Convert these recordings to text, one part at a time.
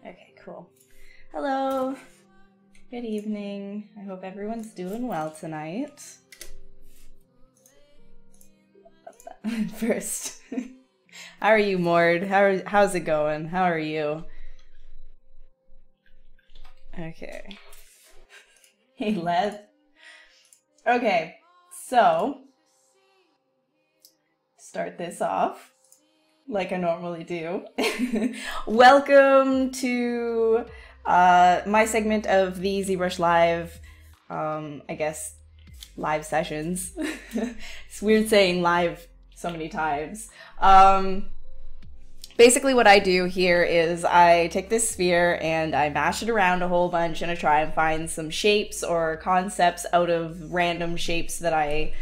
Okay, cool. Hello. Good evening. I hope everyone's doing well tonight. First, how are you, Mord? How's it going? How are you? Okay. Hey, Les. Okay, so start this off like I normally do. Welcome to my segment of the ZBrush Live, I guess, live sessions. It's weird saying live so many times. Basically what I do here is I take this sphere and I mash it around a whole bunch and I try and find some shapes or concepts out of random shapes that I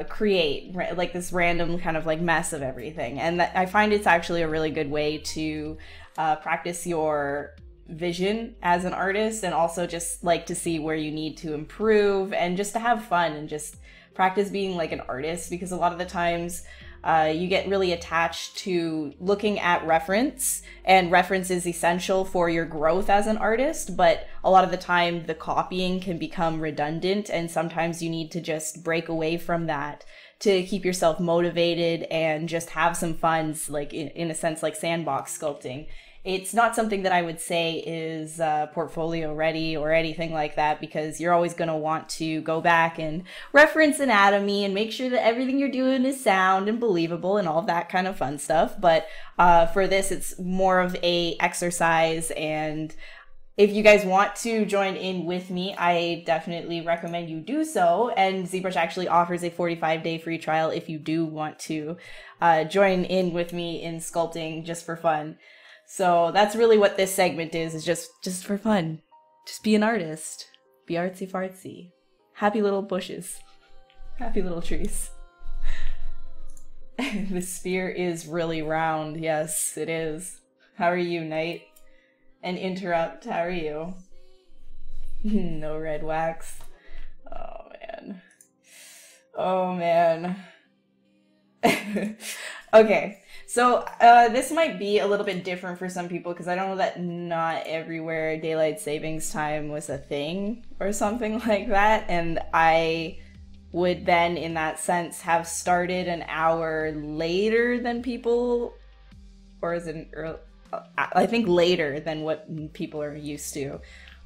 create, like this random kind of like mess of everything. And I find it's actually a really good way to practice your vision as an artist, and also just like to see where you need to improve and just to have fun and just practice being like an artist, because a lot of the times you get really attached to looking at reference, and reference is essential for your growth as an artist, but a lot of the time the copying can become redundant, and sometimes you need to just break away from that to keep yourself motivated and just have some fun, like in a sense like sandbox sculpting. It's not something that I would say is portfolio ready or anything like that, because you're always going to want to go back and reference anatomy and make sure that everything you're doing is sound and believable and all that kind of fun stuff. But for this, it's more of a exercise, and if you guys want to join in with me, I definitely recommend you do so. And ZBrush actually offers a 45-day free trial if you do want to join in with me in sculpting just for fun. So that's really what this segment is just for fun. Just be an artist. Be artsy fartsy. Happy little bushes. Happy little trees. The sphere is really round. Yes, it is. How are you, Knight? And Interrupt, how are you? No red wax. Oh, man. Oh, man. Okay. So this might be a little bit different for some people, because I know that not everywhere daylight savings time was a thing or something like that, and I would then in that sense have started an hour later than people, or is it early? I think later than what people are used to,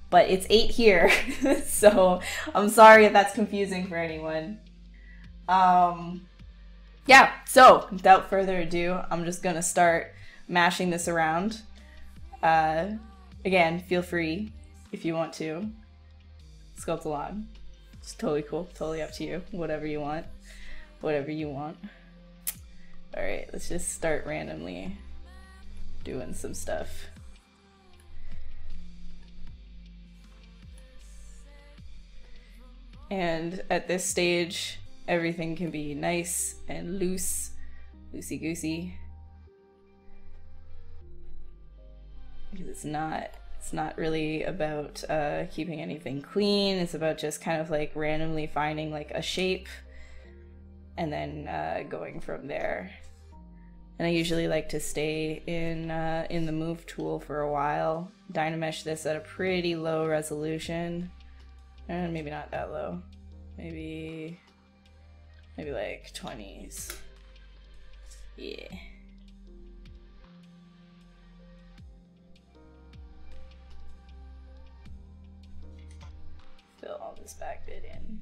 but it's 8 here. So I'm sorry if that's confusing for anyone. Yeah, so without further ado, I'm just gonna start mashing this around. Again, feel free if you want to sculpt along. It's totally cool, totally up to you. Whatever you want, whatever you want. All right, let's just start randomly doing some stuff. And at this stage, everything can be nice and loose, loosey-goosey, because it's not really about keeping anything clean. It's about just kind of like randomly finding like a shape and then going from there. And I usually like to stay in the move tool for a while. Dynamesh this at a pretty low resolution, and maybe not that low, maybe like 20s. Yeah. Fill all this back bit in.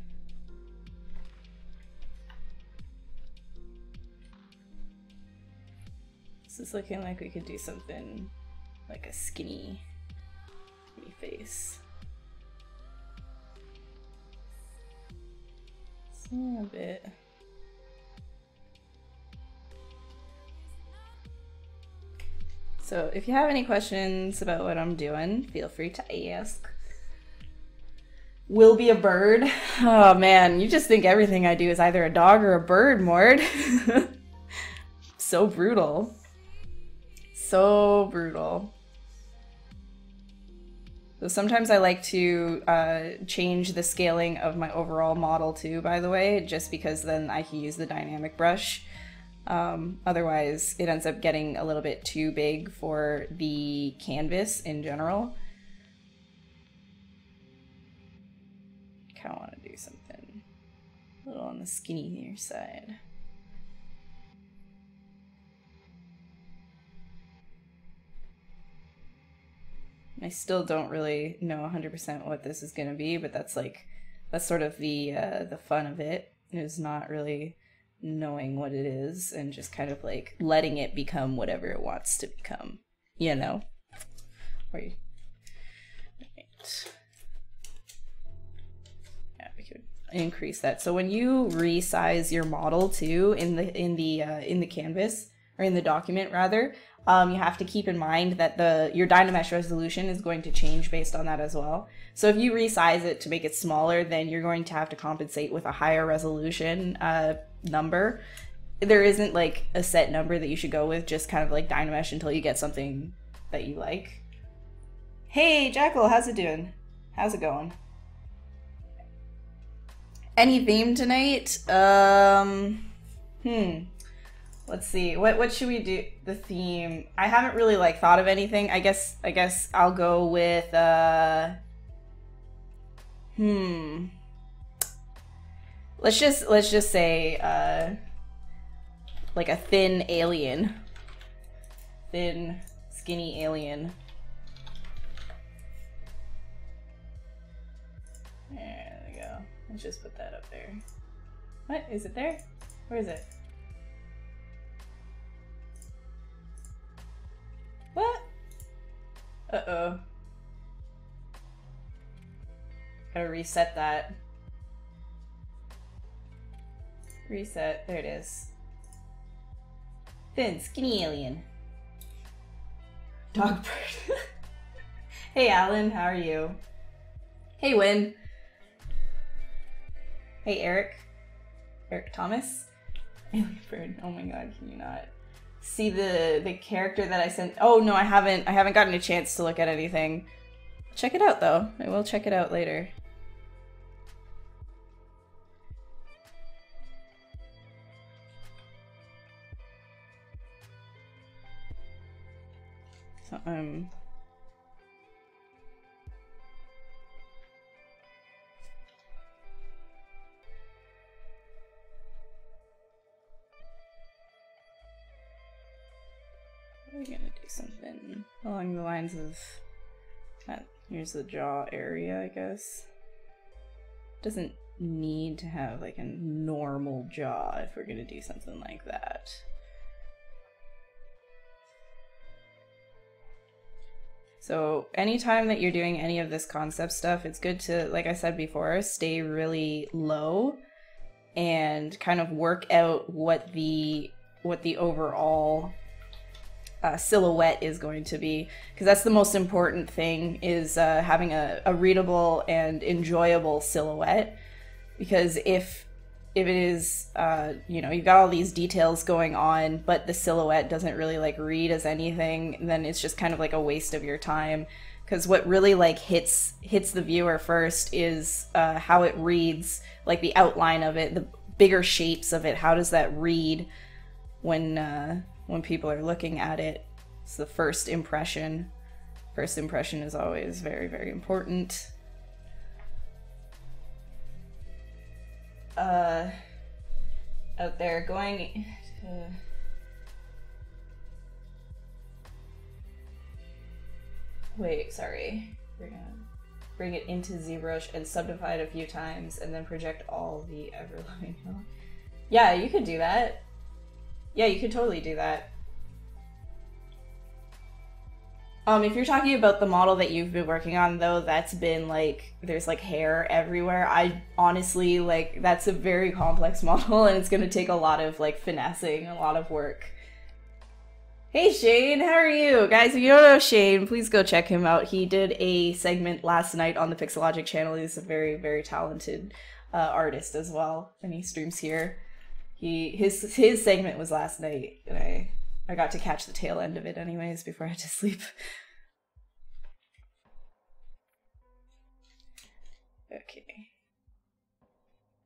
This is looking like we could do something like a skinny face. A bit. So if you have any questions about what I'm doing, feel free to ask. Will be a bird. Oh man, you just think everything I do is either a dog or a bird, Mord. So brutal. So brutal. So sometimes I like to change the scaling of my overall model too, by the way, just because then I can use the dynamic brush Otherwise, it ends up getting a little bit too big for the canvas in general. Kind of want to do something a little on the skinnier side. I still don't really know 100% what this is going to be, but that's sort of the fun of it, is not really knowing what it is and just kind of like letting it become whatever it wants to become, you know? Right. Yeah, we could increase that. So when you resize your model too in the canvas, or in the document rather, you have to keep in mind that your Dynamesh resolution is going to change based on that as well. So if you resize it to make it smaller, then you're going to have to compensate with a higher resolution number. There isn't like a set number that you should go with, just kind of like Dynamesh until you get something that you like. Hey, Jackal, how's it doing? How's it going? Any theme tonight? Let's see. What should we do? The theme. I haven't really like thought of anything. I guess I'll go with Let's just say like a thin alien. Thin, skinny alien. There we go. Let's just put that up there. What? Is it there? Where is it? What? Uh-oh. Gotta reset that. Reset. There it is. Thin, skinny alien. Dog bird. Hey, Alan. How are you? Hey, Win. Hey, Eric. Eric Thomas. Alien bird. Oh my god, can you not see the character that I sent? Oh no, I haven't gotten a chance to look at anything. Check it out though. I will check it out later. So we're gonna do something along the lines of that. Here's the jaw area, I guess. Doesn't need to have like a normal jaw if we're gonna do something like that. So anytime that you're doing any of this concept stuff, it's good to, like I said before, stay really low and kind of work out what the overall silhouette is going to be, because that's the most important thing, is having a readable and enjoyable silhouette. Because if it is you know, you've got all these details going on but the silhouette doesn't really like read as anything, then it's just kind of like a waste of your time. Because what really like hits the viewer first is how it reads, like the outline of it, the bigger shapes of it. How does that read when people are looking at it? It's the first impression. First impression is always very, very important. Out there going wait, sorry. We're gonna bring it into ZBrush and subdivide a few times and then project all the ever-loving hill. Yeah, you could do that. Yeah, you could totally do that. If you're talking about the model that you've been working on, though, that's been like, there's like hair everywhere. I honestly, like, that's a very complex model and it's gonna take a lot of like finessing, a lot of work. Hey Shane, how are you? Guys, if you don't know Shane, please go check him out. He did a segment last night on the Pixelogic channel. He's a very, very talented artist as well, and he streams here. His segment was last night, and I got to catch the tail end of it anyways before I had to sleep. Okay.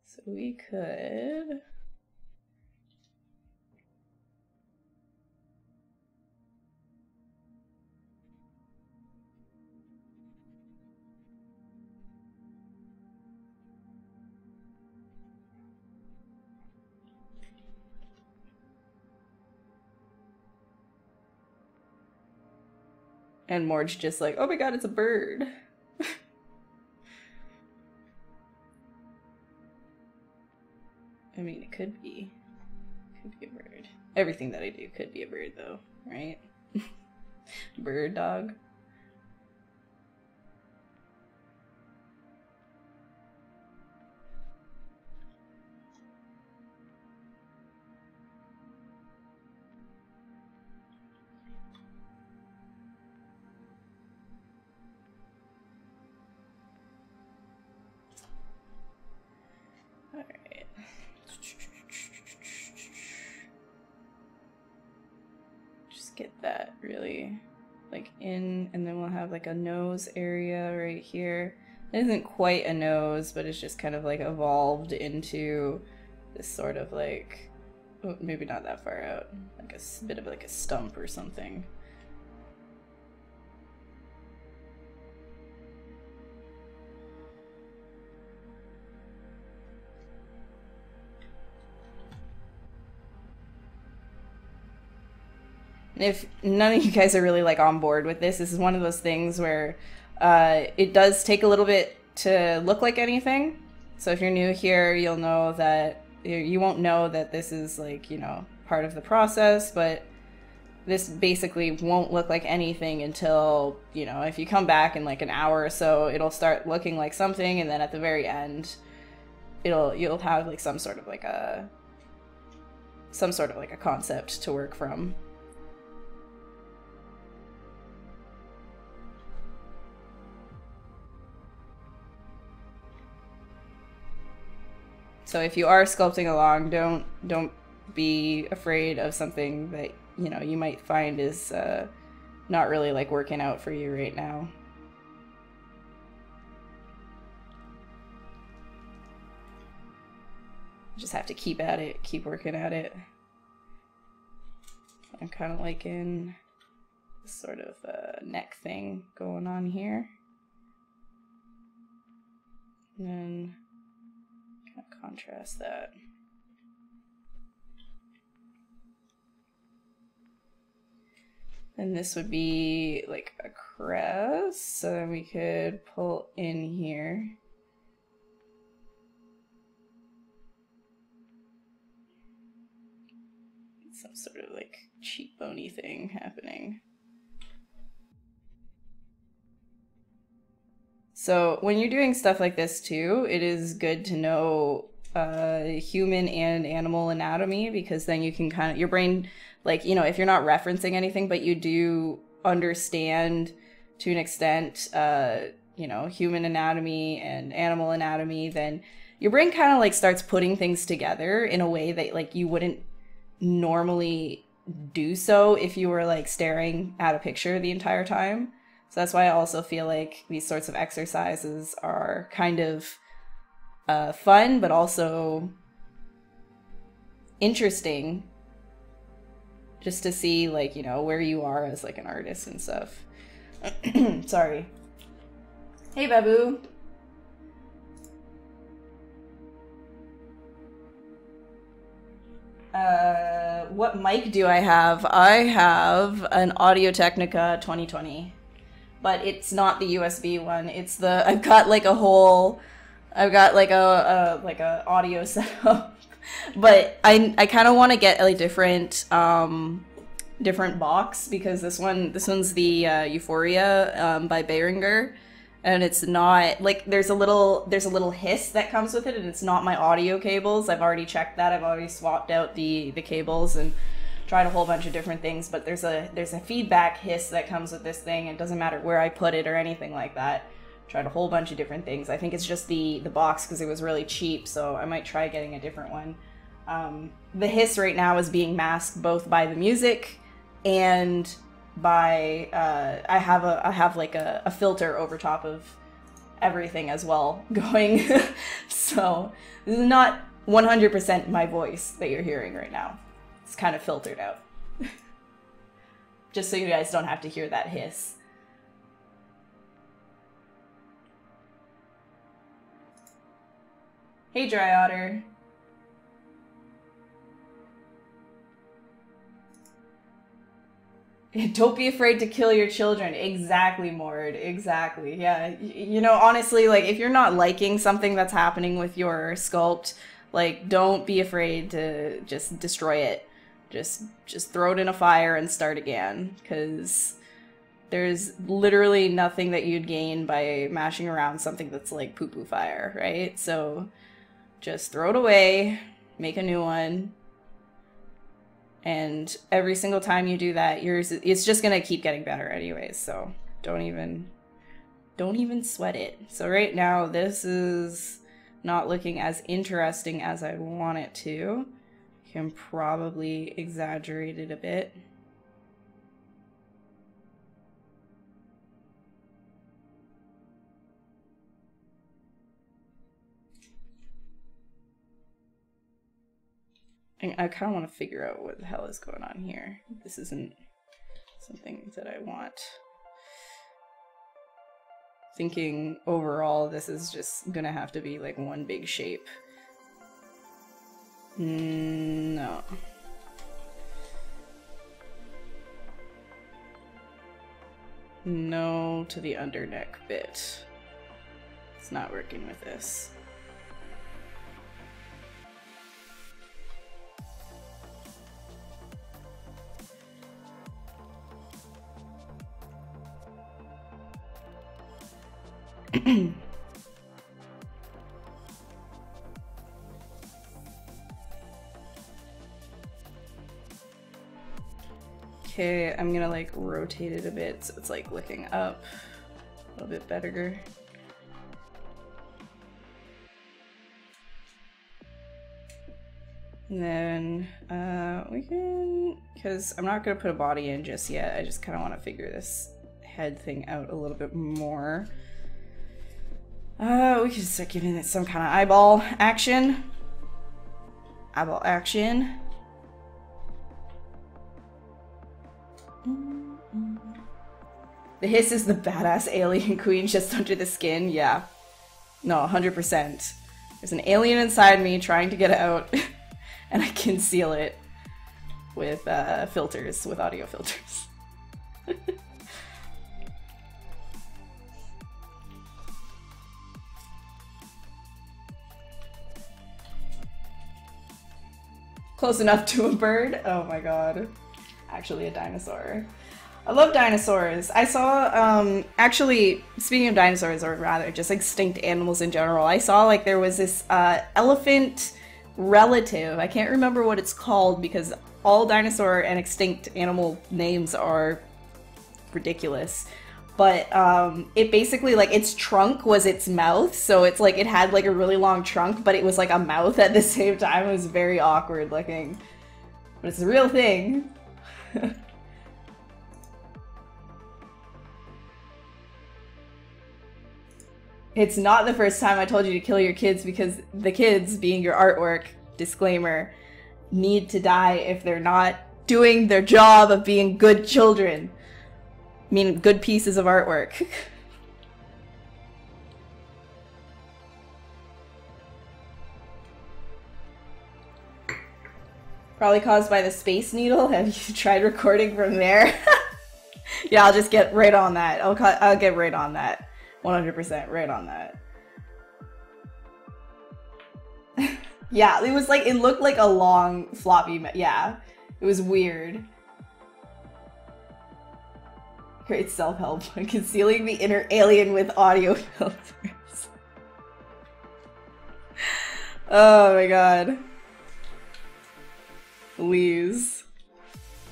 So we could And Morge just like, oh my god, it's a bird. I mean, it could be a bird. Everything that I do could be a bird though, right? Bird dog. Alright. Just get that really like in, and then we'll have like a nose area right here. It isn't quite a nose, but it's just kind of like evolved into this sort of like, oh, maybe not that far out, like a bit of like a stump or something. And if none of you guys are really like on board with this, this is one of those things where it does take a little bit to look like anything. So if you're new here, you'll know that you won't know that this is like, you know, part of the process, but this basically won't look like anything until, you know, if you come back in like an hour or so, it'll start looking like something, and then at the very end, you'll have like some sort of like a concept to work from. So if you are sculpting along, don't be afraid of something that, you know, you might find is not really like working out for you right now. Just have to keep at it, keep working at it. I'm kind of liking this sort of neck thing going on here. And then contrast that. And this would be like a crest, so then we could pull in here. Some sort of like cheekbone-y thing happening. So when you're doing stuff like this too, it is good to know human and animal anatomy, because then you can kind of, your brain, like, you know, if you're not referencing anything, but you do understand to an extent, you know, human anatomy and animal anatomy, then your brain kind of like starts putting things together in a way that like you wouldn't normally do so if you were like staring at a picture the entire time. So that's why I also feel like these sorts of exercises are kind of fun, but also interesting, just to see, like, you know, where you are as like an artist and stuff. Sorry. Hey, Babu. What mic do I have? I have an Audio-Technica 2020. But it's not the USB one. It's the, I've got like a audio setup. But I kind of want to get a different box, because this one's the Euphoria by Behringer, and it's not like, there's a little hiss that comes with it, and it's not my audio cables. I've already checked that. I've already swapped out the cables and tried a whole bunch of different things, but there's a feedback hiss that comes with this thing. It doesn't matter where I put it or anything like that. Tried a whole bunch of different things. I think it's just the box, because it was really cheap, so I might try getting a different one. The hiss right now is being masked both by the music and by I have like a filter over top of everything as well going. So this is not 100% my voice that you're hearing right now. It's kind of filtered out. Just so you guys don't have to hear that hiss. Hey, Dry Otter. Don't be afraid to kill your children. Exactly, Mord. Exactly. Yeah. You know, honestly, like, if you're not liking something that's happening with your sculpt, like, don't be afraid to just destroy it. Just throw it in a fire and start again, because there's literally nothing that you'd gain by mashing around something that's like poo-poo fire, right? So just throw it away, make a new one. And every single time you do that, it's just gonna keep getting better anyways. So don't even sweat it. So right now, this is not looking as interesting as I want it to. Can probably exaggerate it a bit. I kind of want to figure out what the hell is going on here. This isn't something that I want. Thinking overall, this is just gonna have to be like one big shape. No. No to the under neck bit. It's not working with this. Okay, I'm gonna like rotate it a bit so it's like looking up a little bit better. And then we can, because I'm not gonna put a body in just yet, I just kind of want to figure this head thing out a little bit more. We can start giving it some kind of eyeball action. Eyeball action. The hiss is the badass alien queen just under the skin. Yeah. No, 100%. There's an alien inside me trying to get out, and I conceal it with filters, with audio filters. Close enough to a bird? Oh my god. Actually a dinosaur. I love dinosaurs. I saw, actually, speaking of dinosaurs, or rather just extinct animals in general, I saw like there was this elephant relative. I can't remember what it's called because all dinosaur and extinct animal names are ridiculous. But it basically, like, its trunk was its mouth, so it's like it had like a really long trunk, but it was like a mouth at the same time. It was very awkward looking. But it's a real thing. It's not the first time I told you to kill your kids because the kids, being your artwork, disclaimer, need to die if they're not doing their job of being good children. I mean, good pieces of artwork. Probably caused by the Space Needle. Have you tried recording from there? Yeah, I'll just get right on that. I'll get right on that. 100% right on that. Yeah, it was like, it looked like a long floppy, yeah. It was weird. Great self-help. Concealing the inner alien with audio filters. Oh my god. Please.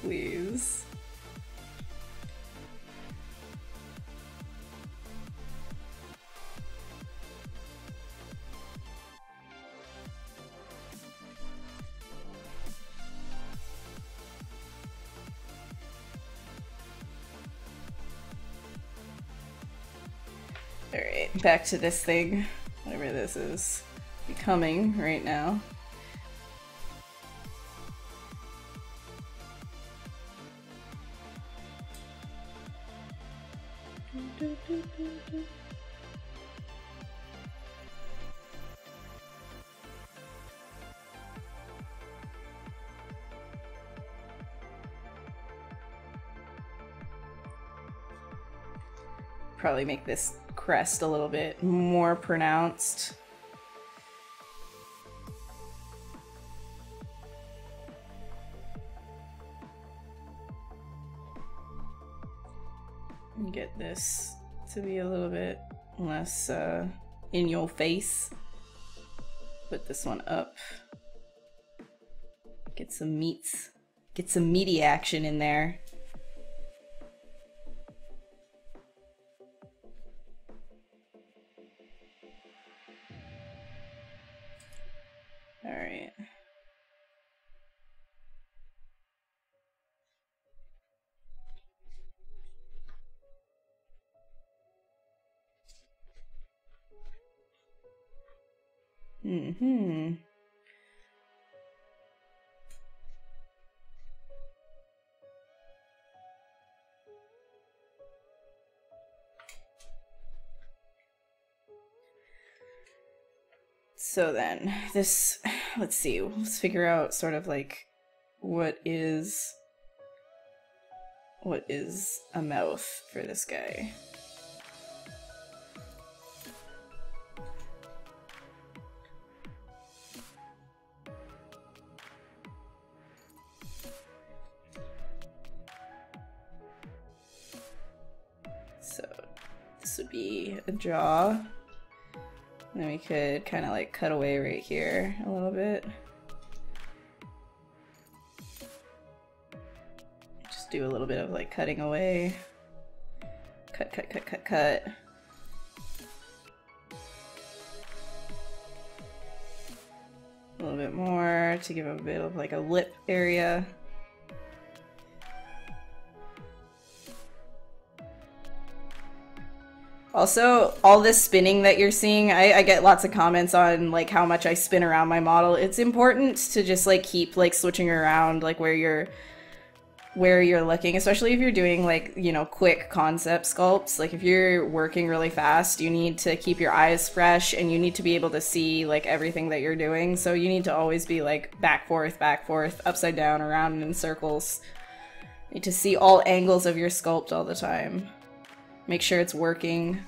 Please. Alright, back to this thing. Whatever this is becoming right now. probably make this crest a little bit more pronounced. And get this to be a little bit less in your face. Put this one up. Get some meats. Get some meaty action in there. All right. Mm-hmm. So then, this, let's see, let's figure out sort of like what is a mouth for this guy. So this would be a jaw. Then we could kind of like cut away right here a little bit. Just do a little bit of like cutting away. Cut, cut, cut, cut, cut. A little bit more to give a bit of like a lip area. Also, all this spinning that you're seeing, I get lots of comments on like how much I spin around my model. It's important to just like keep like switching around like where you're looking, especially if you're doing like, you know, quick concept sculpts. Like if you're working really fast, you need to keep your eyes fresh and you need to be able to see like everything that you're doing. So you need to always be like back, forth, upside down, around, and in circles. You need to see all angles of your sculpt all the time. Make sure it's working.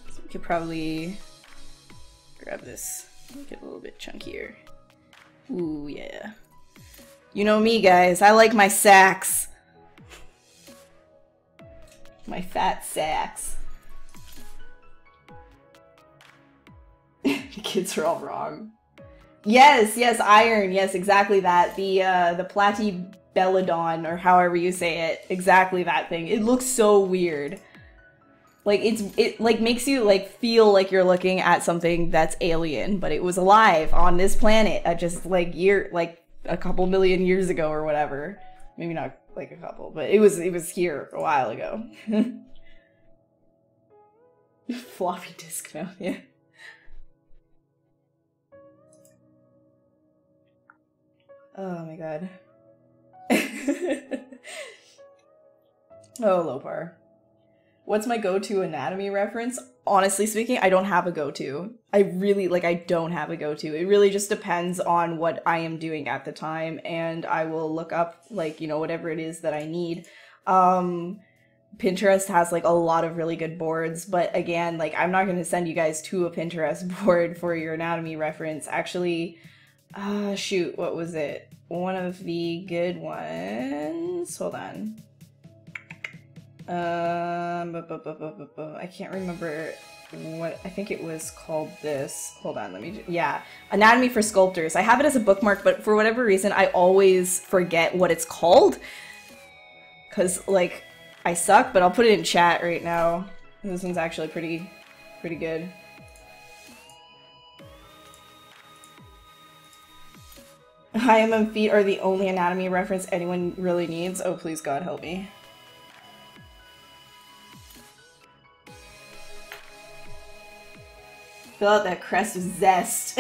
So we could probably grab this, make it a little bit chunkier. Ooh, yeah. You know me, guys. I like my sacks. My fat sacks. The kids are all wrong. Yes, yes, iron. Yes, exactly that. The platybelodon, or however you say it. Exactly that thing. It looks so weird. Like it like makes you like feel like you're looking at something that's alien, but it was alive on this planet at just like a couple million years ago or whatever. Maybe not like a couple, but it was here a while ago. Floppy disk now, yeah. Oh my god. Oh, Lopar. What's my go-to anatomy reference? Honestly speaking, I don't have a go-to. I don't have a go-to. It really just depends on what I am doing at the time, and I will look up, like, you know, whatever it is that I need. Pinterest has, like, a lot of really good boards, but again, like, I'm not going to send you guys to a Pinterest board for your anatomy reference. Actually, shoot, what was it? One of the good ones... Hold on. I can't remember what, I think it was called this. Hold on, let me, yeah. Anatomy for Sculptors. I have it as a bookmark, but for whatever reason, I always forget what it's called. Cause, like, I suck, but I'll put it in chat right now. This one's actually pretty good. High MM feet are the only anatomy reference anyone really needs. Oh, please God, help me. Fill out that crest with zest.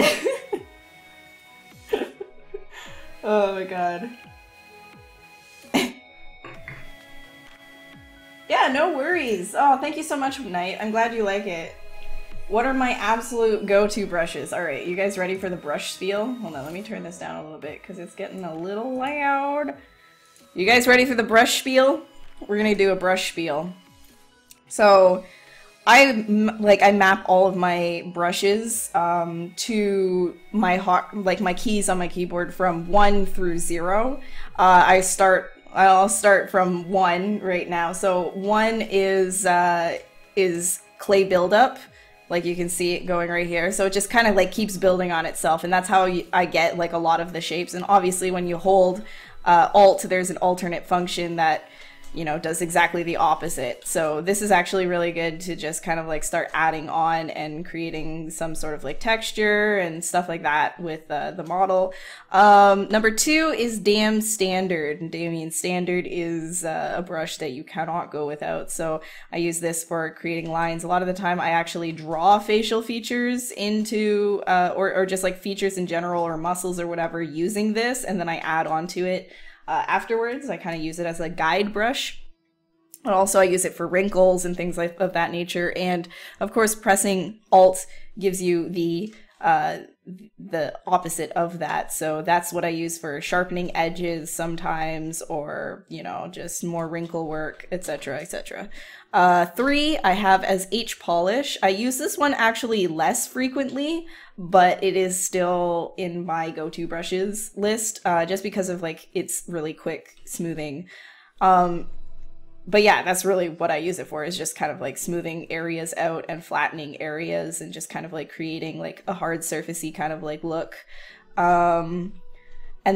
Oh my god. Yeah, no no worries. Oh, thank you so much, Knight. I'm glad you like it. What are my absolute go-to brushes? All right, you guys ready for the brush spiel? Hold on, let me turn this down a little bit because it's getting a little loud. You guys ready for the brush spiel? We're gonna do a brush spiel. So I map all of my brushes to my keys on my keyboard from 1 through 0. I'll start from 1 right now. So 1 is clay buildup. Like you can see it going right here. So it just kind of like keeps building on itself, and that's how I get like a lot of the shapes. And obviously when you hold Alt, there's an alternate function that, you know, does exactly the opposite. So this is actually really good to just kind of like start adding on and creating some sort of like texture and stuff like that with the model. Number 2 is Damn Standard. Damien Standard is a brush that you cannot go without. So I use this for creating lines. A lot of the time I actually draw facial features into, or just like features in general or muscles or whatever using this, and then I add onto it afterwards. I kind of use it as a guide brush. And also I use it for wrinkles and things like of that nature. And of course pressing Alt gives you the opposite of that. So that's what I use for sharpening edges sometimes, or, you know, just more wrinkle work, etc., etc. 3 I have as H polish. I use this one actually less frequently, but it is still in my go-to brushes list, just because of like its really quick smoothing. But yeah, that's really what I use it for, is just kind of like smoothing areas out and flattening areas and just kind of like creating like a hard surfacey kind of like look. And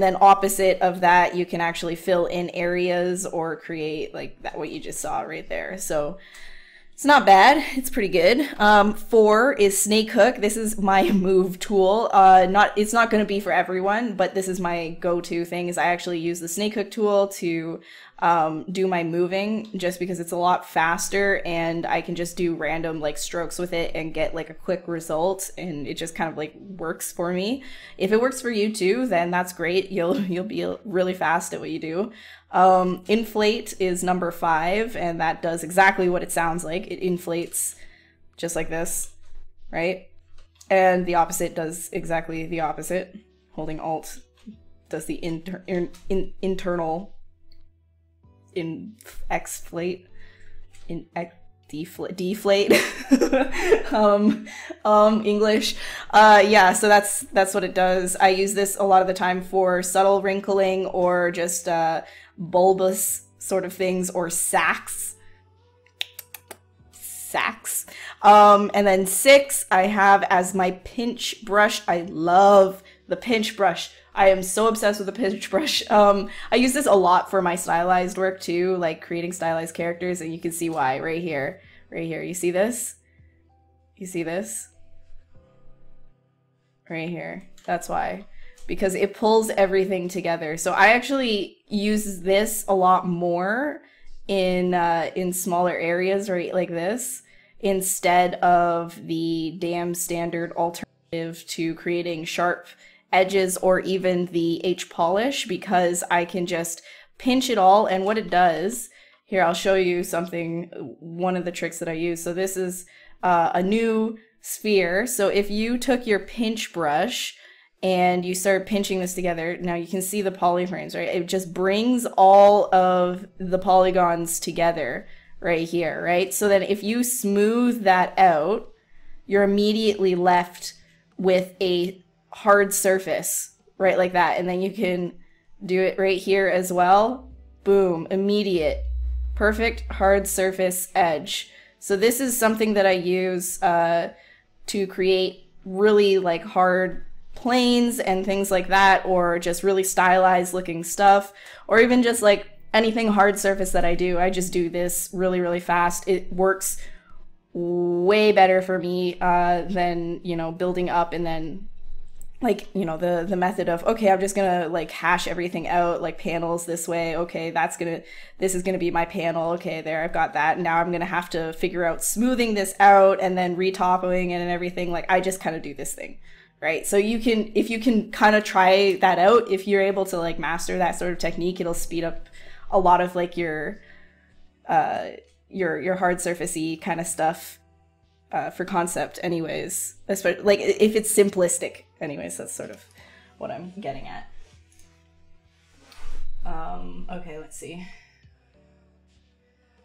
then opposite of that, you can actually fill in areas or create like that, what you just saw right there. So it's not bad. It's pretty good. 4 is Snake Hook. This is my move tool. It's not going to be for everyone, but this is my go-to thing. Is I actually use the Snake Hook tool to do my moving, just because it's a lot faster and I can just do random like strokes with it and get like a quick result, and it just kind of like works for me. If it works for you too, then that's great. You'll be really fast at what you do. Inflate is number 5, and that does exactly what it sounds like. It inflates just like this, right? And the opposite does exactly the opposite. Holding Alt does the internal exflate, deflate. English. Yeah, so that's what it does. I use this a lot of the time for subtle wrinkling or just bulbous sort of things, or sacks. And then 6 I have as my pinch brush. I love the pinch brush. I am so obsessed with the pinch brush. I use this a lot for my stylized work too, like creating stylized characters, and you can see why right here. Right here, you see this? You see this? Right here. That's why. Because it pulls everything together. So I actually use this a lot more in smaller areas, right, like this, instead of the Damn Standard alternative to creating sharp edges or even the H polish, because I can just pinch it all. And what it does, here I'll show you something, one of the tricks that I use. So this is a new sphere. So if you took your pinch brush and you start pinching this together, now you can see the polyframes, right? It just brings all of the polygons together right here, right? So then if you smooth that out, you're immediately left with a hard surface, right, like that. And then you can do it right here as well. Boom, immediate, perfect hard surface edge. So this is something that I use to create really like hard planes and things like that, or just really stylized looking stuff, or even just like anything hard surface that I do. I just do this really, really fast. It works way better for me than, you know, building up and then like, you know, the method of, okay, I'm just gonna like hash everything out, like panels this way. Okay, this is gonna be my panel. Okay, there, I've got that. Now I'm gonna have to figure out smoothing this out and then retopping and everything. Like I just kind of do this thing, right? So you can, if you can kind of try that out, if you're able to like master that sort of technique, it'll speed up a lot of like your your hard surfacey kind of stuff for concept anyways, especially like if it's simplistic anyways. That's sort of what I'm getting at. Okay, let's see.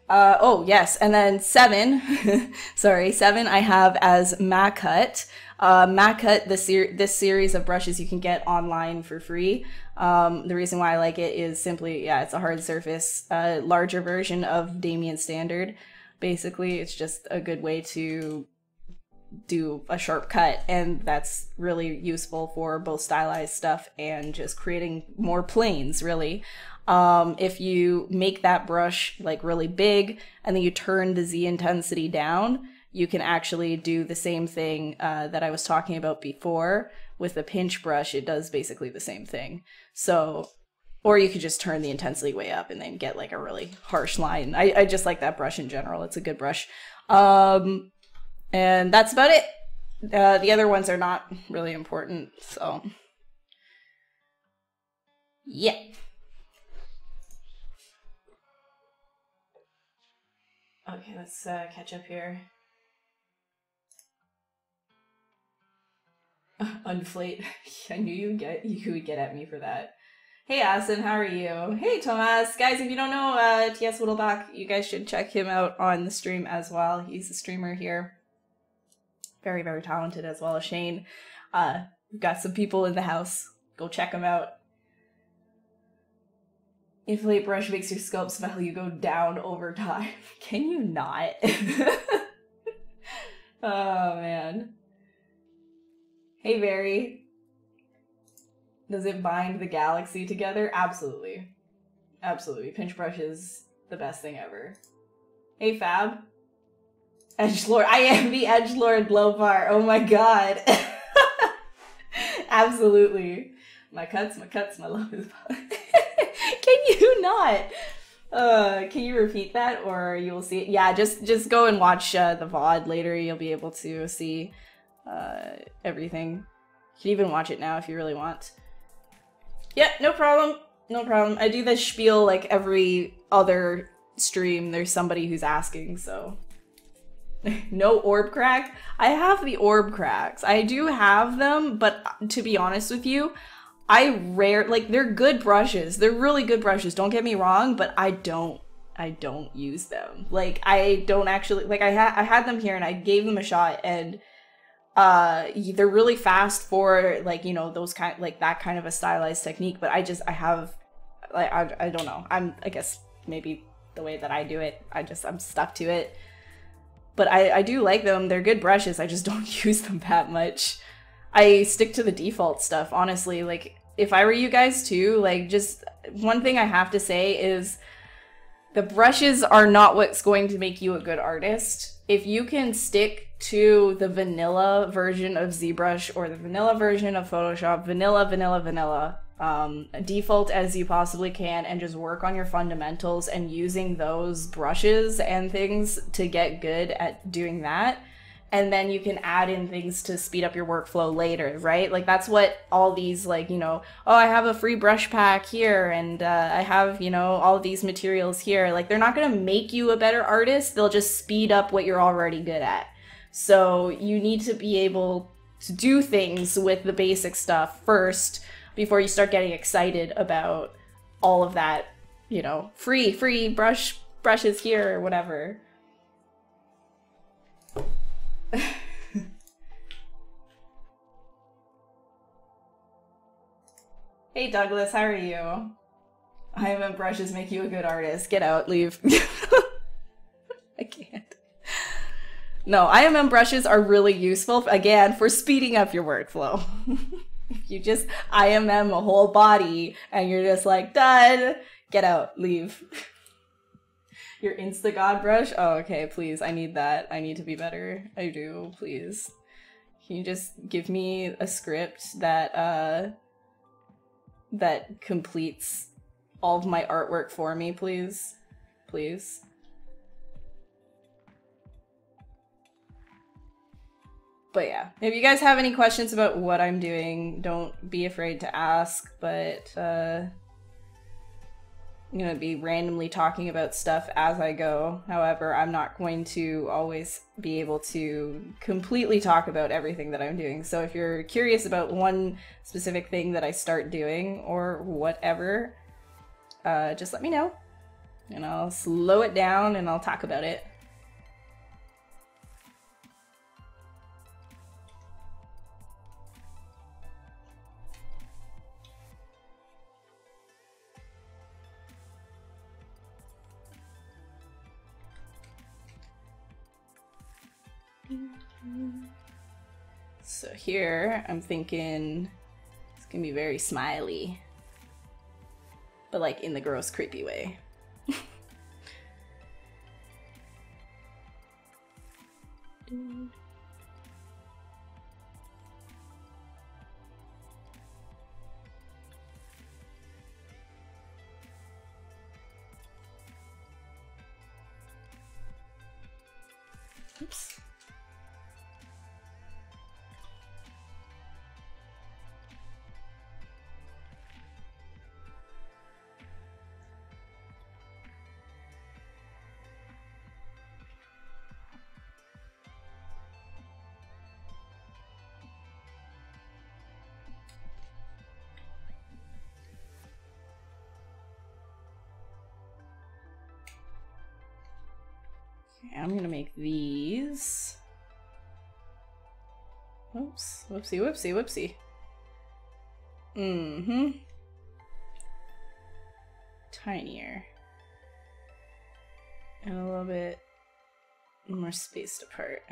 Oh yes, and then 7 sorry, 7 I have as Macut. Macut, this series of brushes you can get online for free. The reason why I like it is simply, yeah, it's a hard surface, larger version of Damien Standard. Basically, it's just a good way to do a sharp cut, and that's really useful for both stylized stuff and just creating more planes, really. If you make that brush like really big and then you turn the Z intensity down, you can actually do the same thing that I was talking about before with the pinch brush. It does basically the same thing. So, or you could just turn the intensity way up and then get like a really harsh line. I just like that brush in general. It's a good brush. And that's about it. The other ones are not really important, so yeah. Okay, let's catch up here. Unflate. I knew you would get at me for that. Hey Asin, how are you? Hey Thomas. Guys, if you don't know TS Whittleback, you guys should check him out on the stream as well. He's a streamer here. Very, very talented, as well as Shane. We've got some people in the house. Go check them out. Inflate brush makes your sculpts value go down over time. Can you not? Oh, man. Hey, Barry. Does it bind the galaxy together? Absolutely. Absolutely. Pinch brush is the best thing ever. Hey, Fab. Edgelord. I am the Edgelord Lopar. Oh my god. Absolutely. My cuts, my love is... Can you not? Can you repeat that, or you'll see it? Yeah, just go and watch the VOD later. You'll be able to see everything. You can even watch it now if you really want. Yeah, no problem. No problem. I do this spiel like every other stream. There's somebody who's asking, so... No orb crack? I have the orb cracks. I do have them, but to be honest with you, like, they're good brushes. They're really good brushes, don't get me wrong, but I don't use them. Like, I don't actually, like, I had them here and I gave them a shot, and they're really fast for, like, you know, those kind, like, that kind of a stylized technique, but I have, like, I don't know. I guess maybe the way that I do it, I'm stuck to it. But I do like them. They're good brushes. I just don't use them that much. I stick to the default stuff, honestly. Like, if I were you guys too, like, just one thing I have to say is the brushes are not what's going to make you a good artist. If you can stick to the vanilla version of ZBrush or the vanilla version of Photoshop, vanilla, default as you possibly can, and just work on your fundamentals and using those brushes and things to get good at doing that, and then you can add in things to speed up your workflow later, right? Like, that's what all these, like, you know, oh, I have a free brush pack here, and I have, you know, all of these materials here. Like, they're not gonna make you a better artist, they'll just speed up what you're already good at. So you need to be able to do things with the basic stuff first before you start getting excited about all of that, you know, free brushes here or whatever. Hey Douglas, how are you? IMM brushes make you a good artist. Get out, leave. I can't. No, IMM brushes are really useful, again, for speeding up your workflow. If you just IMM a whole body and you're just like, done, get out, leave. Your Instagod brush? Oh, okay, please, I need that. I need to be better. I do, please. Can you just give me a script that, that completes all of my artwork for me, please? Please. But yeah, if you guys have any questions about what I'm doing, don't be afraid to ask, but I'm going to be randomly talking about stuff as I go. However, I'm not going to always be able to completely talk about everything that I'm doing. So if you're curious about one specific thing that I start doing or whatever, just let me know and I'll slow it down and I'll talk about it. So here, I'm thinking it's gonna be very smiley, but like in the gross, creepy way. Oops. I'm gonna make these. Oops, whoopsie, whoopsie, whoopsie. Tinier. And a little bit more spaced apart.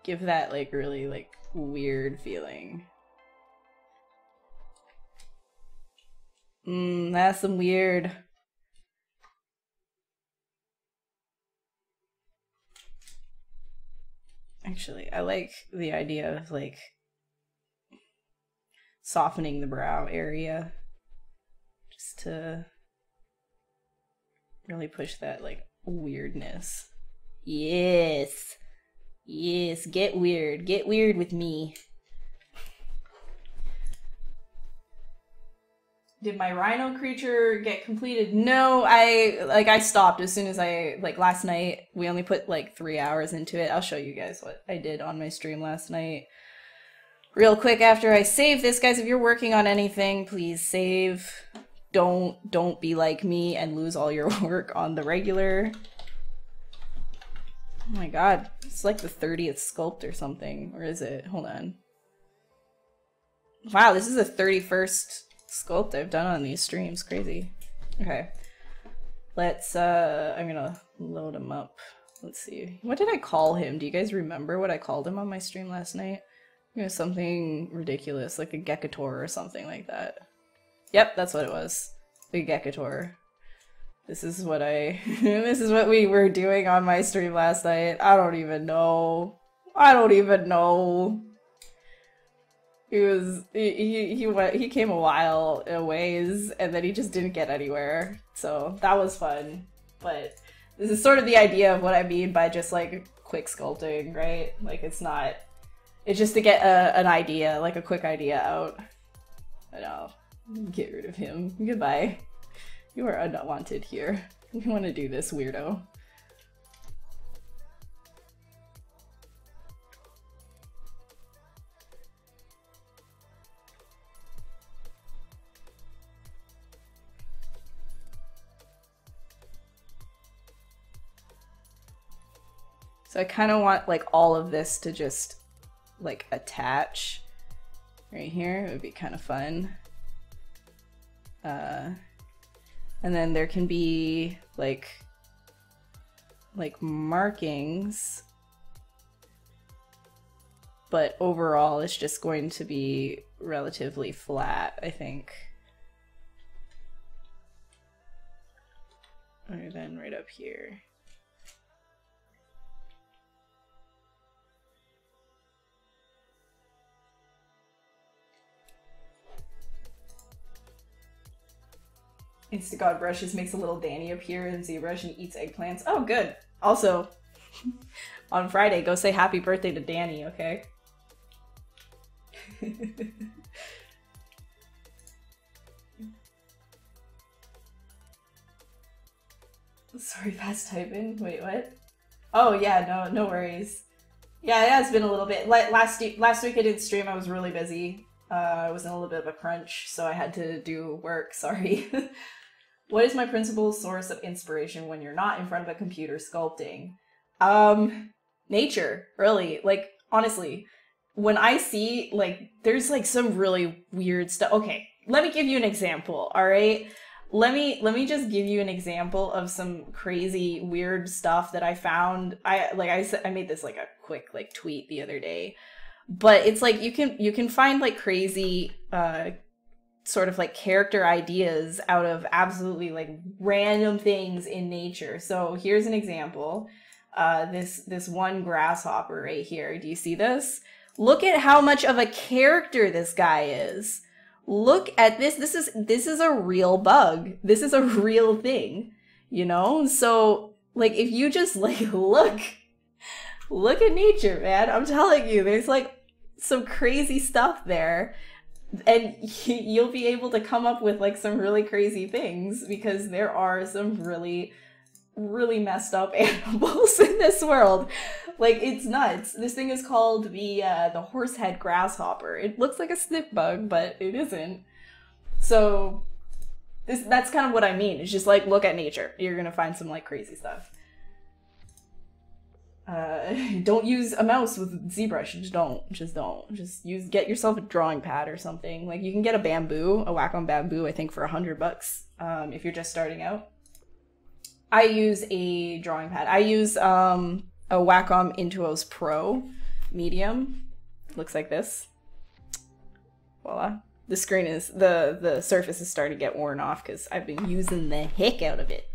Give that like really like weird feeling. That's some weird. Actually, I like the idea of like softening the brow area just to really push that like weirdness. Yes. Yes, get weird. Get weird with me. Did my rhino creature get completed? No, I stopped as soon as last night. We only put like 3 hours into it. I'll show you guys what I did on my stream last night. Real quick after I save this, guys, if you're working on anything, please save. Don't be like me and lose all your work on the regular. Oh my god, it's like the 30th sculpt or something. Or is it? Hold on. Wow, this is the 31st sculpt I've done on these streams. Crazy. Okay. Let's, I'm gonna load him up. Let's see. What did I call him? Do you guys remember what I called him on my stream last night? It was something ridiculous, like a geckator or something like that. Yep, that's what it was. The geckator. This is what this is what we were doing on my stream last night. I don't even know. I don't even know. He came a while a ways and then he just didn't get anywhere. So that was fun. But this is sort of the idea of what I mean by just like quick sculpting, right? Like it's just to get an idea, like a quick idea out. I know. Get rid of him. Goodbye. You are unwanted here. We want to do this, weirdo. So I kind of want like all of this to just like attach right here. It would be kind of fun. And then there can be like markings, but overall it's just going to be relatively flat, I think. And then right up here. Instagod brushes makes a little Danny appear in ZBrush and eats eggplants. Oh, good. Also, on Friday, go say happy birthday to Danny, okay? Sorry, fast typing. Wait, what? Oh yeah, no worries. Yeah, it has been a little bit. Last week I did stream. I was really busy. I was in a little bit of a crunch, so I had to do work. Sorry. What is my principal source of inspiration when you're not in front of a computer sculpting? Nature, really. Like, honestly, when I see, like, there's, like, some really weird stuff. Okay, let me give you an example, all right? Let me just give you an example of some crazy, weird stuff that I found. I made this, like, a quick, like, tweet the other day. But it's, like, you can find, like, crazy, sort of like character ideas out of absolutely like random things in nature. So here's an example. This one grasshopper right here. Do you see this? Look at how much of a character this guy is. Look at this. This is a real bug. This is a real thing, you know? So like if you just like look at nature, man. I'm telling you, there's like some crazy stuff there. And you'll be able to come up with like some really crazy things because there are some really, really messed up animals in this world. Like it's nuts. This thing is called the horsehead grasshopper. It looks like a stick bug, but it isn't. So that's kind of what I mean. It's just like look at nature. You're gonna find some like crazy stuff. Don't use a mouse with ZBrush. Just don't. Get yourself a drawing pad or something. Like you can get a Wacom bamboo, I think for $100, if you're just starting out. I use a drawing pad. I use, a Wacom Intuos Pro medium. Looks like this. Voila. The screen is, the surface is starting to get worn off because I've been using the heck out of it.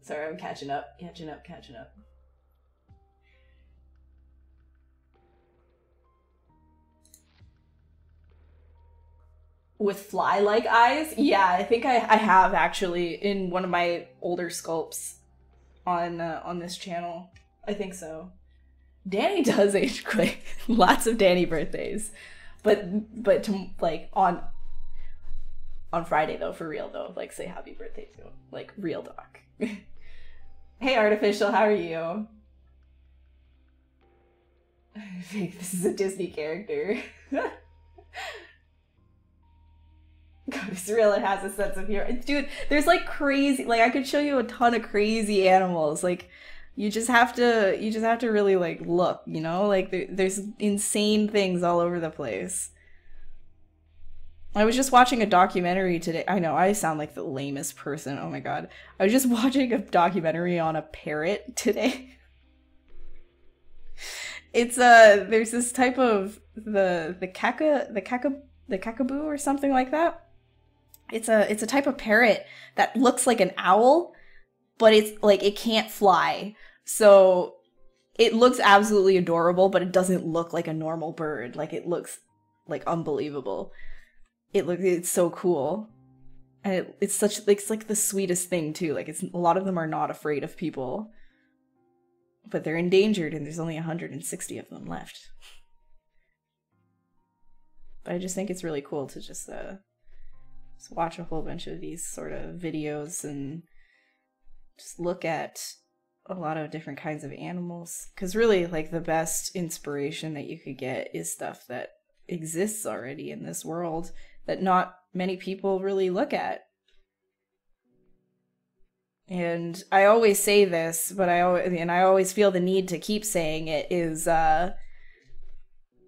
Sorry, I'm catching up. With fly-like eyes? Yeah, I think I have actually in one of my older sculpts on this channel. I think so. Danny does age quick. Lots of Danny birthdays. But to, like on Friday though, for real though, like say happy birthday to him. Like real talk. Hey Artificial, how are you? I think this is a Disney character. God, it's real, it has a sense of humor. Dude, there's like crazy, like I could show you a ton of crazy animals. Like you just have to really like look, you know? Like there's insane things all over the place. I was just watching a documentary today. I know, I sound like the lamest person. Oh my god. I was just watching a documentary on a parrot today. It's there's this type of the kakaboo or something like that. It's a type of parrot that looks like an owl, but it's like it can't fly. So it looks absolutely adorable, but it doesn't look like a normal bird. Like it looks like unbelievable. It's so cool. And it's like the sweetest thing too. Like a lot of them are not afraid of people. But they're endangered and there's only 160 of them left. But I just think it's really cool to just watch a whole bunch of these sort of videos and just look at a lot of different kinds of animals. Because really, like, the best inspiration that you could get is stuff that exists already in this world that not many people really look at. And I always say this, but I always feel the need to keep saying it, is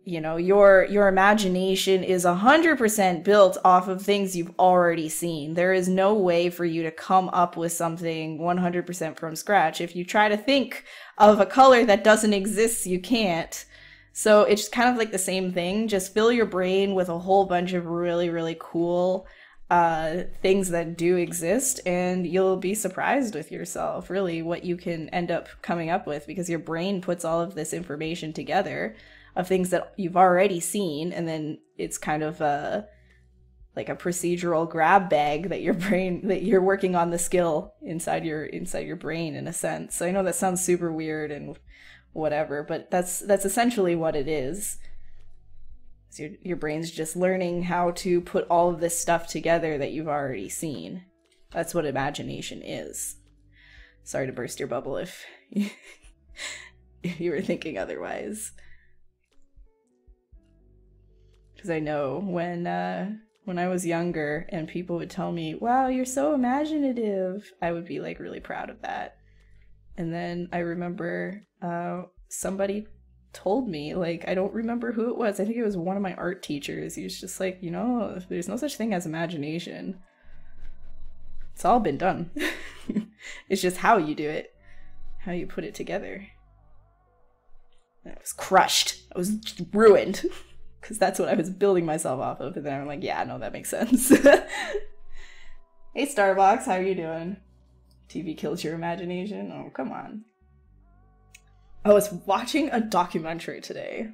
you know, your imagination is 100% built off of things you've already seen. There is no way for you to come up with something 100% from scratch. If you try to think of a color that doesn't exist, you can't. So it's kind of like the same thing. Just fill your brain with a whole bunch of really, really cool things that do exist, and you'll be surprised with yourself, really, what you can end up coming up with, because your brain puts all of this information together of things that you've already seen, and then it's kind of like a procedural grab bag that you're working on the skill inside your brain, in a sense. So I know that sounds super weird and whatever, but that's essentially what it is. So your brain's just learning how to put all of this stuff together that you've already seen. That's what imagination is. Sorry to burst your bubble if you were thinking otherwise. Because I know when I was younger and people would tell me, wow, you're so imaginative, I would be like really proud of that. And then I remember somebody told me, like, I don't remember who it was. I think it was one of my art teachers. He was just like, you know, there's no such thing as imagination. It's all been done. It's just how you do it, how you put it together. And I was crushed. I was ruined because that's what I was building myself off of. And then I'm like, yeah, no, that makes sense. Hey, Starbucks, how are you doing? TV kills your imagination? Oh, come on. I was watching a documentary today.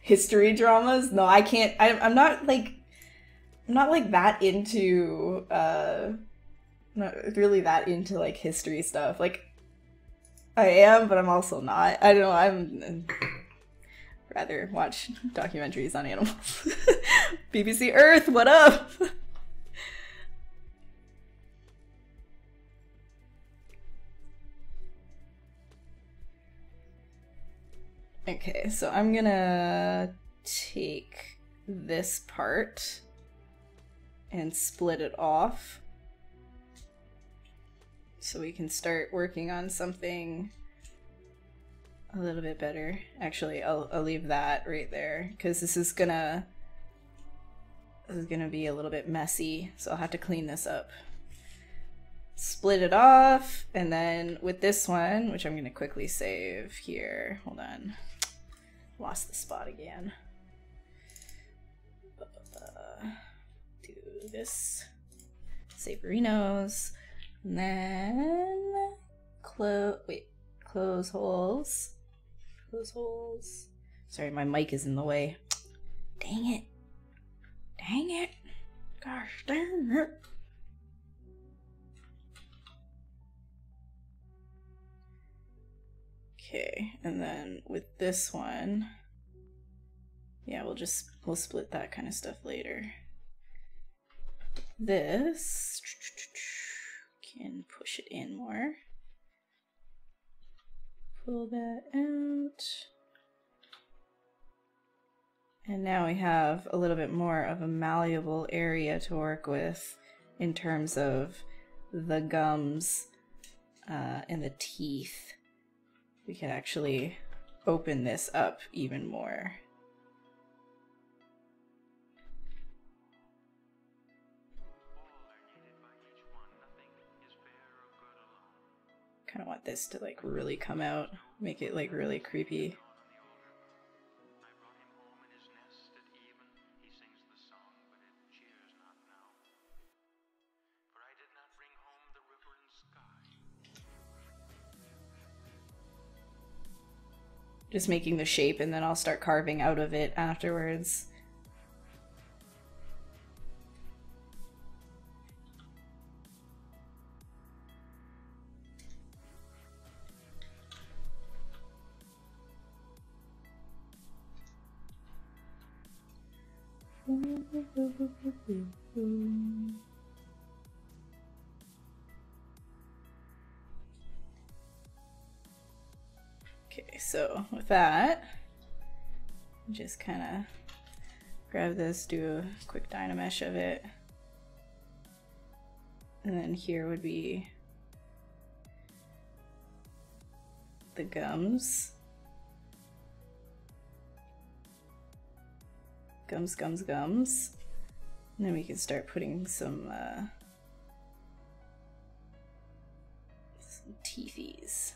History dramas? No, I can't. I'm not like that into not really that into like history stuff. Like I am, but I'm also not. I don't know, I'm rather watch documentaries on animals. BBC Earth, what up? Okay, so I'm gonna take this part and split it off so we can start working on something a little bit better. Actually, I'll leave that right there because this is gonna be a little bit messy, so I'll have to clean this up. Split it off, and then with this one, which I'm gonna quickly save here, hold on. Lost the spot again. Do this. Save Reno's. And then close holes. Close holes. Sorry, my mic is in the way. Dang it. Dang it. Gosh dang it. Okay, and then with this one, yeah, we'll split that kind of stuff later. This can push it in more. Pull that out. And now we have a little bit more of a malleable area to work with in terms of the gums and the teeth. We can actually open this up even more. Kind of want this to like really come out, make it like really creepy. Just making the shape, and then I'll start carving out of it afterwards. Okay, so with that, just kind of grab this, do a quick Dynamesh of it, and then here would be the gums. Gums, gums, gums. And then we can start putting some teethies.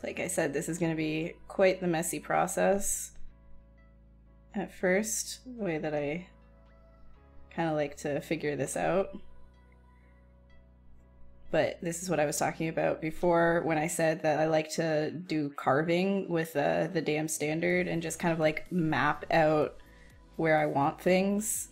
Like I said, this is going to be quite the messy process at first, the way that I kind of like to figure this out. But this is what I was talking about before when I said that I like to do carving with the dam standard and just kind of like map out where I want things.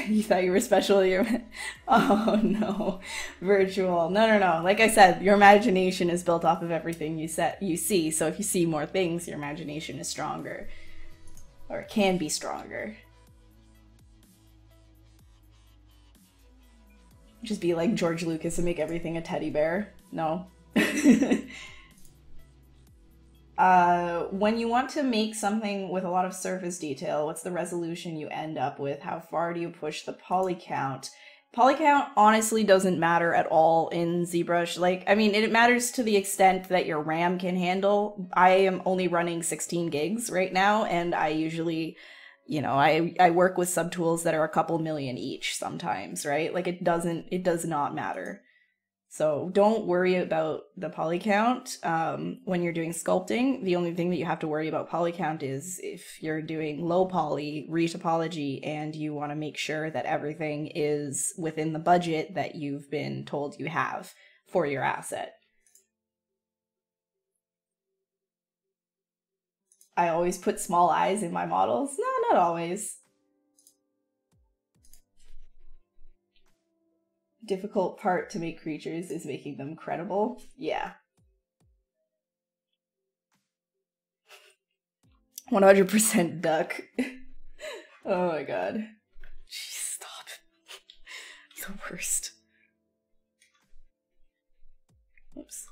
You thought you were special. Oh no, virtual. No. Like I said, your imagination is built off of everything you see. So if you see more things, your imagination is stronger, or it can be stronger. Just be like George Lucas and make everything a teddy bear. No. When you want to make something with a lot of surface detail, what's the resolution you end up with? How far do you push the poly count? Poly count honestly doesn't matter at all in ZBrush. Like, I mean, it matters to the extent that your RAM can handle. I am only running 16 gigs right now, and I usually, you know, I work with subtools that are a couple million each sometimes, right? Like, it does not matter. So don't worry about the poly count when you're doing sculpting. The only thing that you have to worry about poly count is if you're doing low poly retopology and you want to make sure that everything is within the budget that you've been told you have for your asset. I always put small eyes in my models. No, not always. Difficult part to make creatures is making them credible. Yeah. 100% duck. Oh my god. Jeez, stop. The worst. Oops.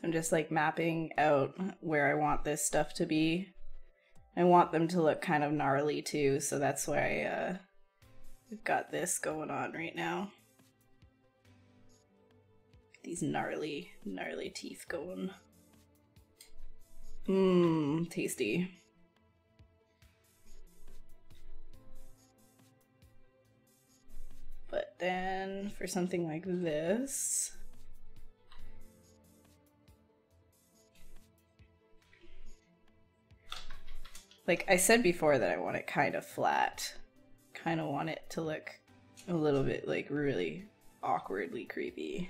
I'm just like mapping out where I want this stuff to be. I want them to look kind of gnarly too, so that's why we've got this going on right now. These gnarly teeth going. Mmm, tasty. But then for something like this, like I said before that I want it kind of flat. Kind of want it to look a little bit like really awkwardly creepy.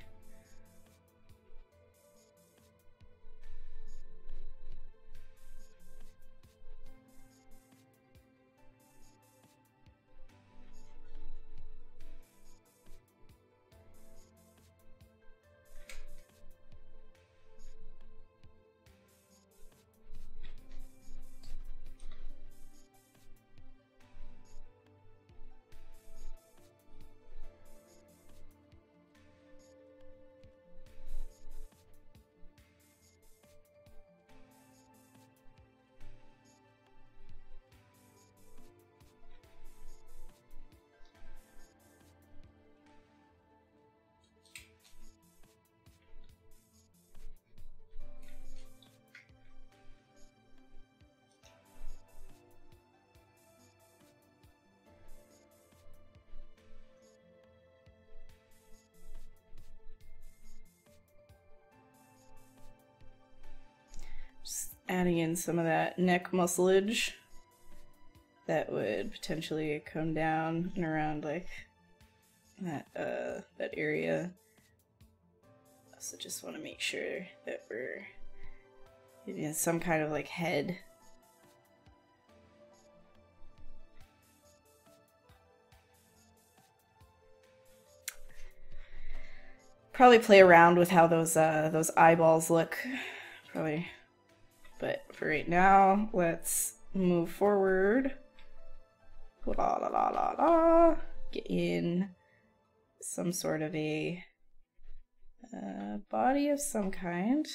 adding in some of that neck muscleage that would potentially come down and around like that that area. So just want to make sure that we're getting some kind of like head. Probably play around with how those eyeballs look, probably. But for right now, let's move forward. La la la la la. Get in some sort of a body of some kind.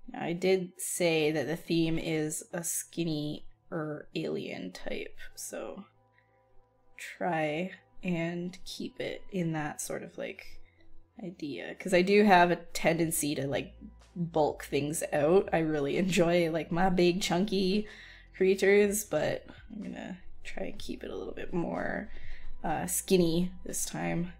Now, I did say that the theme is a skinny or alien type, so try and keep it in that sort of like idea, because I do have a tendency to like bulk things out. I really enjoy like my big chunky creatures, but I'm gonna try and keep it a little bit more skinny this time.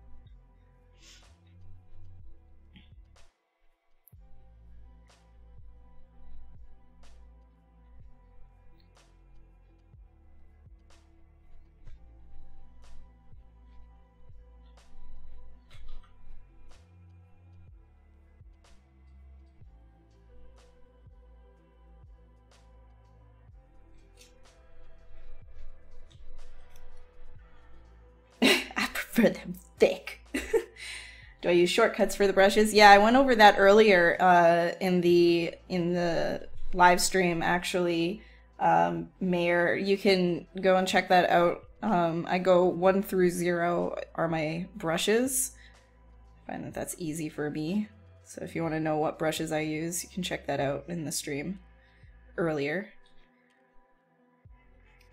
For them thick. Do I use shortcuts for the brushes? Yeah, I went over that earlier in the live stream actually. Mayor, you can go and check that out. I go 1 through 0 are my brushes. I find that that's easy for me. So if you want to know what brushes I use, you can check that out in the stream earlier.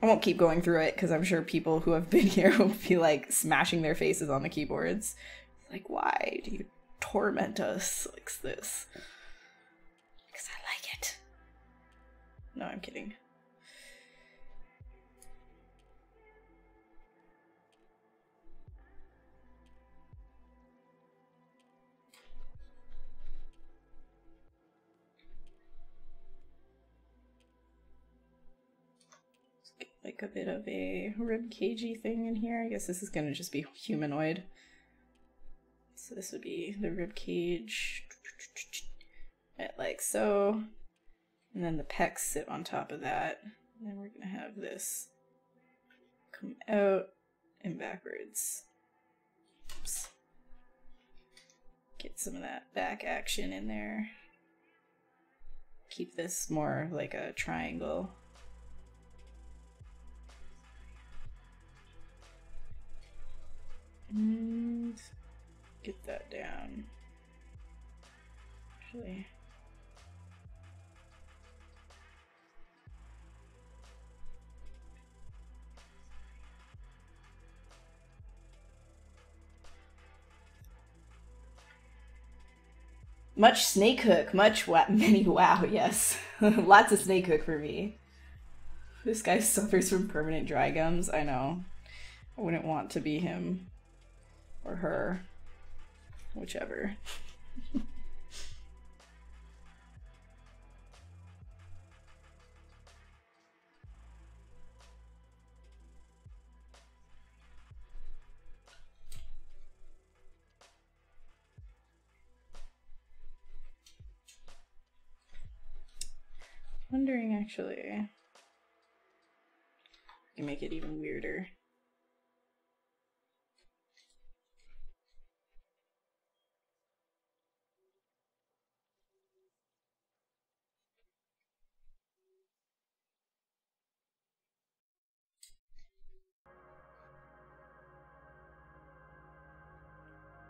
I won't keep going through it because I'm sure people who have been here will be like smashing their faces on the keyboards. Like, why do you torment us like this? Because I like it. No, I'm kidding. Like a bit of a rib cagey thing in here. I guess this is gonna just be humanoid. So this would be the rib cage, like so, and then the pecs sit on top of that. And then we're gonna have this come out and backwards. Oops. Get some of that back action in there. Keep this more like a triangle. And get that down. Actually. Much snake hook, many wow, yes. Lots of snake hook for me. This guy suffers from permanent dry gums, I know. I wouldn't want to be him. Or her. Whichever. Wondering actually, I can make it even weirder.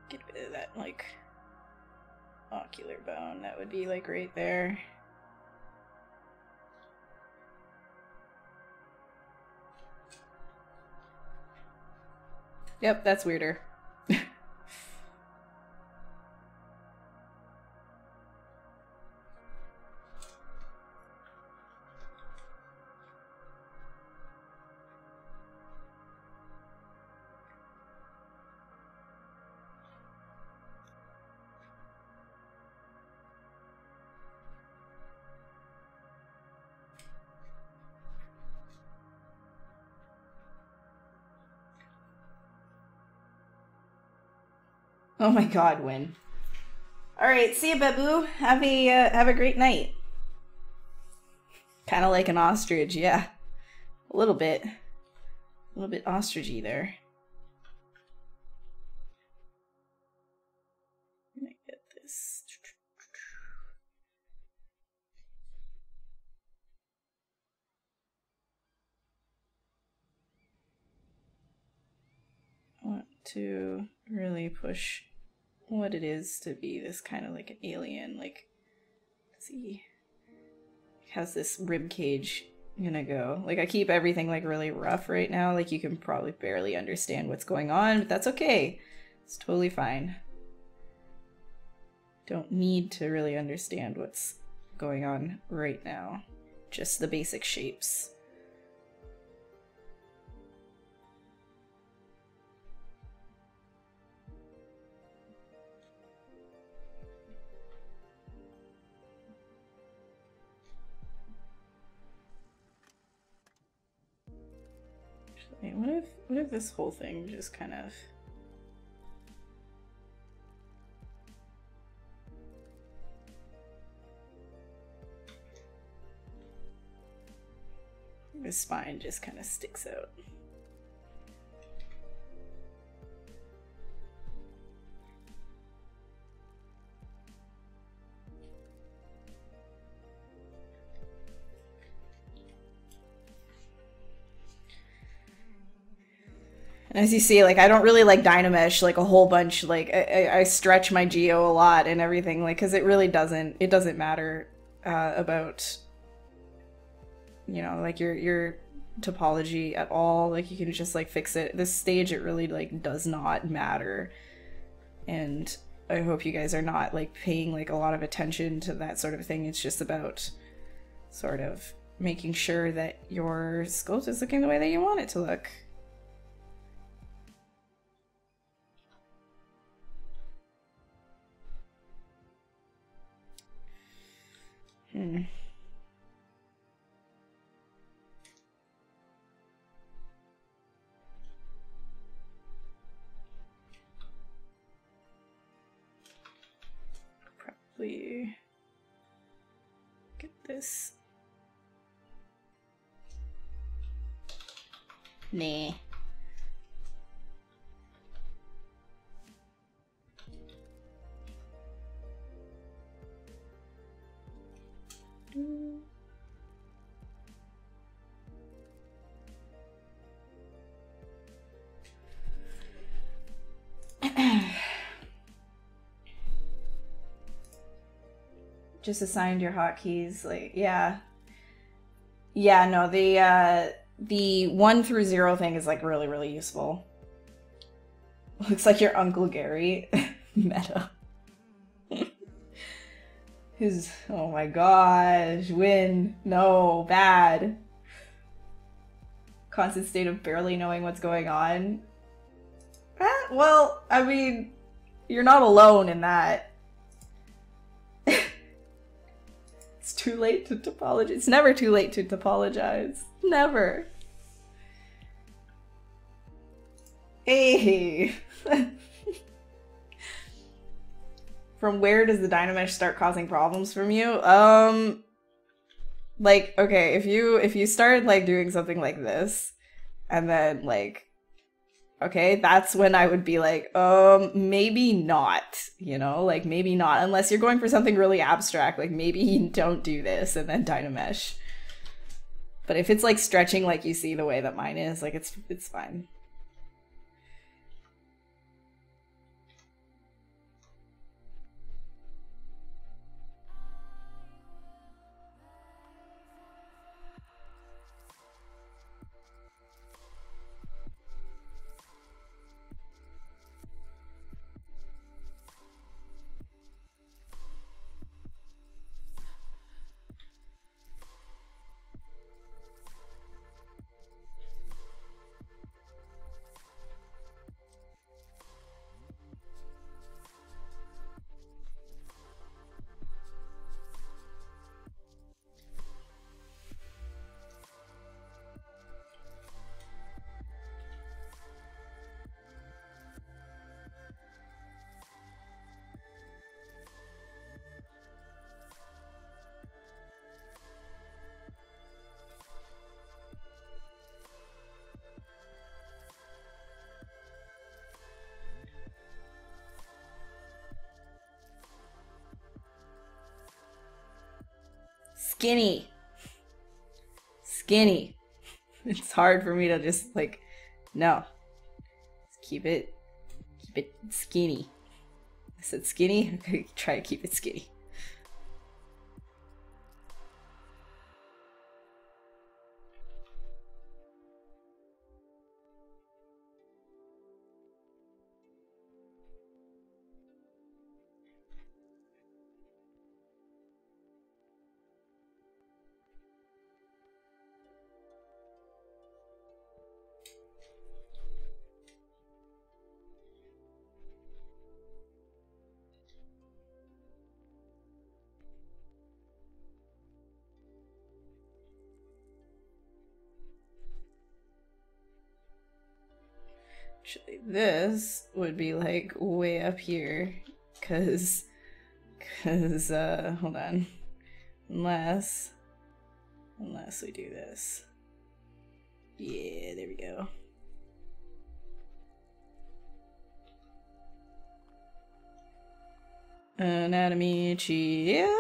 Get a bit of that like ocular bone, that would be like right there. Yep, that's weirder. Oh my god, Win. Alright, see ya, Babu. Have a great night. Kind of like an ostrich, yeah. A little bit. A little bit ostrichy there. I'm gonna get this. I want to really push what it is to be this kind of like an alien, like, let's see, how's this rib cage gonna go? Like, I keep everything like really rough right now, like you can probably barely understand what's going on, but that's okay. It's totally fine. Don't need to really understand what's going on right now. Just the basic shapes. Wait, what if this whole thing just kind of... The spine just kind of sticks out. And as you see, like, I don't really like Dynamesh like a whole bunch. Like, I stretch my geo a lot and everything, like, because it really doesn't matter about, you know, like your topology at all. Like, you can just like fix it. This stage, it really like does not matter. And I hope you guys are not like paying like a lot of attention to that sort of thing. It's just about sort of making sure that your sculpt is looking the way that you want it to look. Probably get this. Nah. Just assigned your hotkeys, like, yeah. Yeah, no, the 1 through 0 thing is like really, really useful. Looks like your Uncle Gary. Meta. Who's, oh my gosh, Win, no, bad. Constant state of barely knowing what's going on. Well, I mean, you're not alone in that. It's too late to topologize. It's never too late to topologize. Never. Hey. From where does the Dynamesh start causing problems from you? Like, okay, if you started like doing something like this, and then like, okay, that's when I would be like, maybe not, you know, like maybe not, unless you're going for something really abstract, like maybe don't do this and then Dynamesh. But if it's like stretching like you see the way that mine is, like it's fine. skinny. Skinny. It's hard for me to just like, no. Keep it skinny. I said skinny, okay, try to keep it skinny. Actually, this would be like way up here, cause hold on, unless we do this. Yeah, there we go. Anatomy check.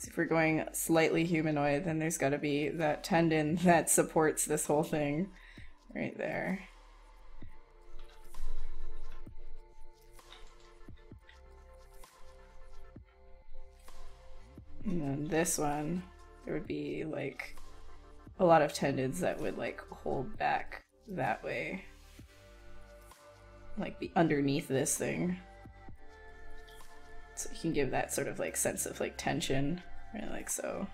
If we're going slightly humanoid, then there's got to be that tendon that supports this whole thing right there. And then this one, there would be like a lot of tendons that would like hold back that way, like be underneath this thing. So you can give that sort of like sense of like tension. Right, like so.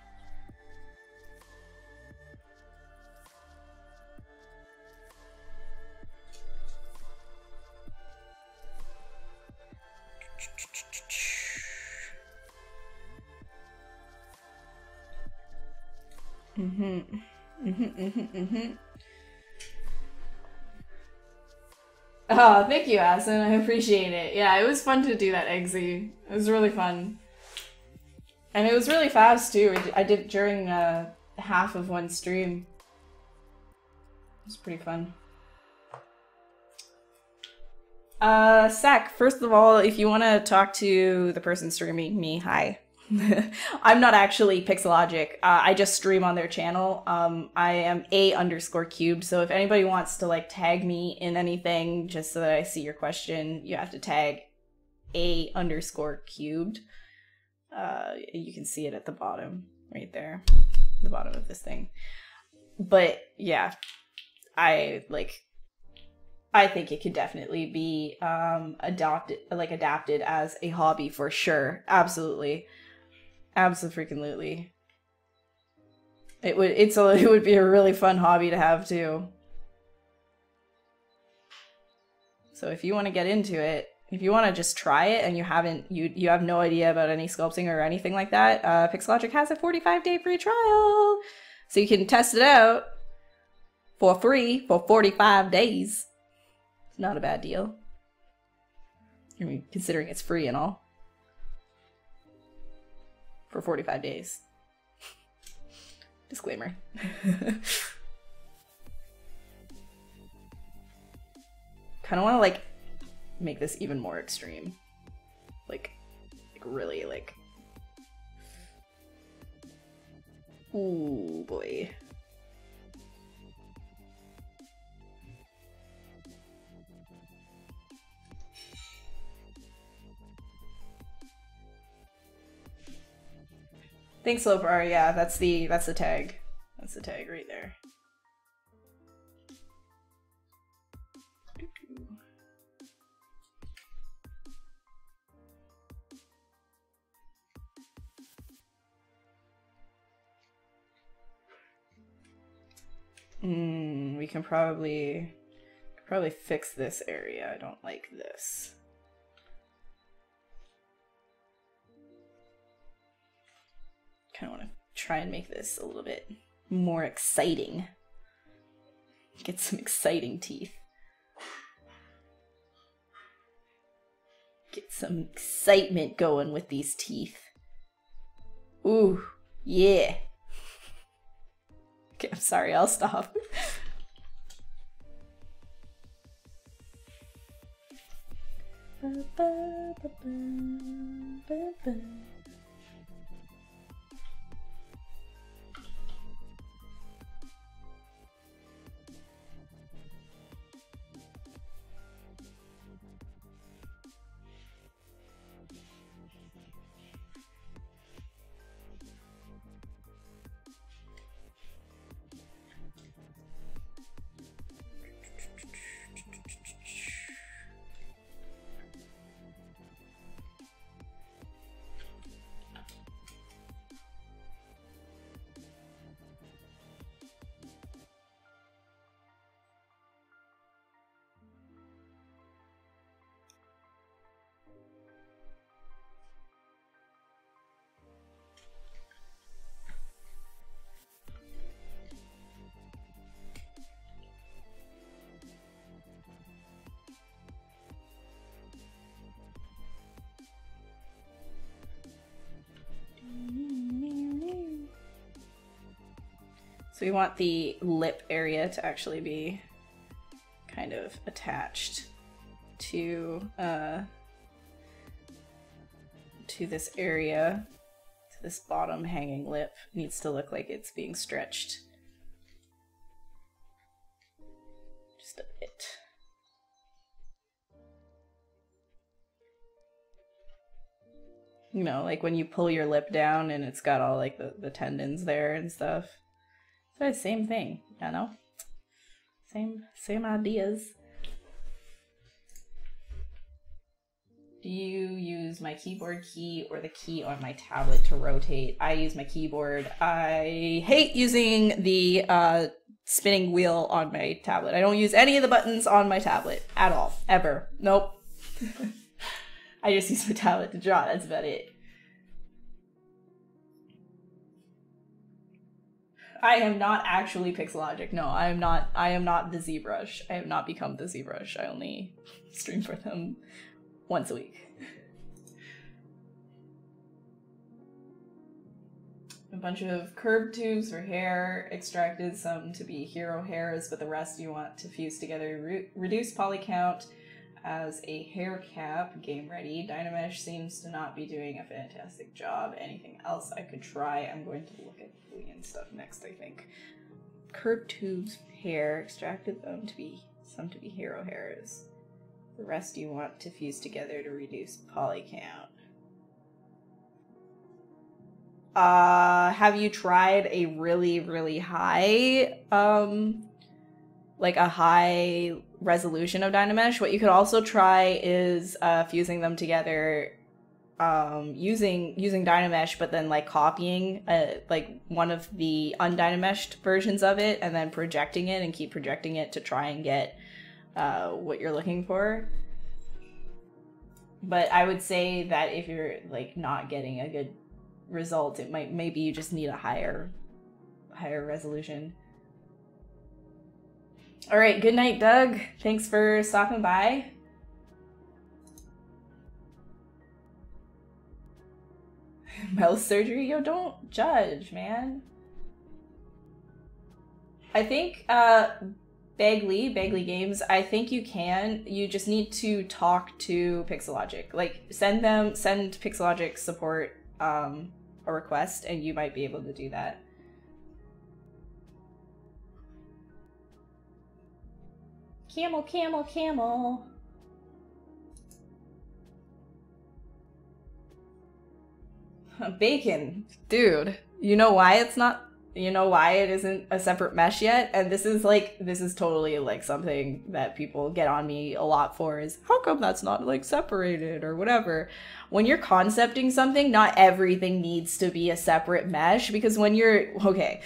Oh, thank you, Asin. I appreciate it. Yeah, it was fun to do that Eggsy. It was really fun. And it was really fast too. I did it during half of one stream. It was pretty fun. Sack, first of all, if you want to talk to the person streaming me, hi. I'm not actually Pixelogic. I just stream on their channel. I am A_cubed, so if anybody wants to like tag me in anything just so that I see your question, you have to tag A_cubed. You can see it at the bottom, right there, the bottom of this thing. But yeah, I think it could definitely be adapted as a hobby for sure. Absolutely. Absolutely. It would be a really fun hobby to have too. So if you want to get into it, if you want to just try it and you have no idea about any sculpting or anything like that, Pixelogic has a 45-day free trial. So you can test it out for free for 45 days. It's not a bad deal. I mean, considering it's free and all. For 45 days. Disclaimer. Kind of want to like make this even more extreme. Like really like. Ooh boy. Thanks, Lopar. Yeah, that's the tag. That's the tag right there. We can probably fix this area. I don't like this. Kind of want to try and make this a little bit more exciting. Get some exciting teeth. Get some excitement going with these teeth. Ooh, yeah. Okay, I'm sorry, I'll stop. So we want the lip area to actually be kind of attached to this area. So this bottom hanging lip needs to look like it's being stretched just a bit. You know, like when you pull your lip down and it's got all like the tendons there and stuff. So same thing, you know? Same ideas. Do you use my keyboard key or the key on my tablet to rotate? I use my keyboard. I hate using the spinning wheel on my tablet. I don't use any of the buttons on my tablet at all, ever. Nope. I just use my tablet to draw, that's about it. I am not actually Pixelogic. No, I am not the ZBrush. I have not become the ZBrush. I only stream for them once a week. A bunch of curved tubes for hair, extracted some to be hero hairs, but the rest you want to fuse together. Reduce poly count as a hair cap. Game ready. Dynamesh seems to not be doing a fantastic job. Anything else I could try? I'm going to look at Boolean stuff next, I think. Curved tubes, hair, extracted them to be some to be hero hairs. The rest you want to fuse together to reduce poly count. Have you tried a really, really high, like a high resolution of Dynamesh? What you could also try is fusing them together using Dynamesh, but then like copying like one of the undynameshed versions of it and then projecting it and keep projecting it to try and get what you're looking for. But I would say that if you're like not getting a good result, it maybe you just need a higher resolution. All right, good night, Doug. Thanks for stopping by. Mouth surgery? Yo, don't judge, man. I think Bagley Games, I think you can. You just need to talk to Pixelogic. Like send Pixelogic support a request and you might be able to do that. Camel, camel, camel. Bacon. Dude, you know why it's not, you know why it isn't a separate mesh yet? And this is totally like something that people get on me a lot for, is how come that's not like separated or whatever. When you're concepting something, not everything needs to be a separate mesh, because when you're, okay,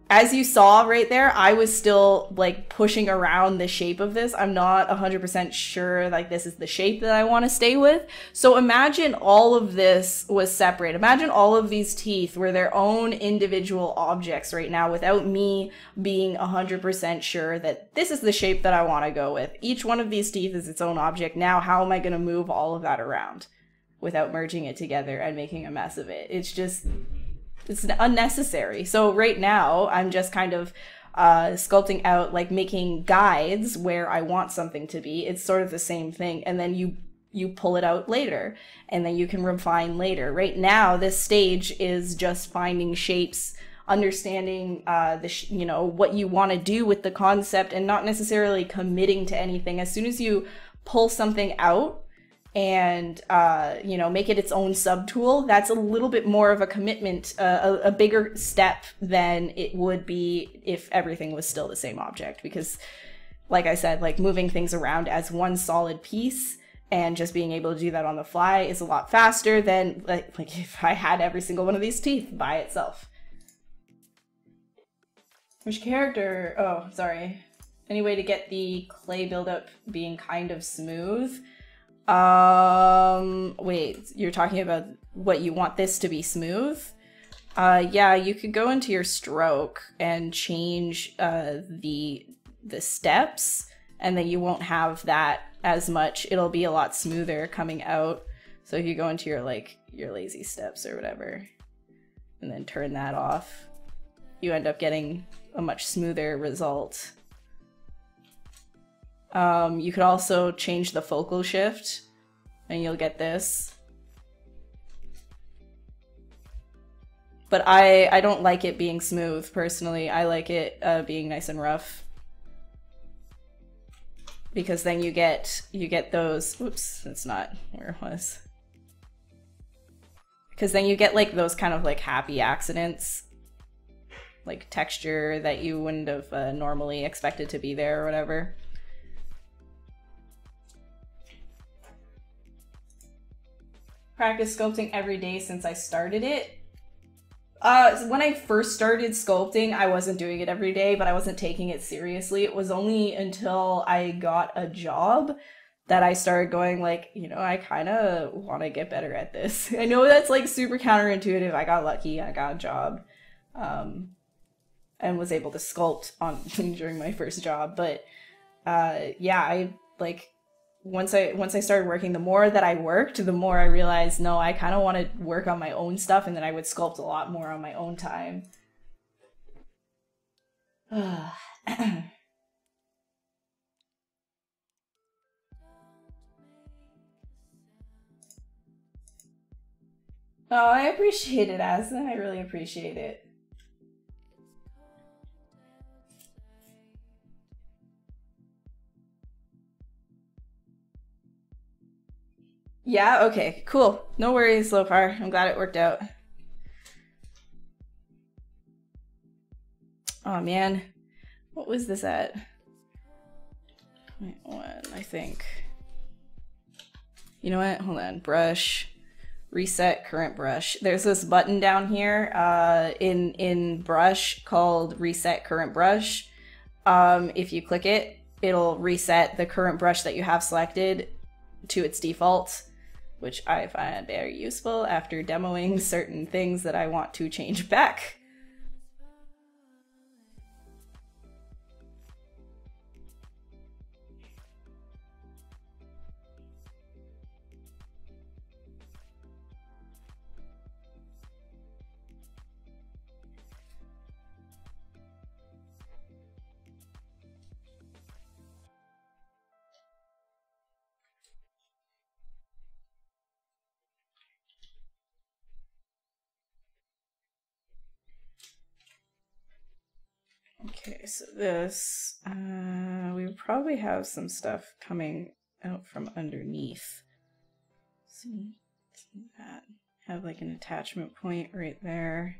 as you saw right there, I was still like pushing around the shape of this. I'm not 100% sure like this is the shape that I want to stay with. So imagine all of this was separate. Imagine all of these teeth were their own individual objects right now without me being 100% sure that this is the shape that I want to go with. Each one of these teeth is its own object. Now, how am I going to move all of that around without merging it together and making a mess of it? It's just it's unnecessary. So right now I'm just kind of sculpting out, like making guides where I want something to be. It's sort of the same thing, and then you pull it out later, and then you can refine later. Right now, this stage is just finding shapes, understanding you know, what you want to do with the concept, and not necessarily committing to anything. As soon as you pull something out and you know, make it its own subtool, that's a little bit more of a commitment, a bigger step than it would be if everything was still the same object. Because, like I said, like moving things around as one solid piece and just being able to do that on the fly is a lot faster than like if I had every single one of these teeth by itself. Which character? Oh, sorry. Any way to get the clay buildup being kind of smooth? Wait, you're talking about what you want this to be smooth? Yeah, you could go into your stroke and change the steps, and then you won't have that as much. It'll be a lot smoother coming out. So if you go into your, like, your lazy steps or whatever, and then turn that off, you end up getting a much smoother result. You could also change the focal shift, and you'll get this. But I don't like it being smooth, personally. I like it being nice and rough. Because then you get those, oops, that's not where it was. Because then you get like those kind of like happy accidents, like texture that you wouldn't have normally expected to be there or whatever. Practice sculpting every day since I started it. When I first started sculpting, I wasn't doing it every day, but I wasn't taking it seriously. It was only until I got a job that I started going like, you know, I kind of want to get better at this. I know that's like super counterintuitive. I got lucky, I got a job, and was able to sculpt on during my first job. But yeah, I like, once I started working, the more that I worked, the more I realized, no, I kind of want to work on my own stuff, and then I would sculpt a lot more on my own time. Oh, I appreciate it, Aslan. I really appreciate it. Yeah, okay, cool. No worries, Lopar. I'm glad it worked out. Oh man, what was this at? 0.1, I think. You know what? Hold on. Brush, reset current brush. There's this button down here in Brush called Reset Current Brush. If you click it, it'll reset the current brush that you have selected to its default, which I find very useful after demoing certain things that I want to change back. Okay, so this, we probably have some stuff coming out from underneath. See that? Have like an attachment point right there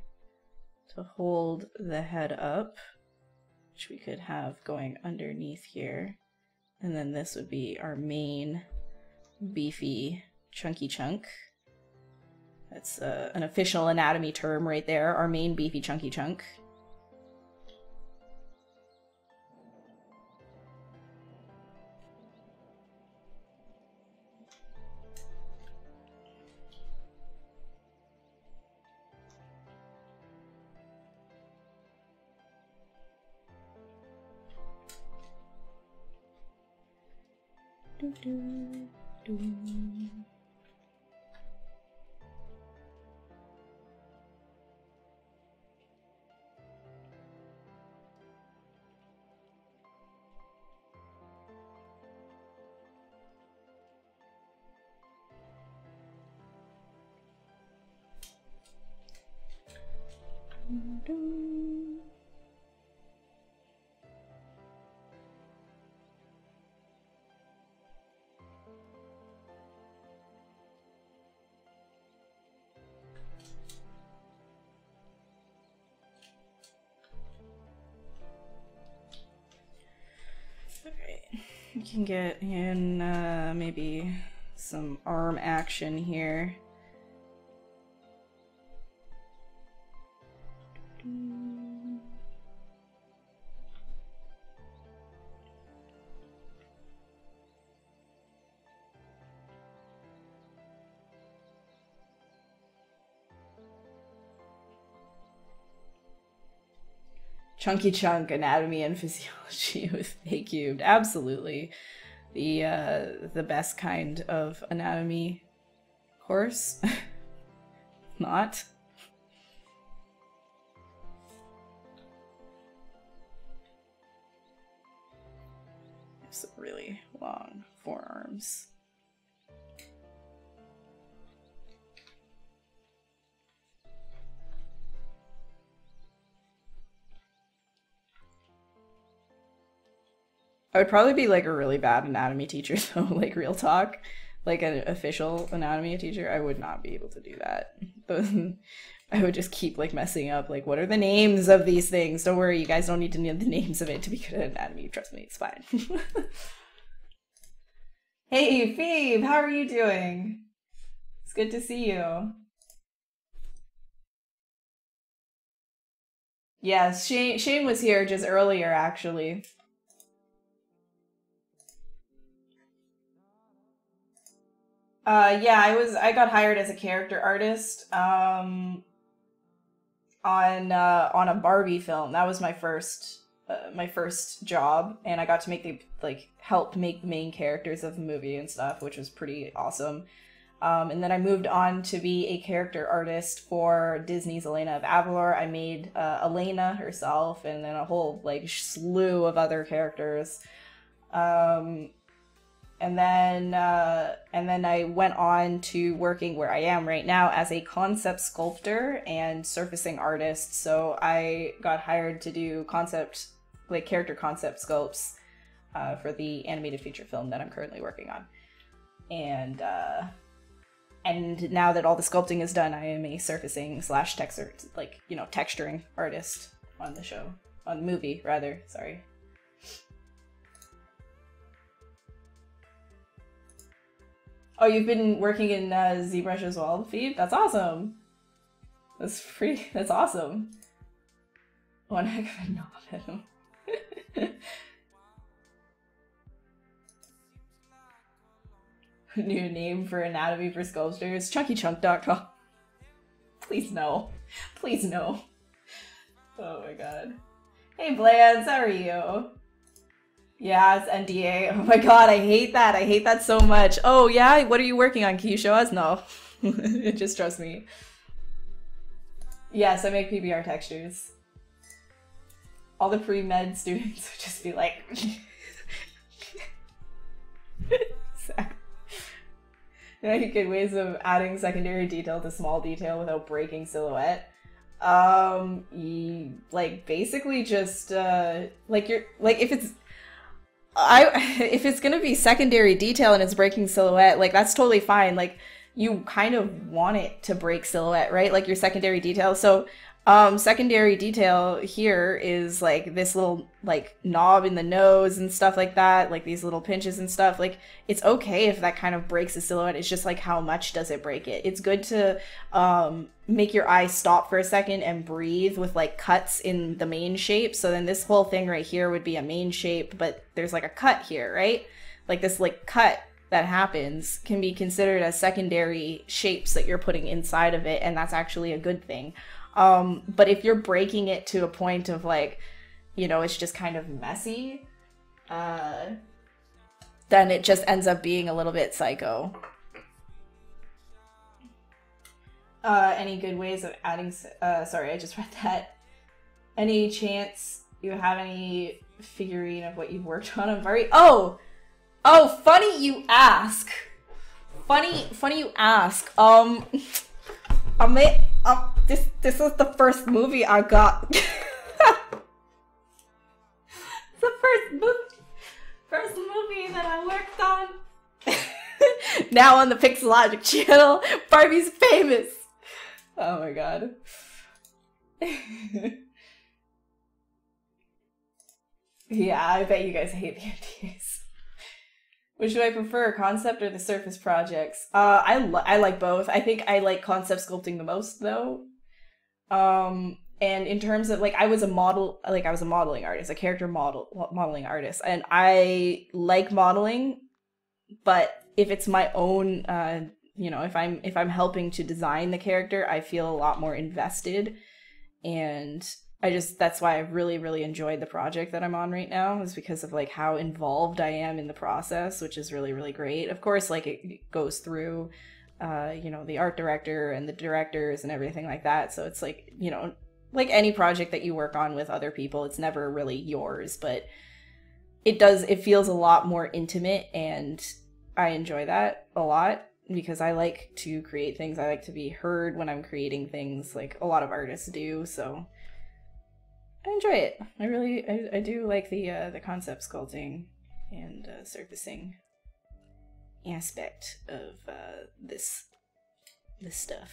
to hold the head up, which we could have going underneath here. And then this would be our main beefy chunky chunk. That's an official anatomy term right there, our main beefy chunky chunk. We can get in maybe some arm action here. Chunky Chunk Anatomy and Physiology with A Cubed. Absolutely. The best kind of anatomy course. Not. Some really long forearms. I would probably be like a really bad anatomy teacher though, like real talk. Like an official anatomy teacher, I would not be able to do that. I would just keep like messing up, like what are the names of these things? Don't worry, you guys don't need to know the names of it to be good at anatomy, trust me, it's fine. Hey Phoebe, how are you doing? It's good to see you. Yes, Shane was here just earlier actually. Yeah, I got hired as a character artist on a Barbie film. That was my first job, and I got to make help make the main characters of the movie and stuff, which was pretty awesome. And then I moved on to be a character artist for Disney's Elena of Avalor. I made Elena herself, and then a whole like slew of other characters. And then I went on to working where I am right now as a concept sculptor and surfacing artist. So I got hired to do character concept sculpts for the animated feature film that I'm currently working on. And now that all the sculpting is done, I am a surfacing / texture, texturing artist on the movie rather, sorry. Oh, you've been working in ZBrush as well, Phoebe? That's awesome. That's awesome. One heck of a knob. New name for anatomy for sculptors, chunkychunk.com. Please no. Please no. Oh my god. Hey Blance, how are you? Yeah, it's NDA. Oh my god, I hate that. I hate that so much. Oh yeah? What are you working on? Can you show us? No. Just trust me. Yes, I make PBR textures. All the pre-med students would just be like... Any good ways of adding secondary detail to small detail without breaking silhouette? Basically just, if it's gonna be secondary detail and it's breaking silhouette, like that's totally fine. Like you kind of want it to break silhouette, right? Like your secondary detail. So secondary detail here is like this little like knob in the nose and stuff like that, like these little pinches and stuff. Like it's okay if that kind of breaks a silhouette. It's just like how much does it break it? It's good to make your eye stop for a second and breathe with like cuts in the main shape. So then this whole thing right here would be a main shape, but there's like a cut here, right? Like this like cut that happens can be considered as secondary shapes that you're putting inside of it, and that's actually a good thing. But if you're breaking it to a point of like, you know, it's just kind of messy, then it just ends up being a little bit psycho. Any good ways of adding, sorry, I just read that. Any chance you have any figurine of what you've worked on Barbie? Oh, funny you ask. Funny you ask. This is the first movie I got. It's the first movie that I worked on. Now on the Pixelogic channel, Barbie's famous. Oh my god. Yeah, I bet you guys hate the NDAs. Which do I prefer, concept or the surface projects? I like both. I think I like concept sculpting the most, though. And in terms of, like, I was a modeling artist, a character modeling artist, and I like modeling, but if it's my own, you know, if I'm helping to design the character, I feel a lot more invested, and that's why I really, really enjoyed the project that I'm on right now, is because of like how involved I am in the process, which is really, really great. Of course, like it goes through, you know, the art director and the directors and everything like that. So it's like, you know, like any project that you work on with other people, it's never really yours, but it feels a lot more intimate, and I enjoy that a lot because I like to create things. I like to be heard when I'm creating things, like a lot of artists do, so I enjoy it. I do like the concept sculpting and surfacing aspect of this stuff.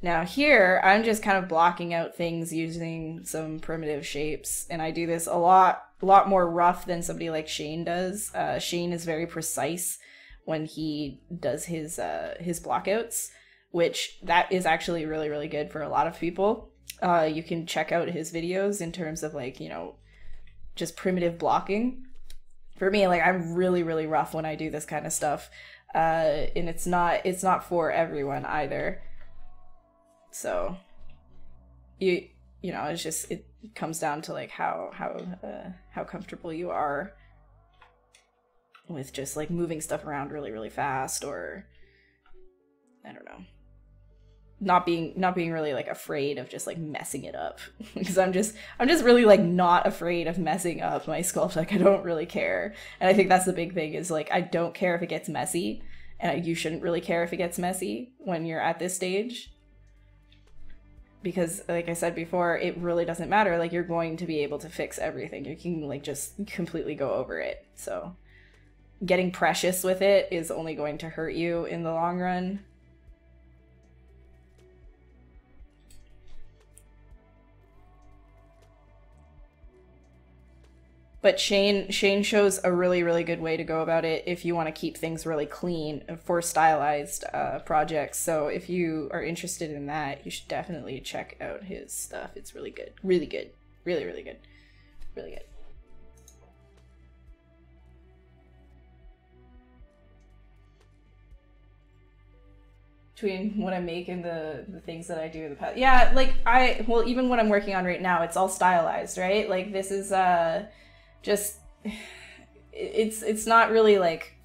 Now here, I'm just kind of blocking out things using some primitive shapes, and I do this a lot more rough than somebody like Shane does. Shane is very precise when he does his blockouts, which that is actually really, really good for a lot of people. You can check out his videos in terms of, like, you know, just primitive blocking. For me, like, I'm really, really rough when I do this kind of stuff. And it's not for everyone either. So you know, it's just, it comes down to like how comfortable you are with just like moving stuff around really, really fast, or I don't know. Not being really like afraid of just like messing it up, because I'm just really like not afraid of messing up my sculpt. Like, I don't really care, and I think that's the big thing, is like I don't care if it gets messy, and you shouldn't really care if it gets messy when you're at this stage, because like I said before, it really doesn't matter. Like, you're going to be able to fix everything. You can like just completely go over it. So getting precious with it is only going to hurt you in the long run. But Shane shows a really, really good way to go about it if you want to keep things really clean for stylized projects. So if you are interested in that, you should definitely check out his stuff. It's really good. Really good. Really, really good. Really good. Between what I make and the things that I do in the past. Yeah, like well, even what I'm working on right now, it's all stylized, right? Like, this is just, it's not really like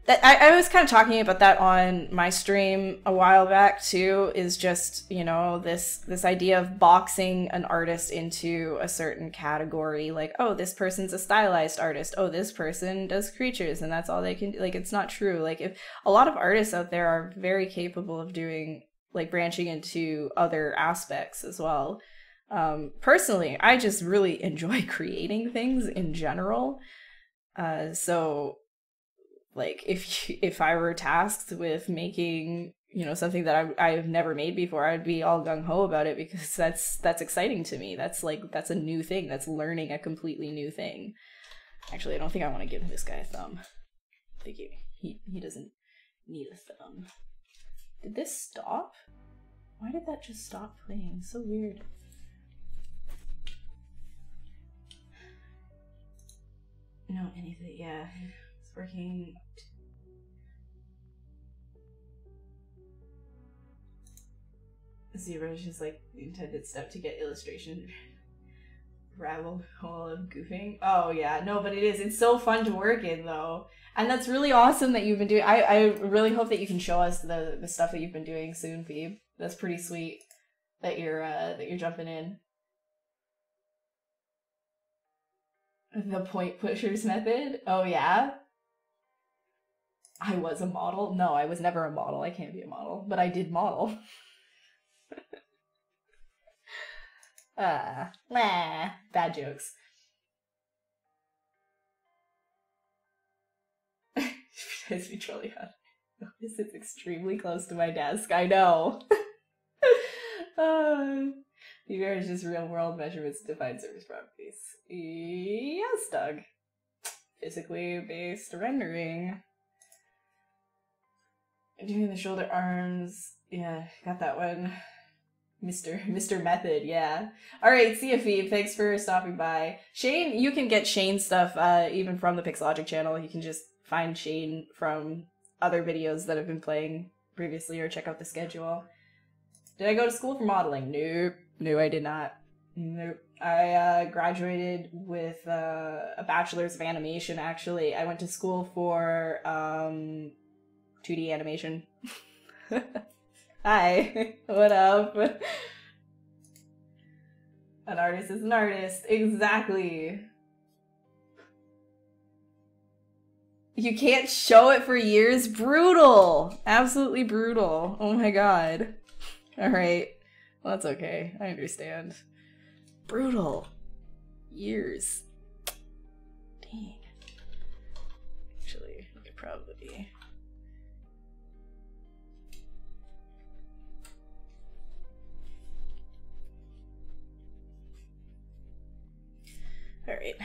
that. I was kind of talking about that on my stream a while back too, is just, you know, this idea of boxing an artist into a certain category. Like, oh, this person's a stylized artist, oh, this person does creatures and that's all they can do. Like, it's not true. Like, if a lot of artists out there are very capable of doing, like, branching into other aspects as well. Personally, I just really enjoy creating things in general. So like, if I were tasked with making, you know, something that I've never made before, I'd be all gung-ho about it, because that's exciting to me. That's a new thing. That's learning a completely new thing. Actually, I don't think I want to give this guy a thumb. I think he doesn't need a thumb. Did this stop? Why did that just stop playing? So weird. No, anything, yeah. It's working. ZBrush is like the intended step to get illustration rabbit hole of goofing. Oh yeah, no, but it is. It's so fun to work in though. And that's really awesome that you've been doing. I really hope that you can show us the stuff that you've been doing soon, Phoebe. That's pretty sweet that you're jumping in. The point pushers method? Oh yeah? I was a model? No, I was never a model. I can't be a model. But I did model. Bad jokes. It's really hot. This is extremely close to my desk. I know. These are just real-world measurements to define surface properties. Yes, Doug. Physically based rendering. Doing the shoulder arms. Yeah, got that one. Mr. Method, yeah. Alright, see ya, Phoebe. Thanks for stopping by. Shane, you can get Shane stuff even from the Pixologic channel. You can just find Shane from other videos that have been playing previously or check out the schedule. Did I go to school for modeling? Nope. No, I did not. Nope. I graduated with a bachelor's of animation, actually. I went to school for 2D animation. Hi. What up? An artist is an artist. Exactly. You can't show it for years? Brutal! Absolutely brutal. Oh my god. Alright. Well, that's okay. I understand. Brutal. Years. Dang. Actually, I could probably... Alright.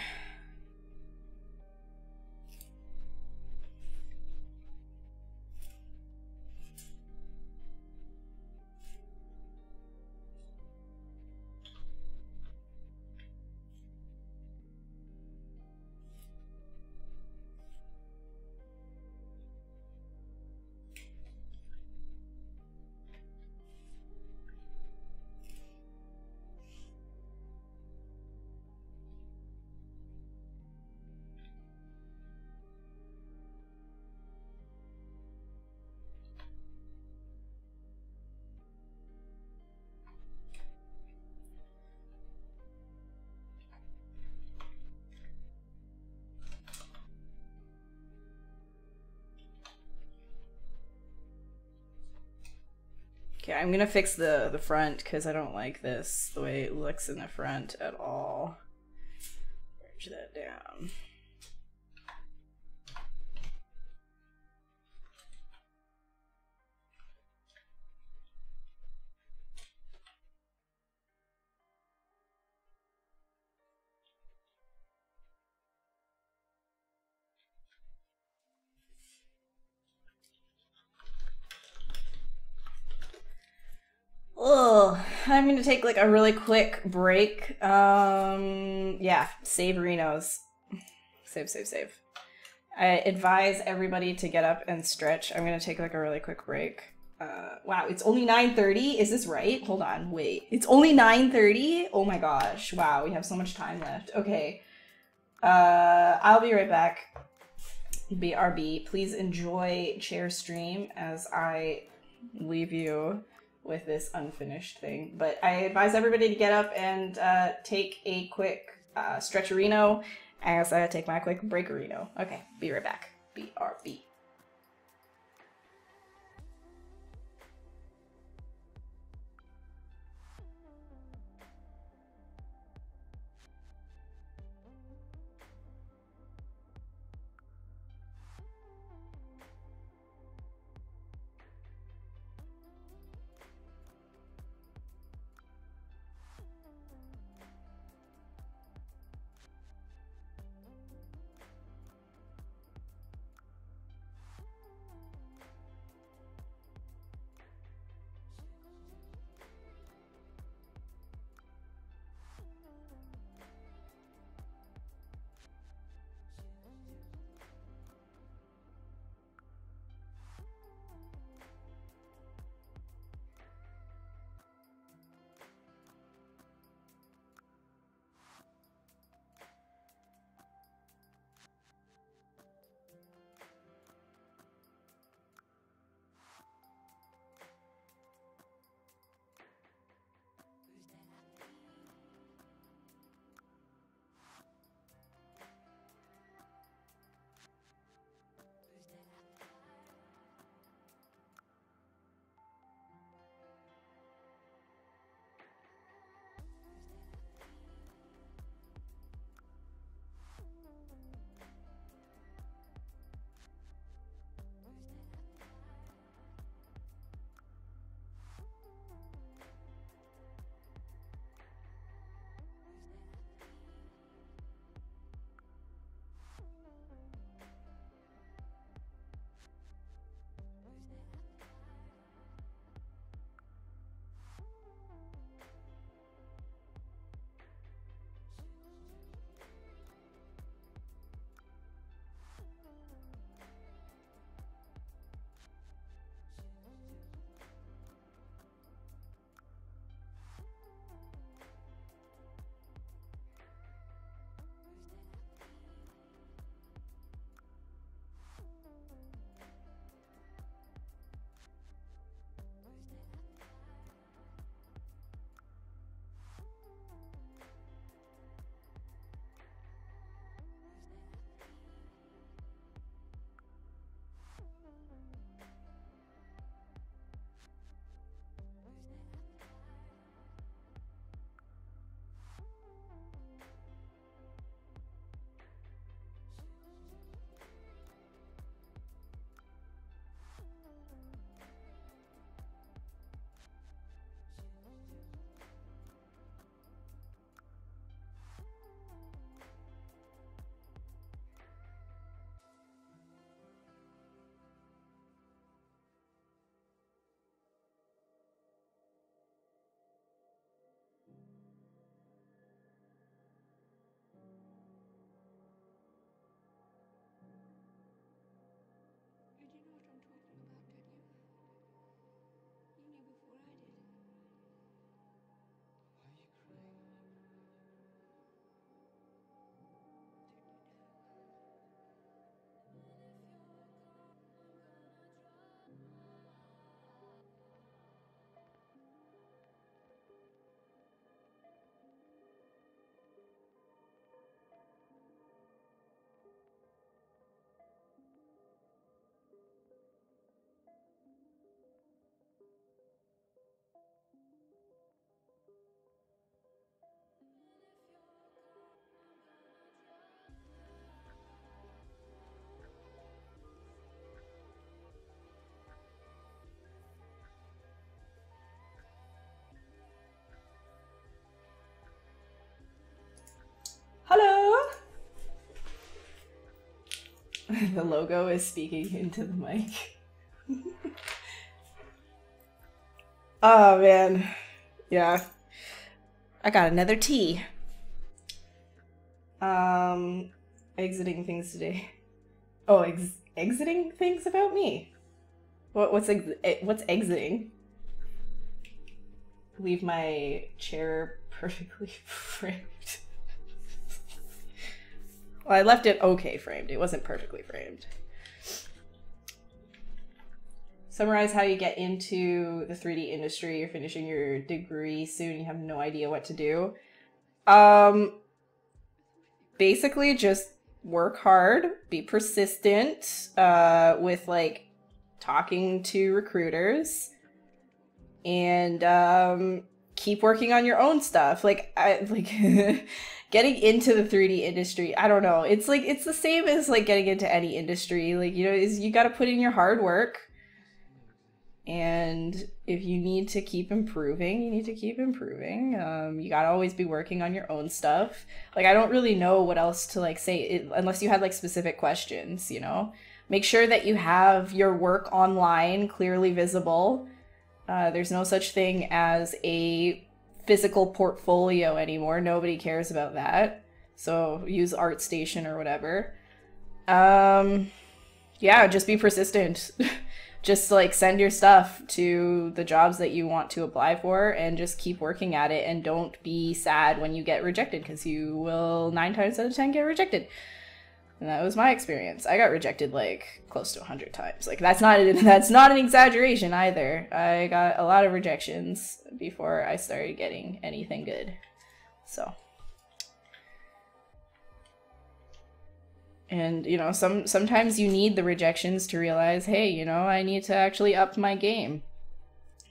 Okay, I'm gonna fix the front because I don't like this, the way it looks in the front at all. Merge that down. Ugh, I'm gonna take like a really quick break. Yeah, save Renos. Save. I advise everybody to get up and stretch. I'm gonna take like a really quick break. Wow, it's only 9:30. Is this right? Hold on, wait. It's only 9:30? Oh my gosh. Wow, we have so much time left. Okay. I'll be right back. BRB. Please enjoy chair stream as I leave you with this unfinished thing. But I advise everybody to get up and take a quick stretcherino as I take my quick breakerino. Okay, be right back. BRB. The logo is speaking into the mic. Oh man. Yeah. I got another tea. Exiting things today. Oh, exiting things about me. What's exiting? Leave my chair perfectly framed. Well, I left it okay framed. It wasn't perfectly framed. Summarize how you get into the 3D industry. You're finishing your degree soon. You have no idea what to do. Basically just work hard, be persistent, with like talking to recruiters, and keep working on your own stuff. Like getting into the 3D industry, I don't know. It's like it's the same as like getting into any industry. Like, you know, you got to put in your hard work. And if you need to keep improving, you need to keep improving. You gotta always be working on your own stuff. Like, I don't really know what else to like say unless you had like specific questions, you know? Make sure that you have your work online, clearly visible. There's no such thing as a physical portfolio anymore. Nobody cares about that. So use ArtStation or whatever. Yeah, just be persistent. Just like send your stuff to the jobs that you want to apply for and just keep working at it, and don't be sad when you get rejected, because you will 9 times out of 10 get rejected. And that was my experience. I got rejected like close to 100 times. Like that's not an exaggeration either. I got a lot of rejections before I started getting anything good. So, and you know, sometimes you need the rejections to realize, hey, you know, I need to actually up my game.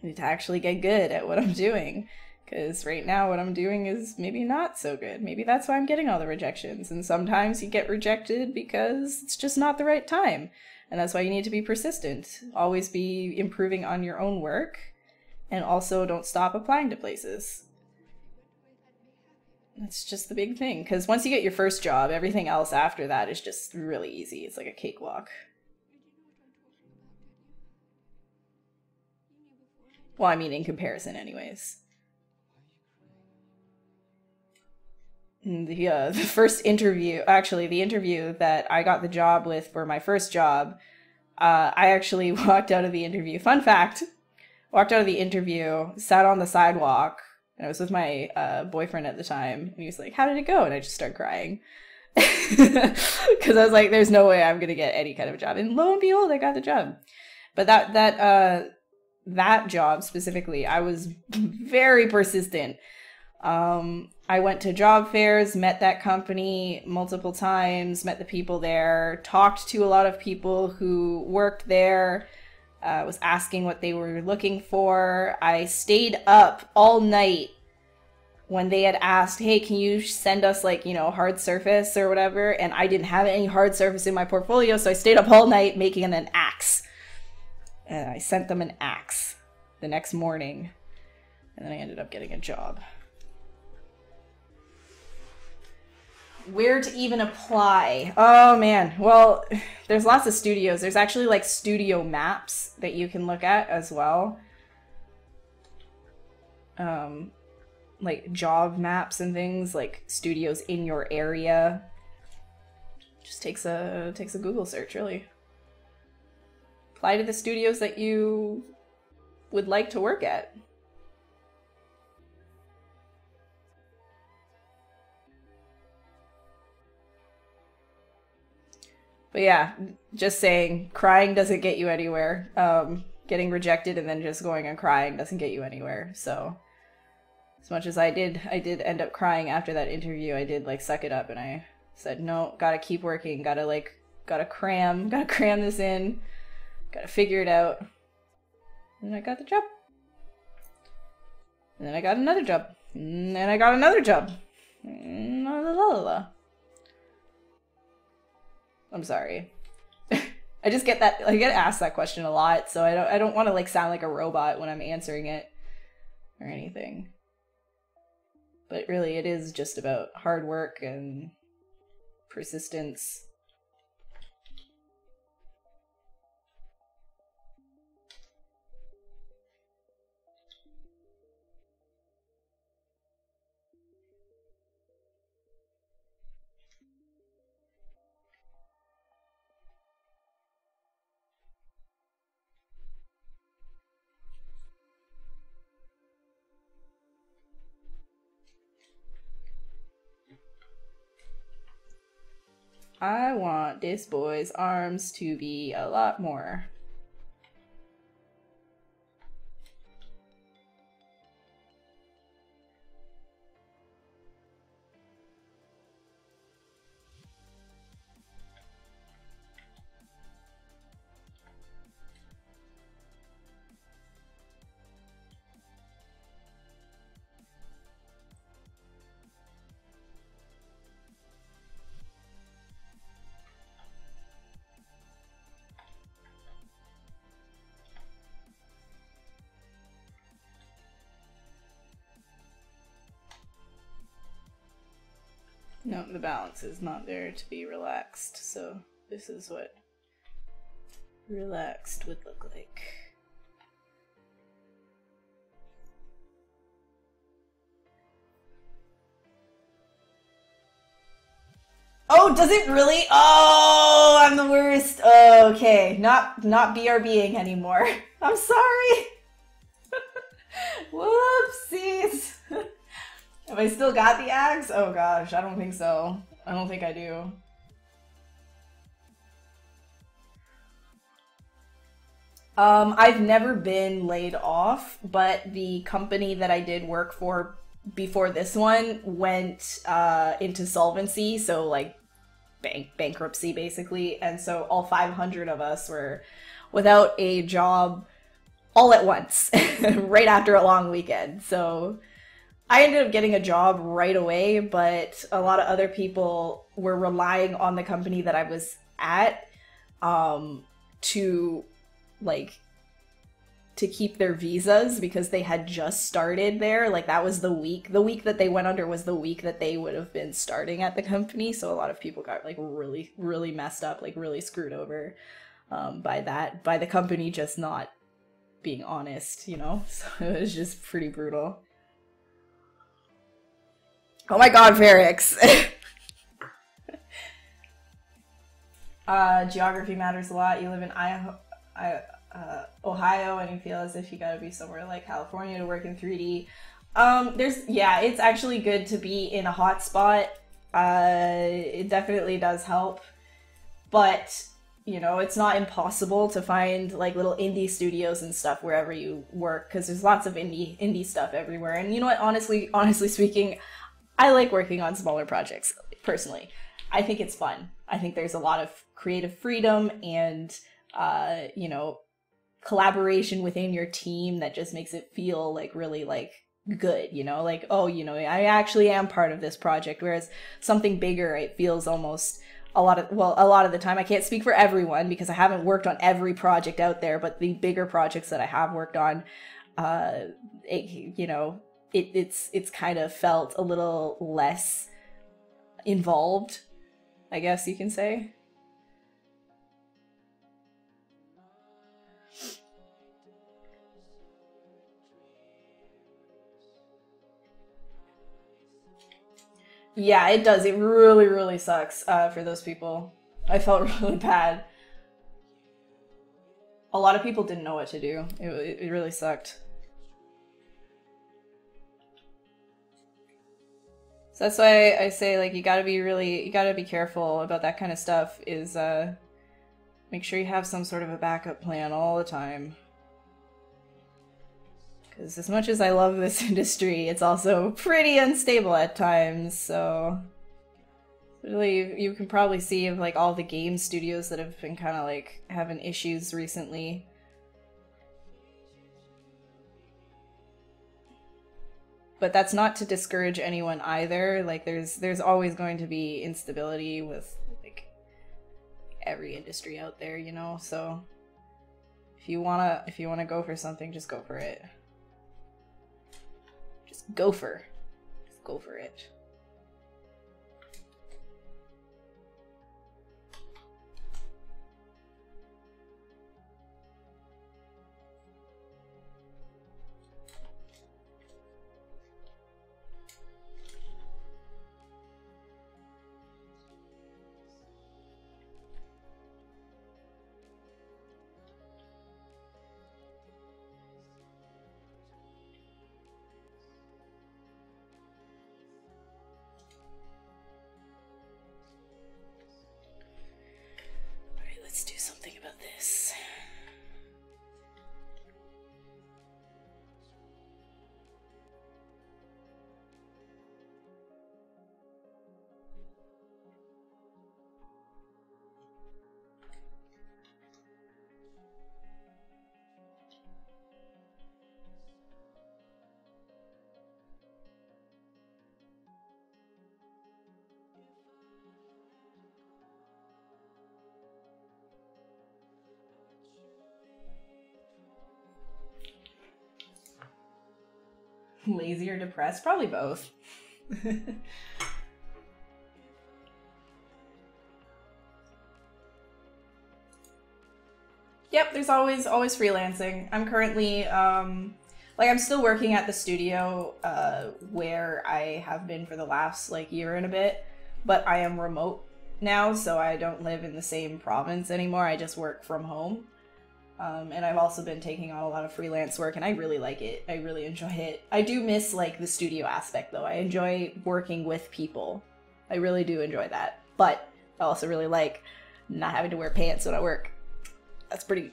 I need to actually get good at what I'm doing. Because right now what I'm doing is maybe not so good. Maybe that's why I'm getting all the rejections. And sometimes you get rejected because it's just not the right time. And that's why you need to be persistent. Always be improving on your own work. And also don't stop applying to places. That's just the big thing. Because once you get your first job, everything else after that is just really easy. It's like a cakewalk. Well, I mean, in comparison anyways. The first interview, actually, the interview that I got the job with for my first job, I actually walked out of the interview. Fun fact, walked out of the interview, sat on the sidewalk, and I was with my boyfriend at the time, and he was like, how did it go? And I just started crying. Because I was like, there's no way I'm going to get any kind of job. And lo and behold, I got the job. But that job specifically, I was very persistent. I went to job fairs, met that company multiple times, met the people there, talked to a lot of people who worked there, was asking what they were looking for. I stayed up all night when they had asked, hey, can you send us like, you know, hard surface or whatever? And I didn't have any hard surface in my portfolio, so I stayed up all night making an axe. And I sent them an axe the next morning, and then I ended up getting a job. Where to even apply? Oh man, well, there's lots of studios. There's actually like studio maps that you can look at as well. Like job maps and things, like studios in your area. Just takes a Google search, really. Apply to the studios that you would like to work at. But yeah, just saying, crying doesn't get you anywhere. Getting rejected and then just going and crying doesn't get you anywhere. So, as much as I did end up crying after that interview, I did like suck it up, and I said, no, gotta keep working, gotta cram this in, gotta figure it out. And I got the job. And then I got another job. And then I got another job. La la la la. I'm sorry. I just get that, I get asked that question a lot, so I don't want to like sound like a robot when I'm answering it or anything. But really, it is just about hard work and persistence. I want this boy's arms to be a lot more. No, the balance is not there to be relaxed, so this is what relaxed would look like. Oh, does it really? Oh, I'm the worst. Oh, okay, not BRBing anymore. I'm sorry. Whoopsies. Have I still got the axe? Oh gosh, I don't think so. I don't think I do. I've never been laid off, but the company that I did work for before this one went into solvency, so like bankruptcy basically, and so all 500 of us were without a job all at once, right after a long weekend. So I ended up getting a job right away, but a lot of other people were relying on the company that I was at to keep their visas because they had just started there. Like that was the week that they went under was the week that they would have been starting at the company. So a lot of people got like really, really messed up, like really screwed over by the company just not being honest, you know? So it was just pretty brutal. Oh my god, Varix! Geography matters a lot. You live in Ohio and you feel as if you gotta be somewhere like California to work in 3D. It's actually good to be in a hot spot. It definitely does help. But, you know, it's not impossible to find like little indie studios and stuff wherever you work, because there's lots of indie stuff everywhere. And you know what, honestly speaking, I like working on smaller projects, personally. I think it's fun. I think there's a lot of creative freedom and, you know, collaboration within your team that just makes it feel like really like good, you know, like, oh, you know, I actually am part of this project. Whereas something bigger, it feels almost a lot of the time. I can't speak for everyone because I haven't worked on every project out there, but the bigger projects that I have worked on, it's kind of felt a little less involved, I guess you can say. Yeah, it does. It really, really sucks for those people. I felt really bad. A lot of people didn't know what to do. It really sucked. So that's why I say, like, you gotta be careful about that kind of stuff, is make sure you have some sort of a backup plan all the time. Because as much as I love this industry, it's also pretty unstable at times, so really you can probably see of like all the game studios that have been kind of like having issues recently. But that's not to discourage anyone either. Like there's always going to be instability with like every industry out there, you know? So if you wanna go for something, just go for it. Just go for it. Lazy or depressed? Probably both. Yep, there's always freelancing. I'm currently like I'm still working at the studio where I have been for the last like year and a bit, but I am remote now, so I don't live in the same province anymore. I just work from home. And I've also been taking on a lot of freelance work, and I really like it. I really enjoy it. I do miss like the studio aspect though. I enjoy working with people. I really do enjoy that. But I also really like not having to wear pants when I work. It's pretty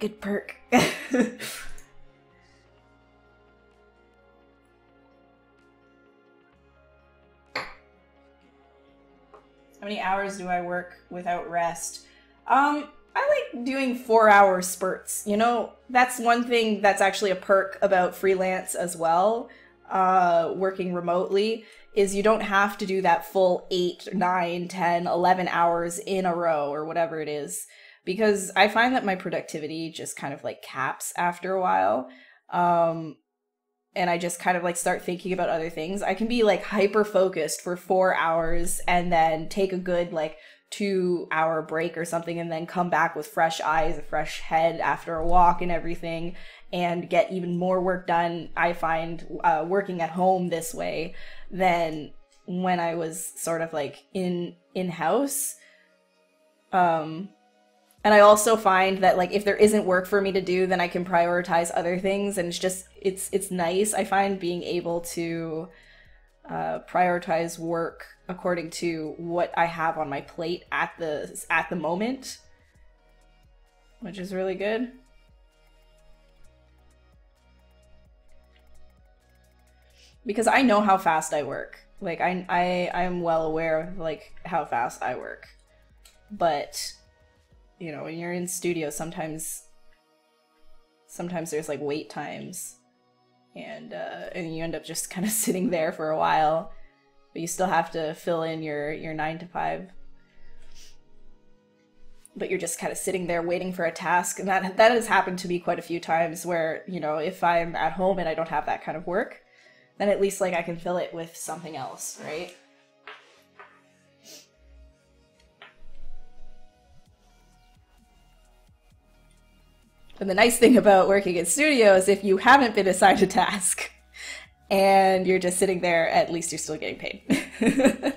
good perk. How many hours do I work without rest? I like doing 4-hour spurts. You know, that's one thing that's actually a perk about freelance as well, working remotely, is you don't have to do that full 8, 9, 10, 11 hours in a row or whatever it is. Because I find that my productivity just kind of like caps after a while. And I just kind of like start thinking about other things. I can be like hyper focused for 4 hours and then take a good like 2-hour break or something and then come back with fresh eyes, a fresh head after a walk and everything and get even more work done. I find working at home this way than when I was sort of like in-house. And I also find that like if there isn't work for me to do, then I can prioritize other things, and it's nice. I find being able to prioritize work according to what I have on my plate at the moment, which is really good. Because I know how fast I work. Like I'm well aware of like how fast I work. But you know, when you're in studio, sometimes there's like wait times, and you end up just kind of sitting there for a while, but you still have to fill in your 9 to 5. But you're just kind of sitting there waiting for a task, and that has happened to me quite a few times. Where, you know, if I'm at home and I don't have that kind of work, then at least like I can fill it with something else, right? And the nice thing about working in studio is if you haven't been assigned a task and you're just sitting there, at least you're still getting paid.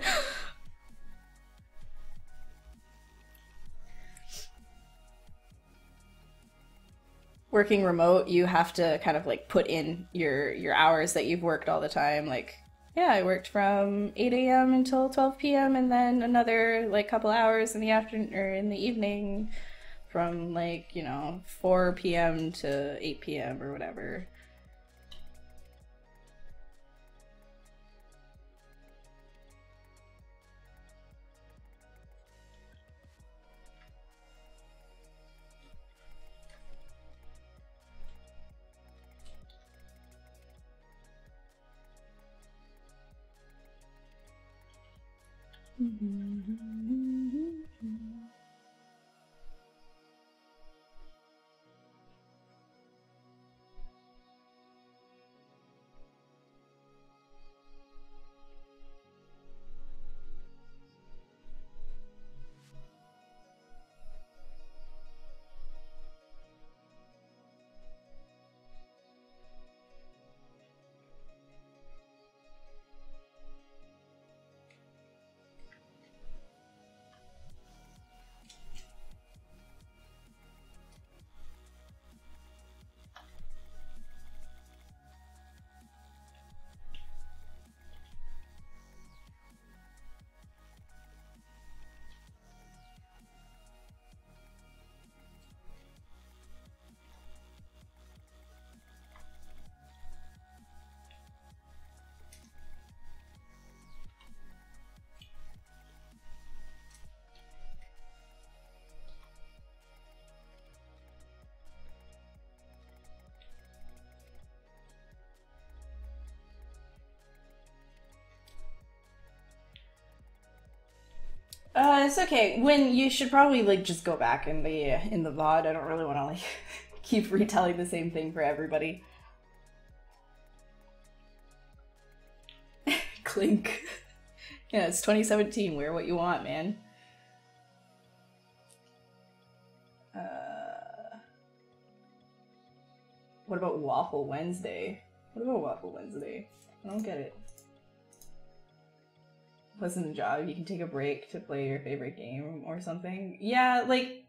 Working remote, you have to kind of like put in your hours that you've worked all the time. Like, yeah, I worked from 8 a.m. until 12 p.m. and then another like couple hours in the afternoon or in the evening, from like, you know, 4 p.m. to 8 p.m. or whatever. It's okay. When you should probably like just go back in the VOD. I don't really want to like keep retelling the same thing for everybody. Clink. Yeah, it's 2017. Wear what you want, man. What about Waffle Wednesday? What about Waffle Wednesday? I don't get it. Pleasant job. You can take a break to play your favorite game or something. Yeah, like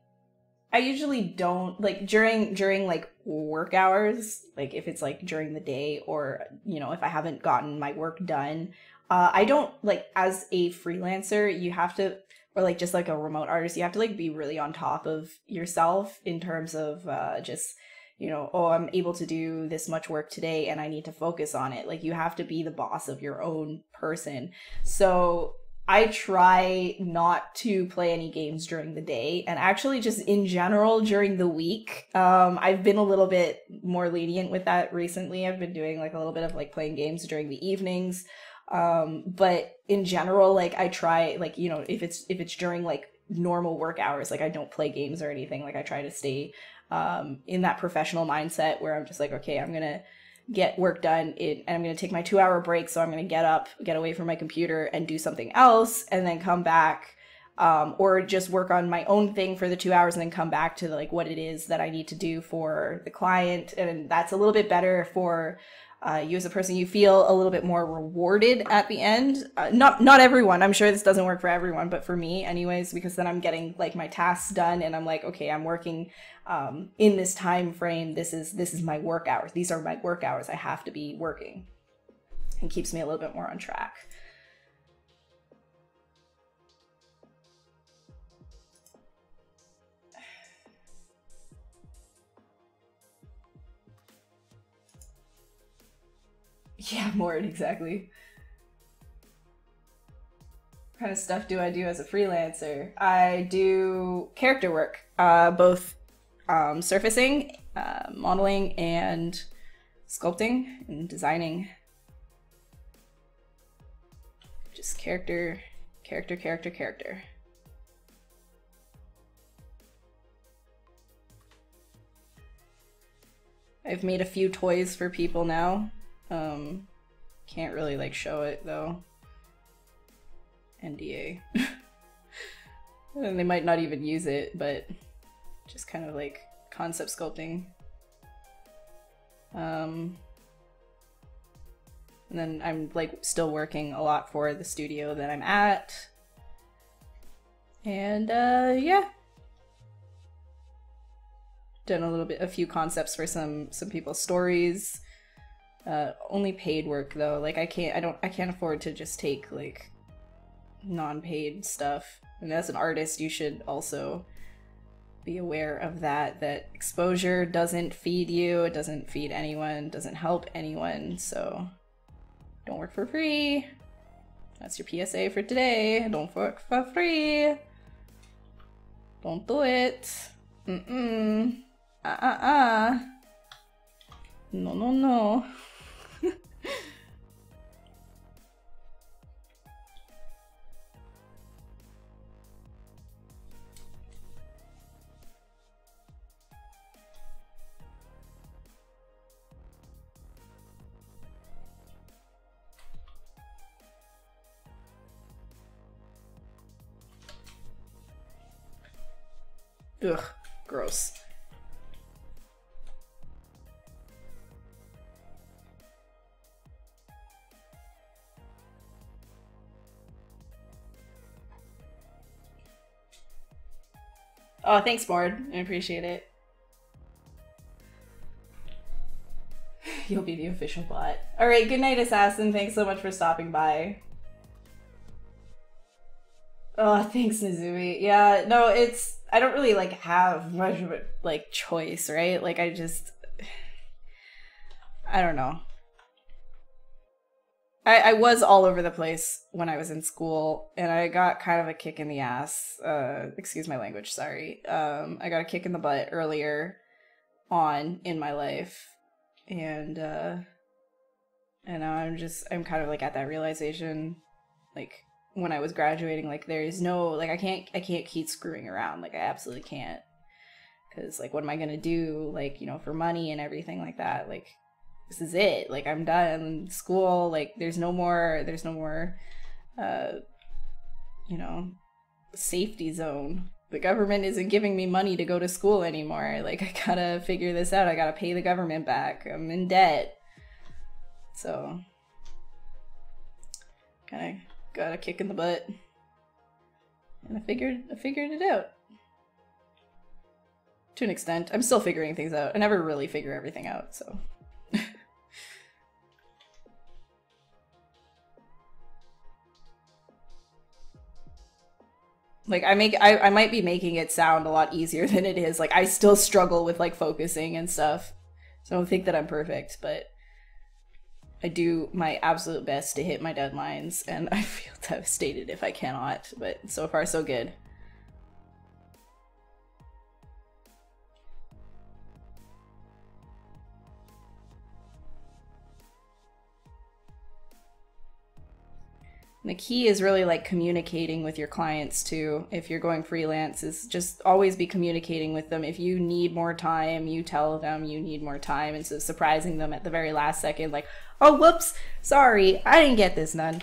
I usually don't like during like work hours, like if it's like during the day or you know, if I haven't gotten my work done, I don't like as a freelancer, you have to or like just like a remote artist, you have to like be really on top of yourself in terms of just you know, oh, I'm able to do this much work today and I need to focus on it. Like you have to be the boss of your own person. So I try not to play any games during the day and actually just in general during the week. I've been a little bit more lenient with that recently. I've been doing like a little bit of like playing games during the evenings. But in general, like I try like, you know, if it's during like normal work hours, like I don't play games or anything. Like I try to stay in that professional mindset where I'm just like, okay, I'm gonna get work done and I'm gonna take my 2-hour break. So I'm gonna get up, get away from my computer and do something else and then come back or just work on my own thing for the 2 hours and then come back to like what it is that I need to do for the client. And that's a little bit better for you as a person. You feel a little bit more rewarded at the end. Not everyone. I'm sure this doesn't work for everyone, but for me anyways, because then I'm getting like my tasks done and I'm like, okay, I'm working in this time frame. This is my work hours. These are my work hours. I have to be working. It keeps me a little bit more on track. Yeah, more exactly. What kind of stuff do I do as a freelancer? I do character work, both surfacing, modeling, and sculpting and designing. Just character. I've made a few toys for people now. Can't really like show it though. NDA. And they might not even use it, but just kind of like concept sculpting. And then I'm like still working a lot for the studio that I'm at. And yeah. Done a few concepts for some people's stories. Only paid work though. Like I can't afford to just take like non-paid stuff. And as an artist, you should also be aware of that exposure doesn't feed you, it doesn't feed anyone, doesn't help anyone. So don't work for free. That's your PSA for today. Don't work for free. Don't do it. No. Ugh, gross. Oh, thanks, Board. I appreciate it. You'll be the official bot. Alright, good night, Assassin. Thanks so much for stopping by. Oh, thanks, Nizumi. Yeah, no, I don't really, like, have much of a, like, choice, right? Like, I don't know. I was all over the place when I was in school, and I got kind of a kick in the ass. Excuse my language, sorry. I got a kick in the butt earlier on in my life, and now I'm kind of like at that realization, like when I was graduating, like there is no, like I can't keep screwing around, like I absolutely can't, because like what am I gonna do, like, you know, for money and everything like that, like this is it. Like, I'm done school. Like, there's no more, uh, you know, safety zone. The government isn't giving me money to go to school anymore. Like, I gotta figure this out. I gotta pay the government back. I'm in debt. So, kind of got a kick in the butt. And I figured it out. To an extent. I'm still figuring things out. I never really figure everything out, so. Like, I might be making it sound a lot easier than it is. Like, I still struggle with, like, focusing and stuff. So I don't think that I'm perfect, but I do my absolute best to hit my deadlines, and I feel devastated if I cannot, but so far so good. The key is really like communicating with your clients too. If you're going freelance, is just always be communicating with them. If you need more time, you tell them you need more time, instead of surprising them at the very last second, like, oh, whoops, sorry, I didn't get this done.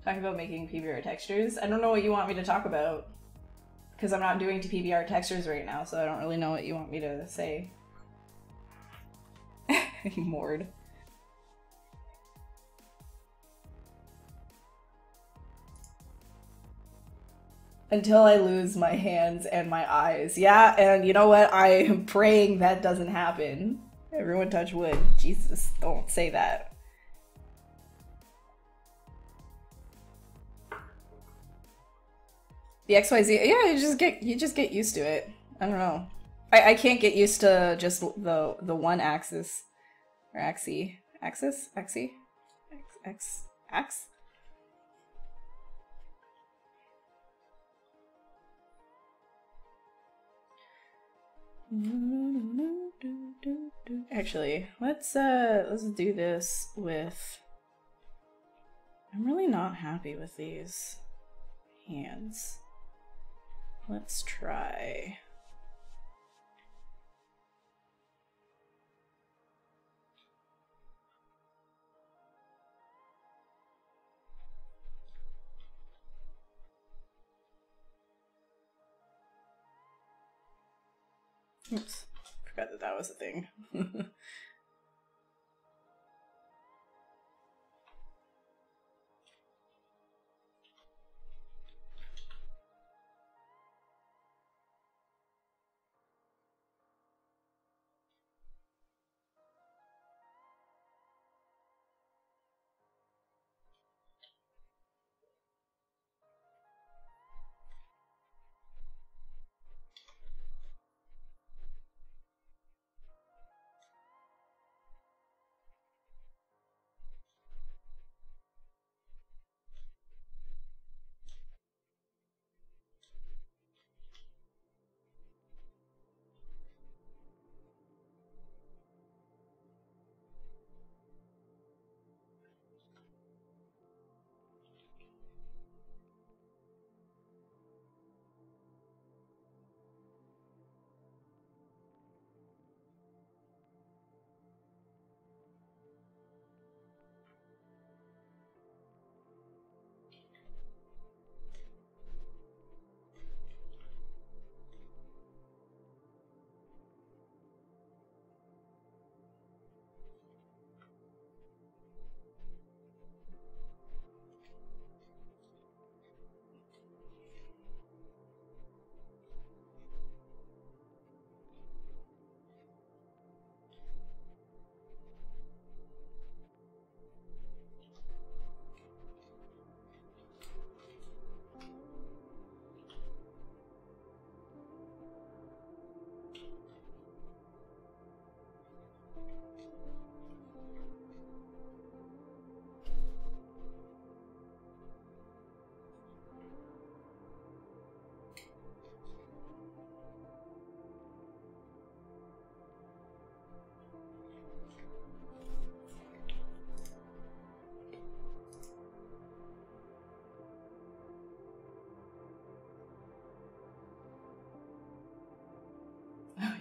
Talk about making PBR textures. I don't know what you want me to talk about, because I'm not doing PBR textures right now, so I don't really know what you want me to say. Moored. Until I lose my hands and my eyes. Yeah, and you know what? I am praying that doesn't happen. Everyone touch wood. Jesus, don't say that. The XYZ, yeah, you just get used to it. I don't know. I can't get used to just the one axis. Or axis? Axis? Axis? Ax? Actually, let's do this with. I'm really not happy with these hands. Let's try. Oops, forgot that that was a thing.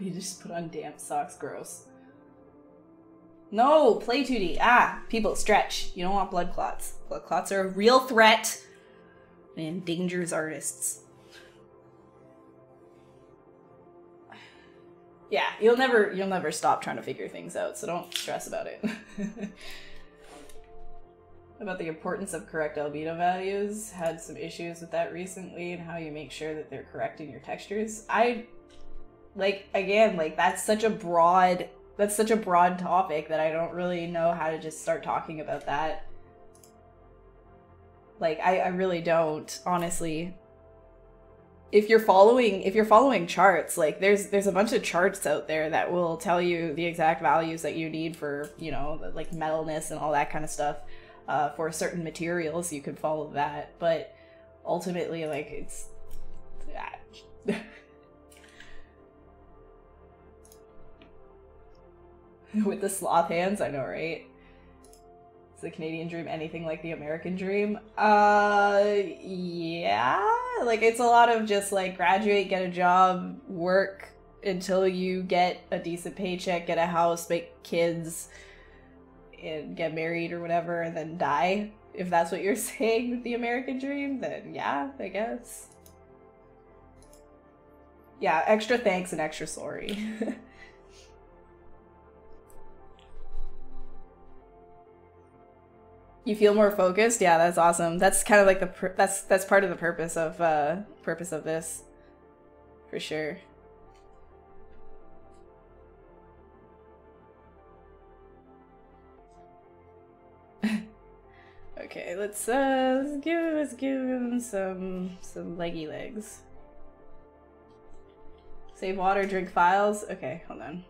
You just put on damp socks, gross. No, play 2D. Ah, people, stretch. You don't want blood clots. Blood clots are a real threat and endangers artists. Yeah, you'll never stop trying to figure things out, so don't stress about it. About the importance of correct albedo values. Had some issues with that recently and how you make sure that they're correct in your textures. That's such a broad topic that I don't really know how to just start talking about that. Like, I really don't, honestly. If you're following charts, like there's a bunch of charts out there that will tell you the exact values that you need for, you know, like metalness and all that kind of stuff. For certain materials, you could follow that, but ultimately, like, it's with the sloth hands, I know, right? Is the Canadian dream anything like the American dream? Yeah. Like, it's a lot of just, like, graduate, get a job, work until you get a decent paycheck, get a house, make kids, and get married or whatever, and then die. If that's what you're saying with the American dream, then yeah, I guess. Yeah, extra thanks and extra sorry. You feel more focused? Yeah, that's awesome. That's kind of like that's part of the purpose of this, for sure. Okay, let's give him some leggy legs. Save water, drink files. Okay, hold on.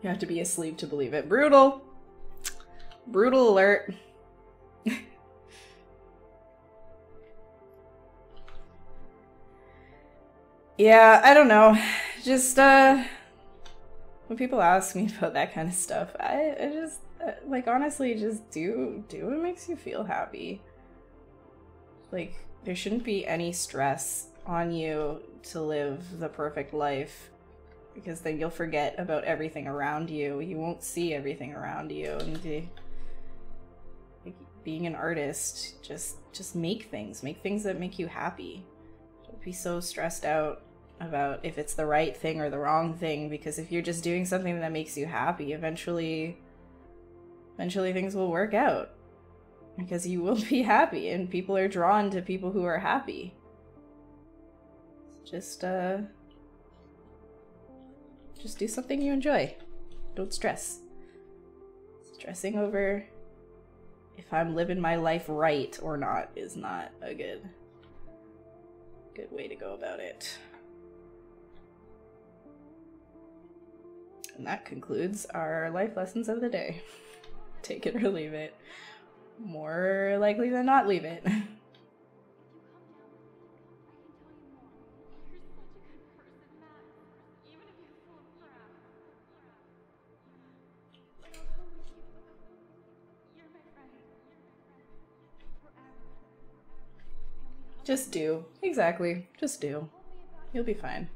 You have to be asleep to believe it. Brutal. Brutal alert. Yeah, I don't know. Just, when people ask me about that kind of stuff, I just, like, honestly, just do what makes you feel happy. Like, there shouldn't be any stress on you to live the perfect life, because then you'll forget about everything around you. You won't see everything around you. And like, being an artist, just make things that make you happy. Don't be so stressed out about if it's the right thing or the wrong thing, because if you're just doing something that makes you happy, eventually things will work out, because you will be happy, and people are drawn to people who are happy. Just do something you enjoy. Don't stress. Stressing over if I'm living my life right or not is not a good way to go about it. And that concludes our life lessons of the day. Take it or leave it. More likely than not, leave it. Just do. Exactly. Just do. You'll be fine.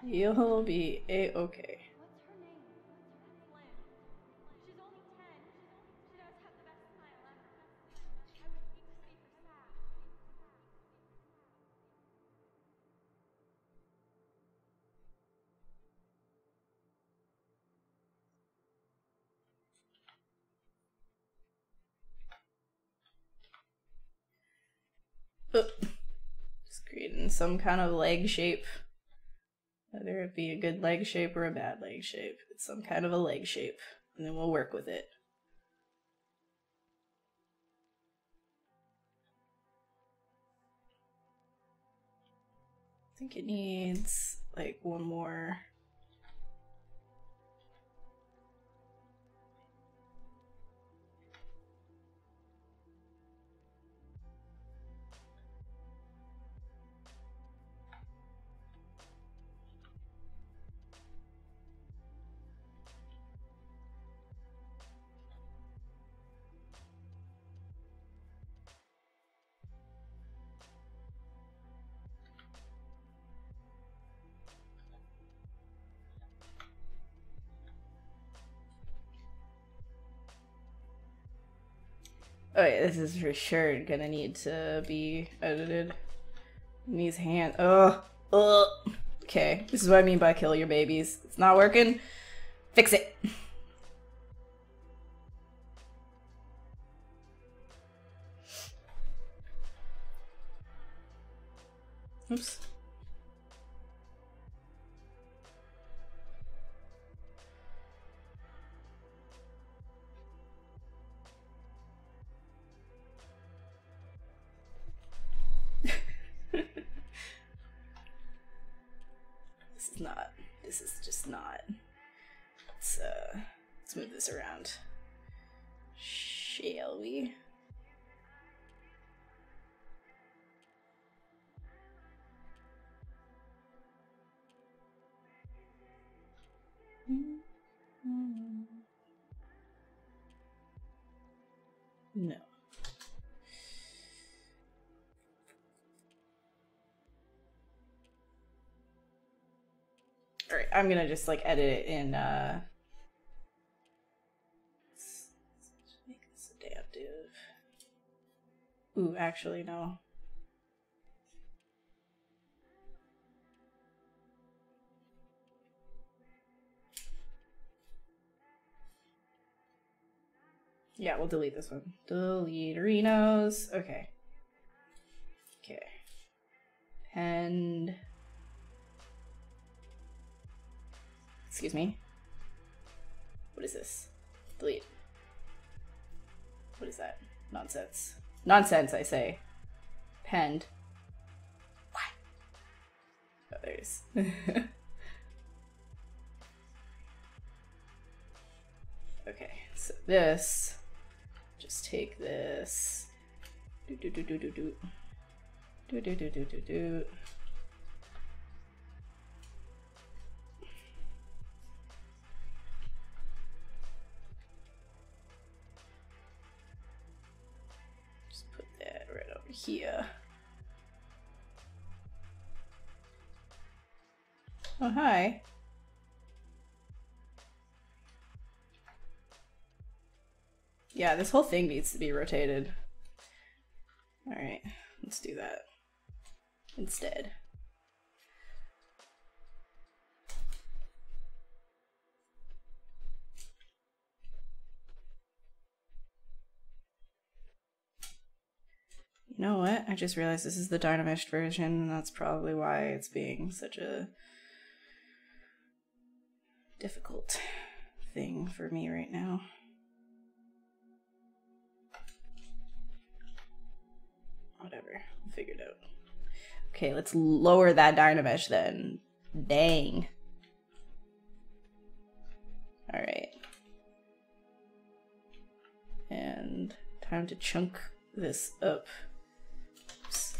You'll be a-okay. Just creating some kind of leg shape. Whether it be a good leg shape or a bad leg shape. It's some kind of a leg shape. And then we'll work with it. I think it needs like one more. Oh yeah, this is for sure gonna need to be edited. These hands. Ugh. Okay, this is what I mean by kill your babies. It's not working. Fix it. Oops. This is just not. Let's move this around. Shall we? No. Alright, I'm gonna just like edit it in let's make this adaptive. Ooh, actually no. Yeah, we'll delete this one. Delete Renos. Okay. Okay. And excuse me. What is this? Delete. What is that? Nonsense. Nonsense, I say. Penned. What? Oh, there's. Okay, so this. Just take this. Do do do do do do. Do do do do do do. Here. Oh, hi. Yeah, this whole thing needs to be rotated. All right, let's do that instead. You know what? I just realized this is the Dynameshed version, and that's probably why it's being such a difficult thing for me right now. Whatever, we'll figure it out. Okay, let's lower that Dynamesh then. Dang. All right. And time to chunk this up. Oops.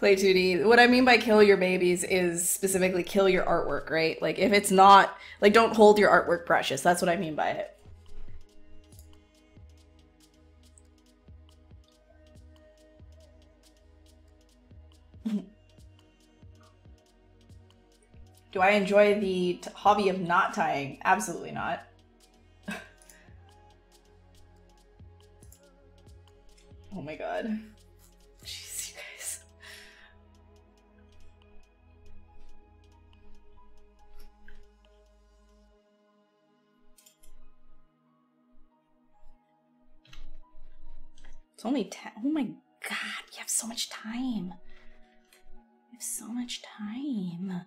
Play 2D. What I mean by kill your babies is specifically kill your artwork, right? Like if it's not, like don't hold your artwork precious. That's what I mean by it. Do I enjoy the hobby of knot tying? Absolutely not. Oh my god. Jeez, you guys. It's only 10. Oh my god, we have so much time. We have so much time.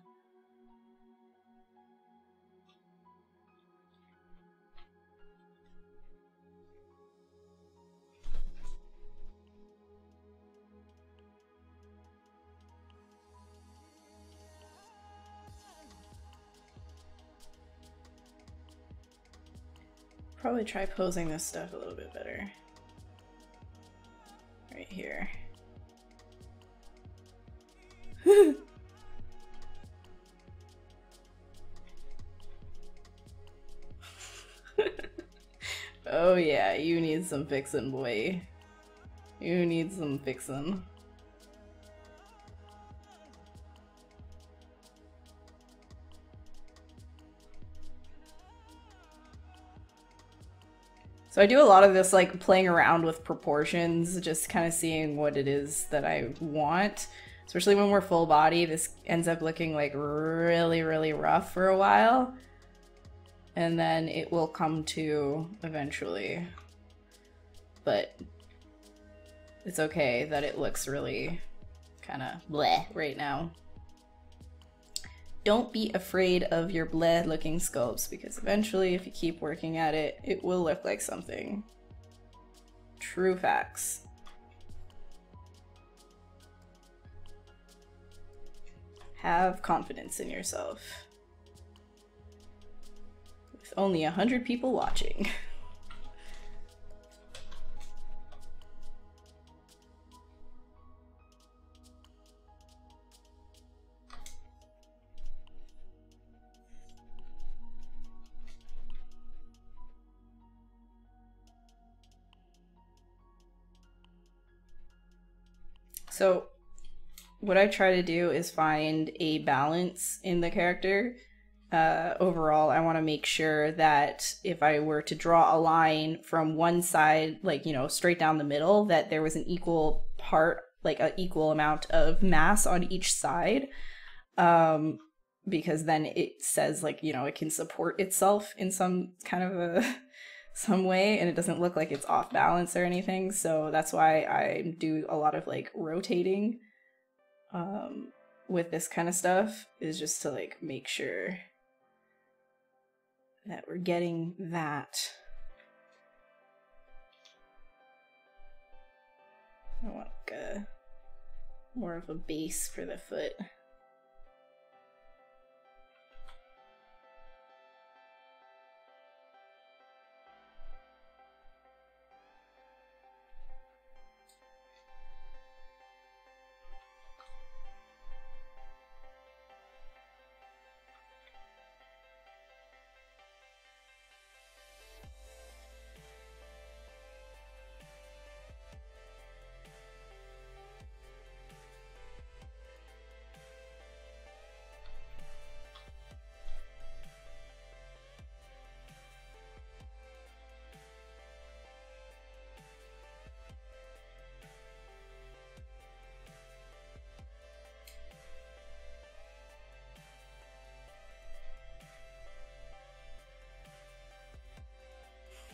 Probably try posing this stuff a little bit better. Right here. Oh yeah, you need some fixin', boy. You need some fixin'. So I do a lot of this like playing around with proportions, just kind of seeing what it is that I want. Especially when we're full body, this ends up looking like really, really rough for a while. And then it will come to eventually. But it's okay that it looks really kind of bleh right now. Don't be afraid of your bleh looking sculpts, because eventually if you keep working at it, it will look like something. True facts. Have confidence in yourself. With only 100 people watching. So what I try to do is find a balance in the character. Overall, I want to make sure that if I were to draw a line from one side, like, you know, straight down the middle, that there was an equal part, like an equal amount of mass on each side. Because then it says, like, you know, it can support itself in some kind of a some way, and it doesn't look like it's off balance or anything. So that's why I do a lot of like rotating with this kind of stuff, is just to like make sure that we're getting that. I want like more of a base for the foot.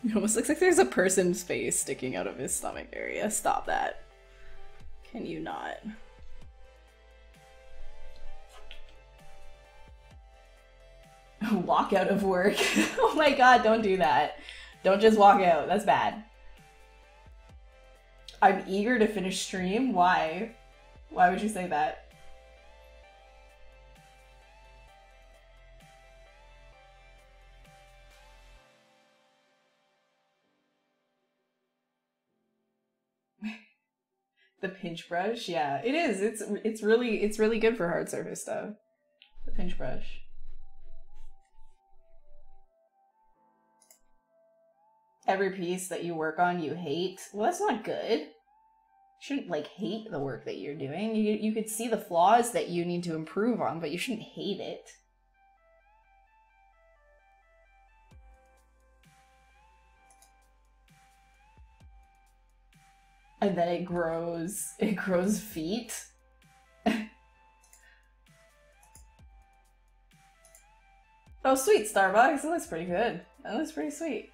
It almost looks like there's a person's face sticking out of his stomach area. Stop that. Can you not? Walk out of work. Oh my god, don't do that. Don't just walk out. That's bad. I'm eager to finish stream? Why? Why would you say that? The pinch brush, yeah, it is. It's really good for hard surface stuff. The pinch brush. Every piece that you work on you hate. Well, that's not good. You shouldn't like hate the work that you're doing. You could see the flaws that you need to improve on, but you shouldn't hate it. And then it grows feet. Oh, sweet, Starbucks. That looks pretty good. That looks pretty sweet.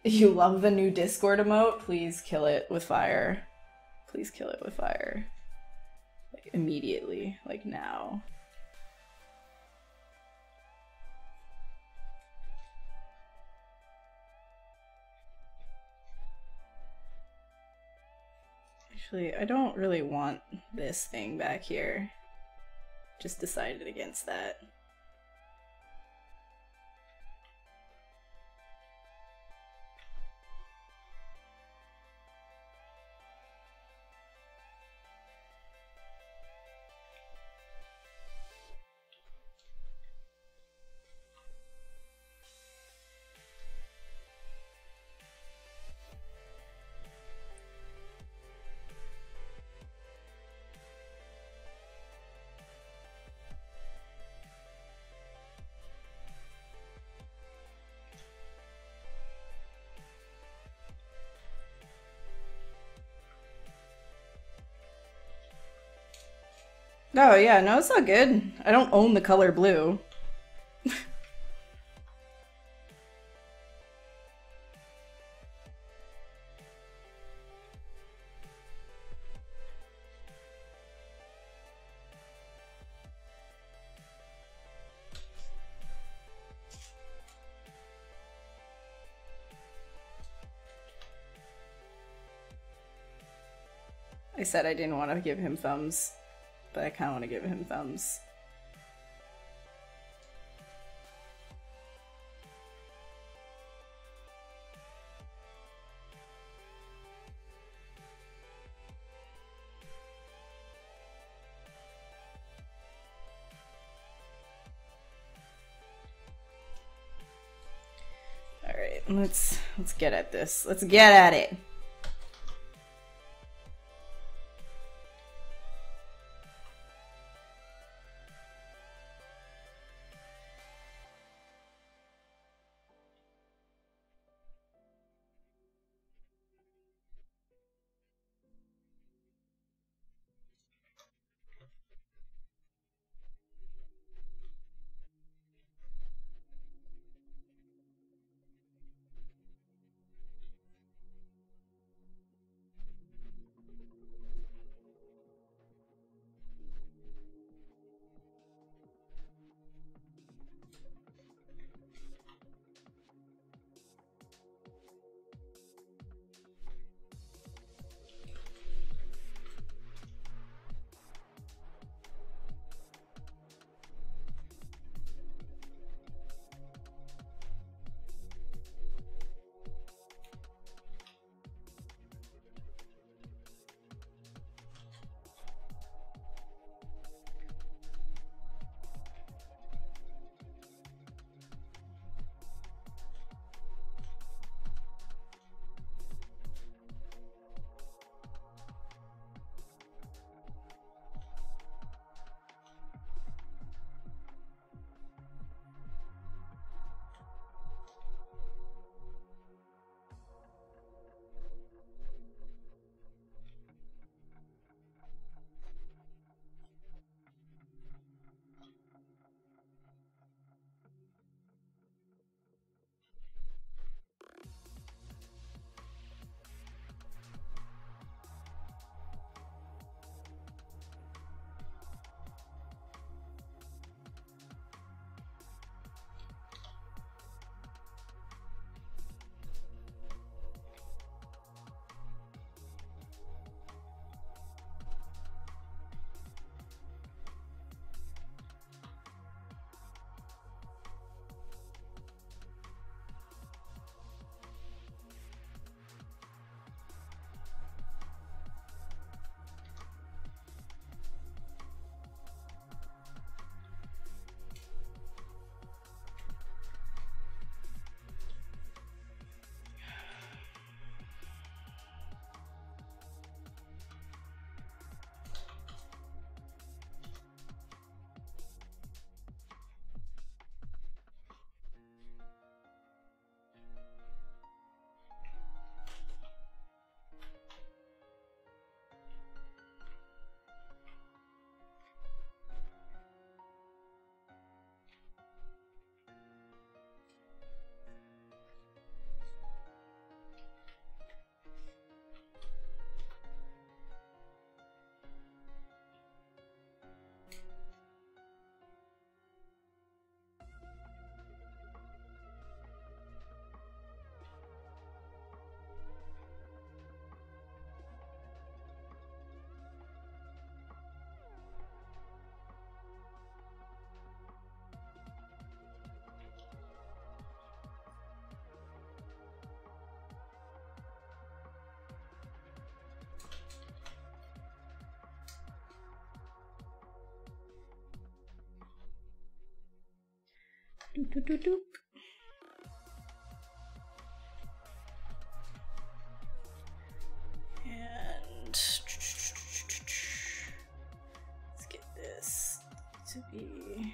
You love the new Discord emote? Please kill it with fire. Please kill it with fire. Like, immediately. Like, now. Actually, I don't really want this thing back here. Just decided against that. Oh yeah, no, it's not good. I don't own the color blue. I said I didn't want to give him thumbs, but I kind of want to give him thumbs. All right, let's get at this. Let's get at it. Doop, doop, doop, doop. And let's get this to be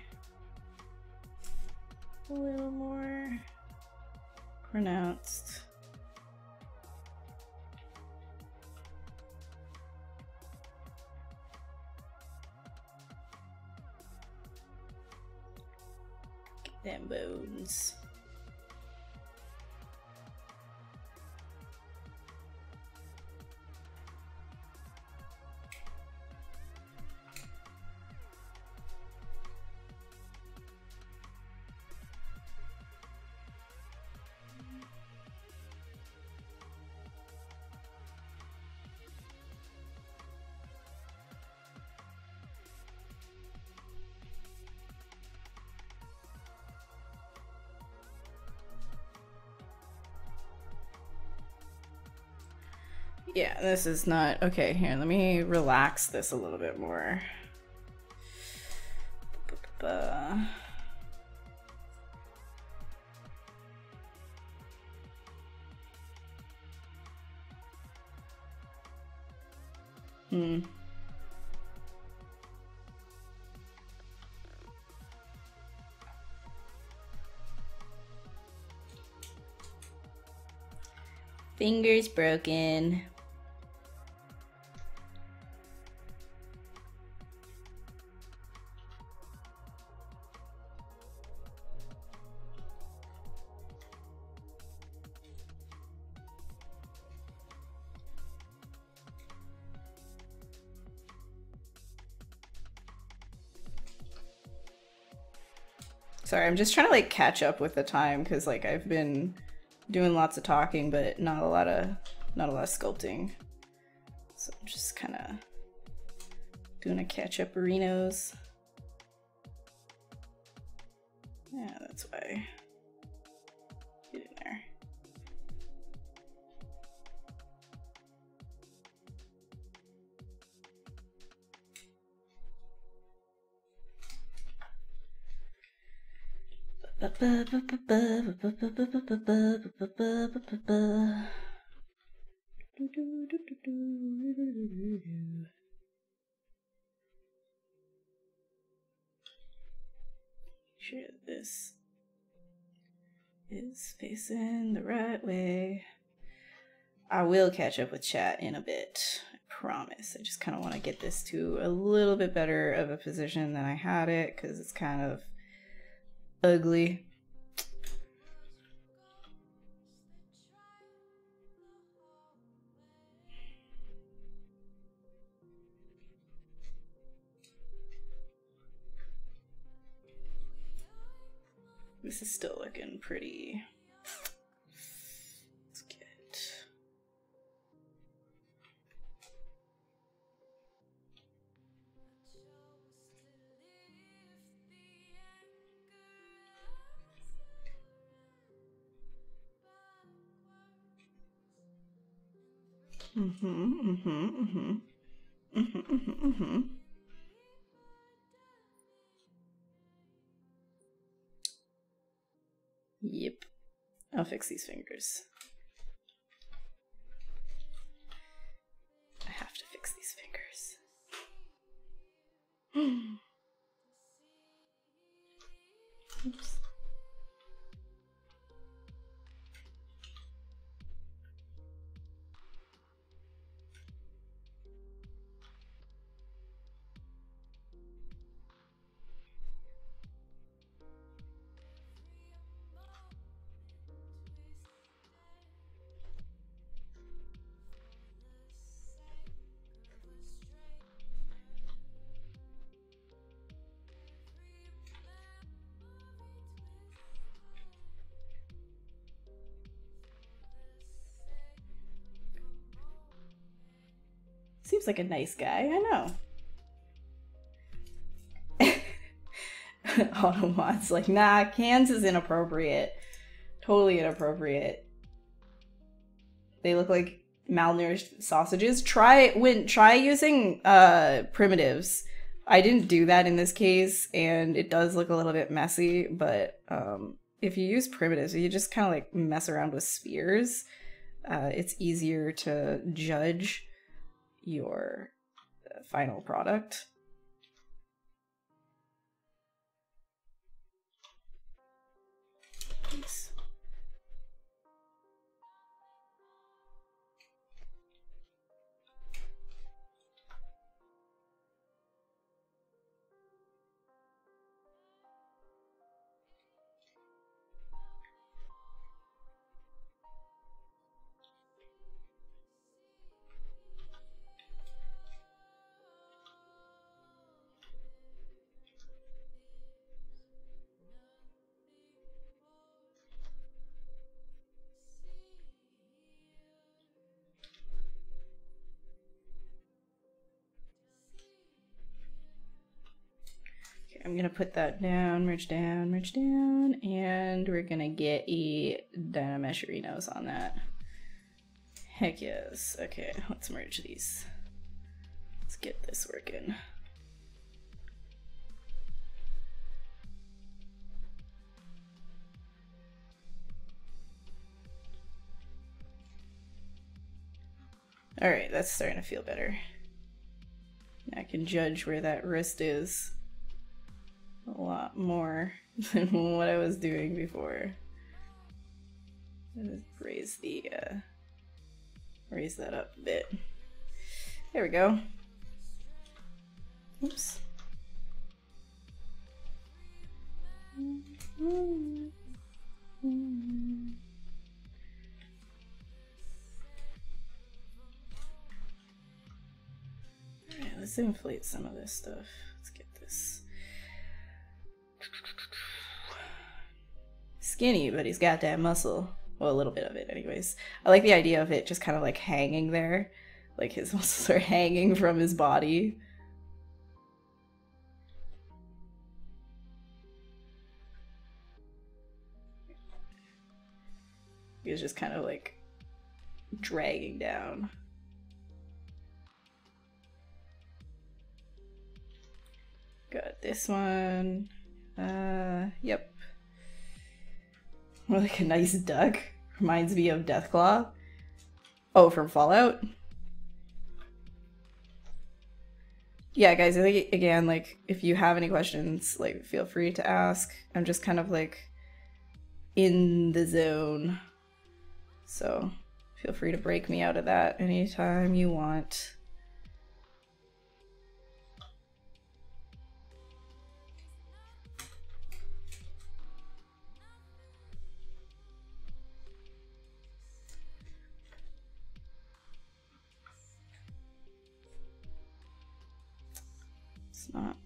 a little more pronounced. Get them bones. Yeah, this is not okay. Here, let me relax this a little bit more. Fingers broken. Sorry, I'm just trying to like catch up with the time because like I've been doing lots of talking, but not a lot of sculpting. So I'm just kind of doing a catch-up-arinos. Yeah, that's why. Get in there. Sure this is facing the right way. I will catch up with chat in a bit, I promise. I just kind of want to get this to a little bit better of a position than I had it because it's kind of ugly. This is still looking pretty. Let's get. Yep. I'll fix these fingers. I have to fix these fingers. Oops. Seems like a nice guy, I know. Automat's like, nah, cans is inappropriate. Totally inappropriate. They look like malnourished sausages. Try using primitives I didn't do that in this case, and it does look a little bit messy, but if you use primitives, you just kind of like mess around with spheres, it's easier to judge your final product. Nice. I'm gonna put that down, merge down, and we're gonna get a Dynamesherinos on that. Heck yes. Okay, let's merge these. Let's get this working. All right, that's starting to feel better. I can judge where that wrist is a lot more than what I was doing before. Raise the raise that up a bit. There we go. Oops. Alright, let's inflate some of this stuff. Let's get this. Skinny, but he's got that muscle. Well, a little bit of it anyways. I like the idea of it just kind of like hanging there. Like his muscles are hanging from his body. He's just kind of like dragging down. Got this one. Yep. More like a nice duck. Reminds me of Deathclaw. Oh, from Fallout? Yeah, guys, I think, again, like, if you have any questions, like, feel free to ask. I'm just kind of, like, in the zone. So, feel free to break me out of that anytime you want.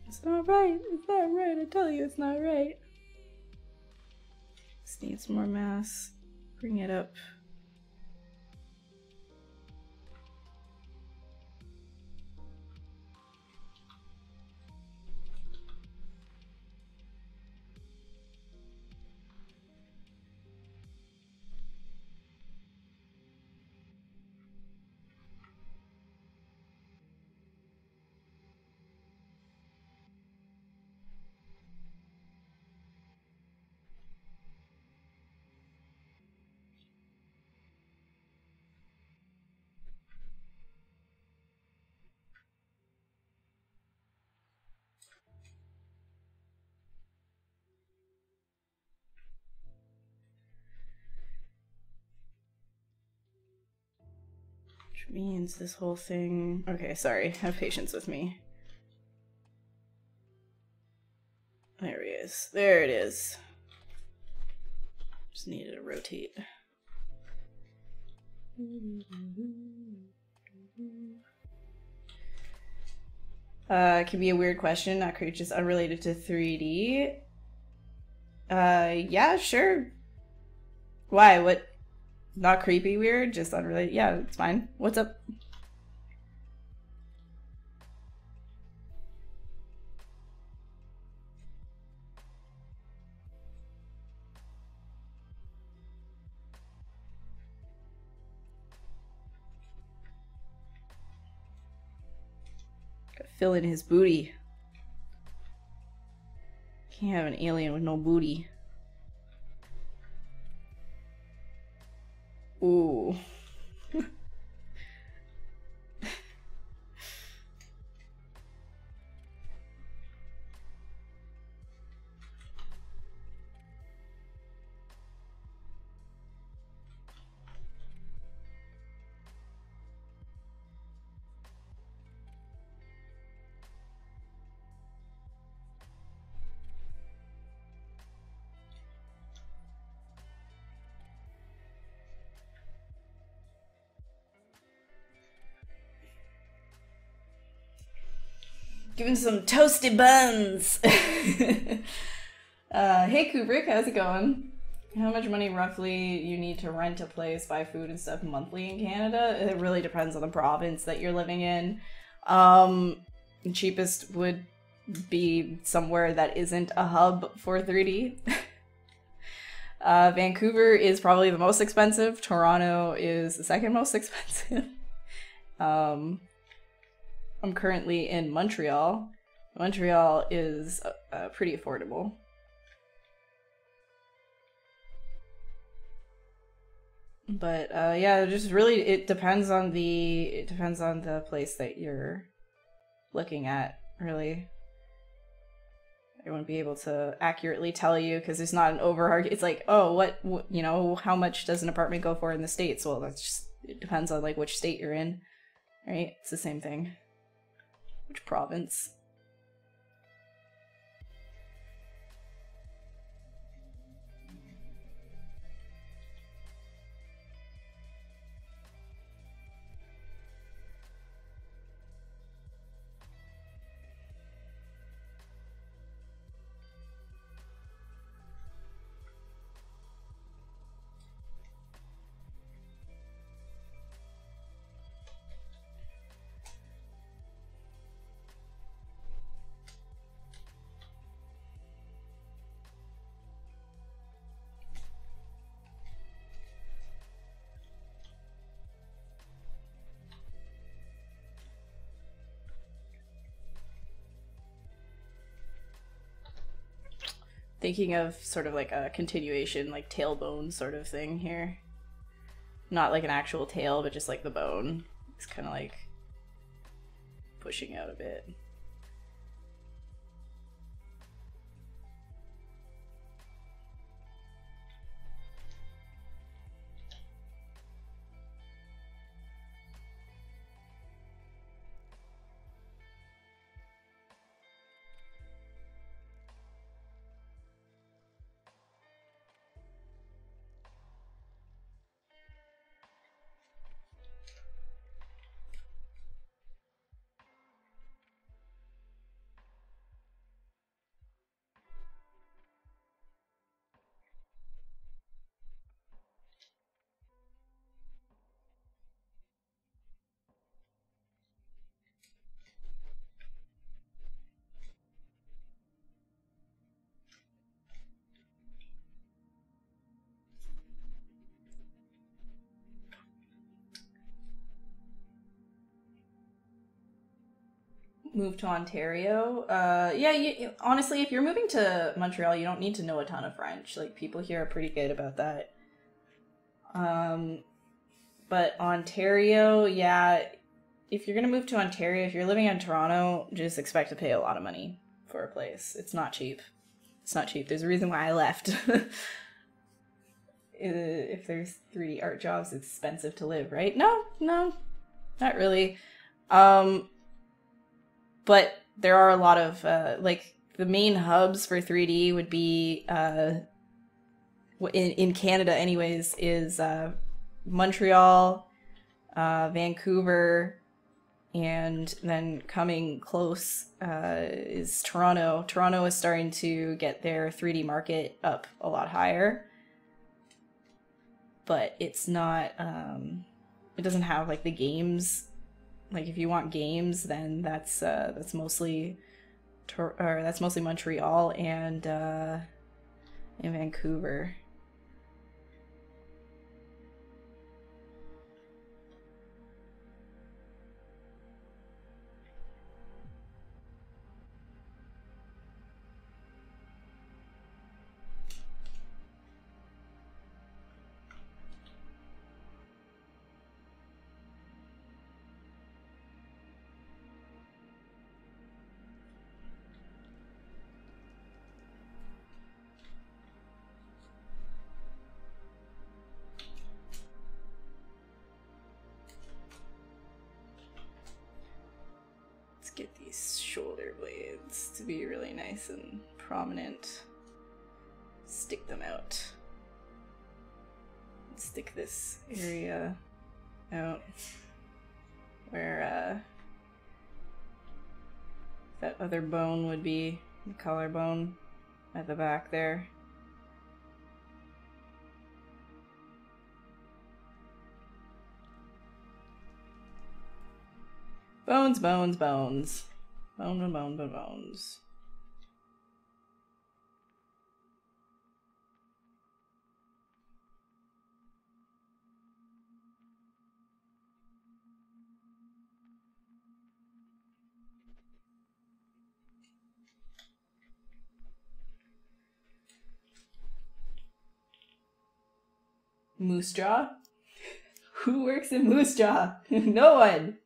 It's not right. It's not right. I tell you, it's not right. Just need some more mass. Bring it up. Which means this whole thing... Okay, sorry. Have patience with me. There he is. There it is. Just needed to rotate. Can be a weird question, not just unrelated to 3D. Yeah, sure. Why? What? Not creepy, weird, just unrelated. Yeah, it's fine. What's up? Gotta fill in his booty. Can't have an alien with no booty. Ooh. Giving some toasty buns. Hey Kubrick, how's it going? How much money roughly you need to rent a place, buy food and stuff monthly in Canada? It really depends on the province that you're living in. The cheapest would be somewhere that isn't a hub for 3D. Vancouver is probably the most expensive. Toronto is the second most expensive. I'm currently in Montreal. Montreal is pretty affordable. But yeah, just really it depends on the place that you're looking at, really. I won't be able to accurately tell you because there's not an overarching. It's like, oh, what you know, how much does an apartment go for in the States? Well, that's just, it depends on like which state you're in, right? It's the same thing. Which province? Thinking of sort of like a continuation, like tailbone sort of thing here. Not like an actual tail, but just like the bone. It's kind of like pushing out a bit. Move to Ontario. Yeah, honestly, if you're moving to Montreal, you don't need to know a ton of French. Like, people here are pretty good about that. But Ontario, yeah, if you're gonna move to Ontario, if you're living in Toronto, just expect to pay a lot of money for a place. It's not cheap. It's not cheap. There's a reason why I left. If there's 3D art jobs, it's expensive to live, right? No, not really. But there are a lot of, like, the main hubs for 3D would be, in Canada anyways, is Montreal, Vancouver, and then coming close is Toronto. Toronto is starting to get their 3D market up a lot higher. But it's not, it doesn't have, like, the games. Like, if you want games, then that's mostly Montreal and Vancouver. blades to be really nice and prominent. Stick them out. Stick this area out where that other bone would be, the collarbone at the back there. Bones, bones, bones. Bone, bone, bone, bones. Moose jaw? Who works in moose jaw? No one!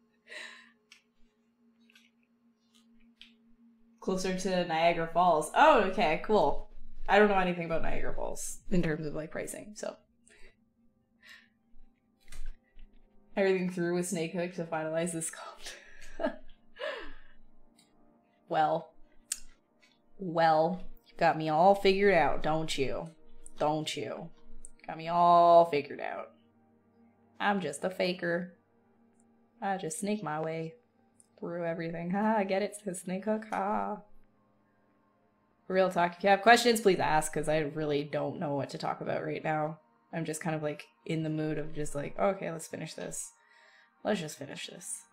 Closer to Niagara Falls. Oh, okay, cool. I don't know anything about Niagara Falls in terms of like pricing, so. Everything through with snake hook to finalize this sculpt. Well, you got me all figured out, don't you? Don't you? Got me all figured out. I'm just a faker. I just snake my way through everything. Ha, I get it. It's a snake hook. Ha. Real talk. If you have questions, please ask, because I really don't know what to talk about right now. I'm just kind of like in the mood of just like, okay, let's finish this. Let's just finish this.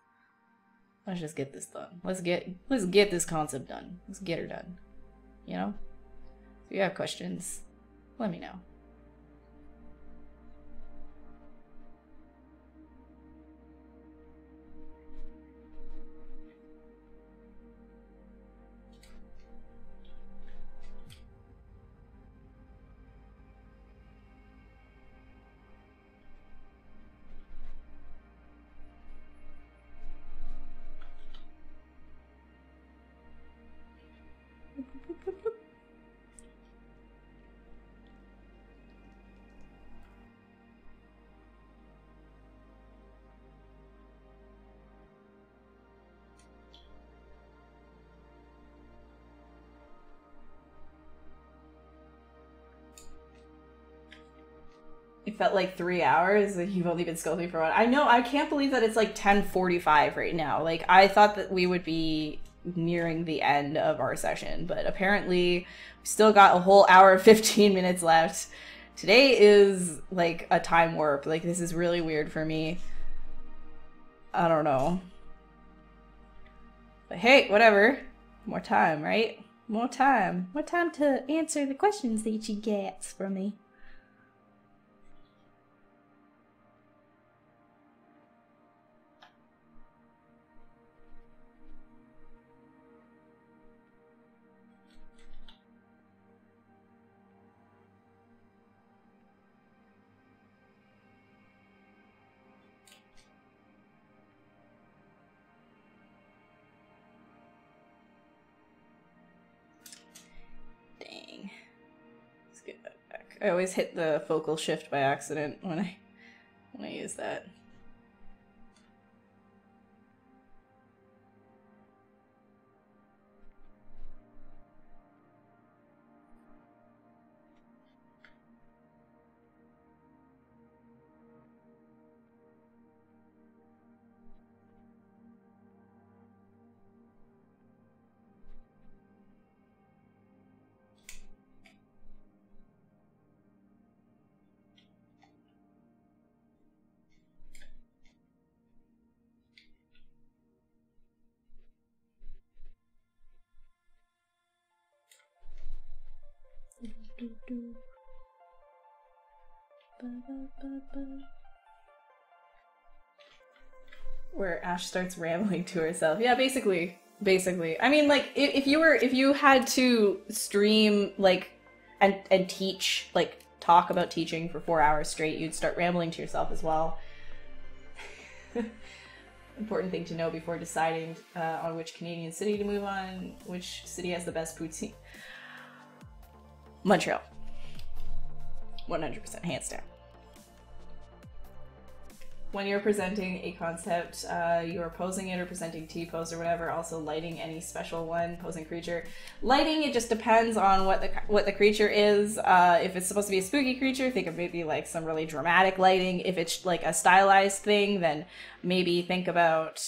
Let's just get this done. Let's get this concept done. Let's get her done. You know? If you have questions, let me know. It felt like 3 hours. You've only been sculpting for 1. I know, I can't believe that it's like 10:45 right now. Like, I thought that we would be nearing the end of our session, but apparently we still got a whole hour and 15 minutes left. Today is like a time warp. Like, this is really weird for me. I don't know. But hey, whatever. More time, right? More time. More time to answer the questions that you get from me. I always hit the focal shift by accident when I use that. Where Ash starts rambling to herself. Yeah, basically. I mean, like, if you had to stream, like, and teach, like, talk about teaching for 4 hours straight, you'd start rambling to yourself as well. Important thing to know before deciding on which Canadian city to move on, which city has the best poutine. Montreal. 100%, hands down. when you're presenting a concept, you're posing it or presenting T-pose or whatever, also lighting any special one, posing creature. Lighting, it just depends on what the creature is. If it's supposed to be a spooky creature, think of maybe like some really dramatic lighting. If it's like a stylized thing, then maybe think about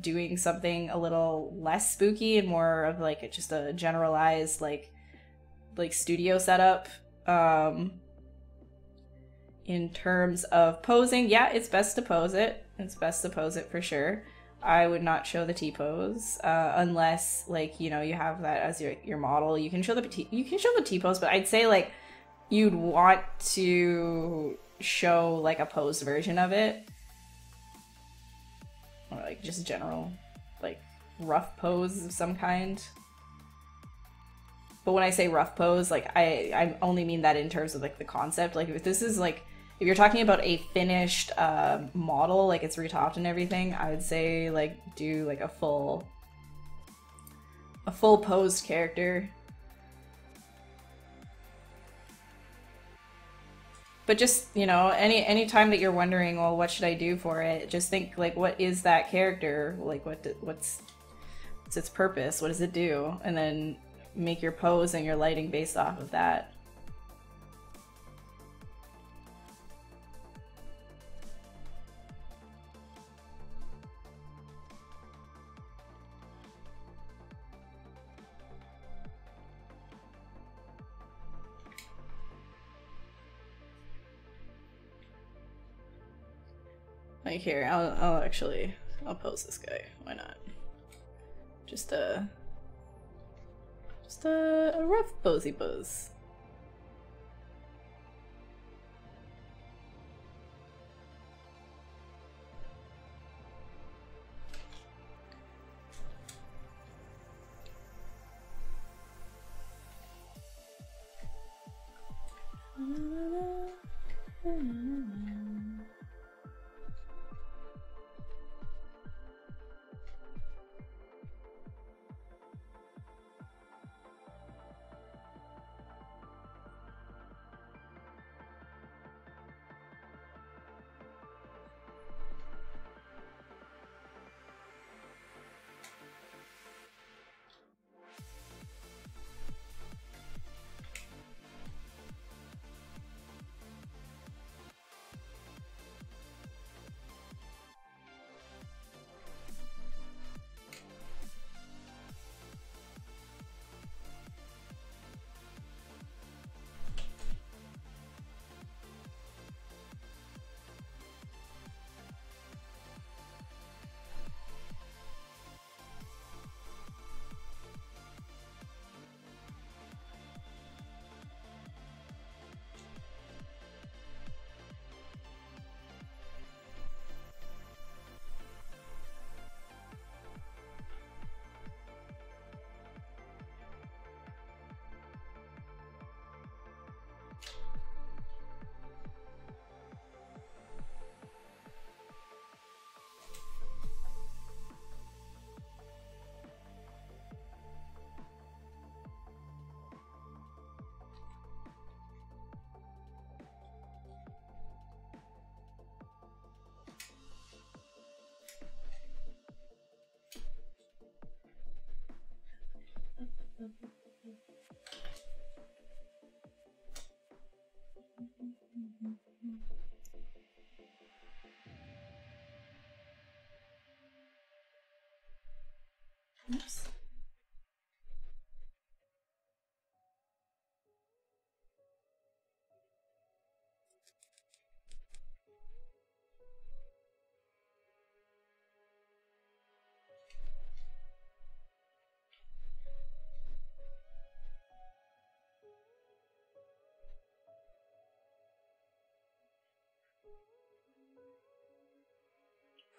doing something a little less spooky and more of like just a generalized like studio setup. In terms of posing, yeah, it's best to pose it. It's best to pose it for sure. I would not show the T-pose unless, like, you know, you have that as your model. You can show the T-pose, but I'd say like you'd want to show like a posed version of it, or like just general like rough pose of some kind. But when I say rough pose, like I only mean that in terms of like the concept. Like if this is like, if you're talking about a finished model, like it's retopped and everything, I would say like do like a full posed character. But just, you know, any time that you're wondering, well, what should I do for it? Just think like, what is that character? Like what's its purpose? What does it do? And then make your pose and your lighting based off of that. Like here, I'll pose this guy. Why not? Just a rough posy pose. Oops.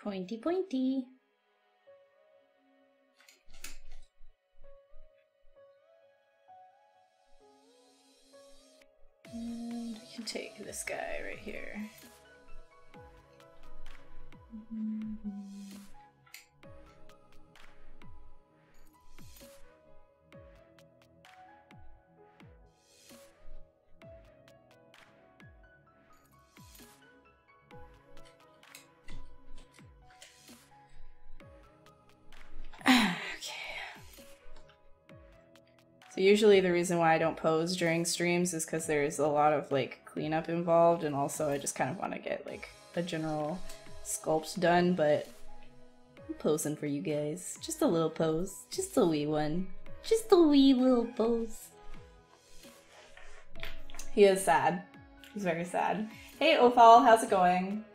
Pointy, pointy. And we can take this guy right here. Usually the reason why I don't pose during streams is because there's a lot of like cleanup involved, and also I just kind of want to get like a general sculpt done, but I'm posing for you guys. Just a little pose. Just a wee one. Just a wee little pose. He is sad. He's very sad. Hey Ophal, how's it going?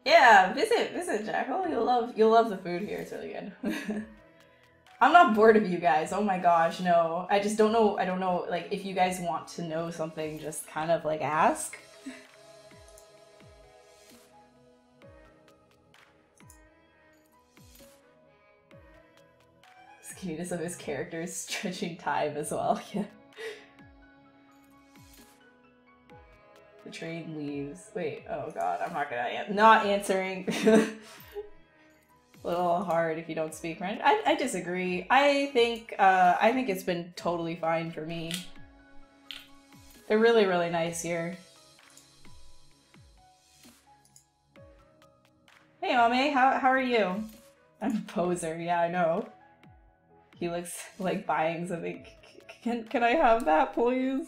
Yeah, visit Jackal. You'll love the food here. It's really good. I'm not bored of you guys. Oh my gosh, no. I just don't know. I don't know. Like, if you guys want to know something, just kind of like ask. Skinniness of his characters stretching time as well. Yeah. The train leaves. Wait. Oh god. I'm not gonna not answering. A little hard if you don't speak French. I disagree. I think it's been totally fine for me. They're really, really nice here. Hey Mame, how are you? I'm a poser, yeah, I know. He looks like buying something. Can I have that, please?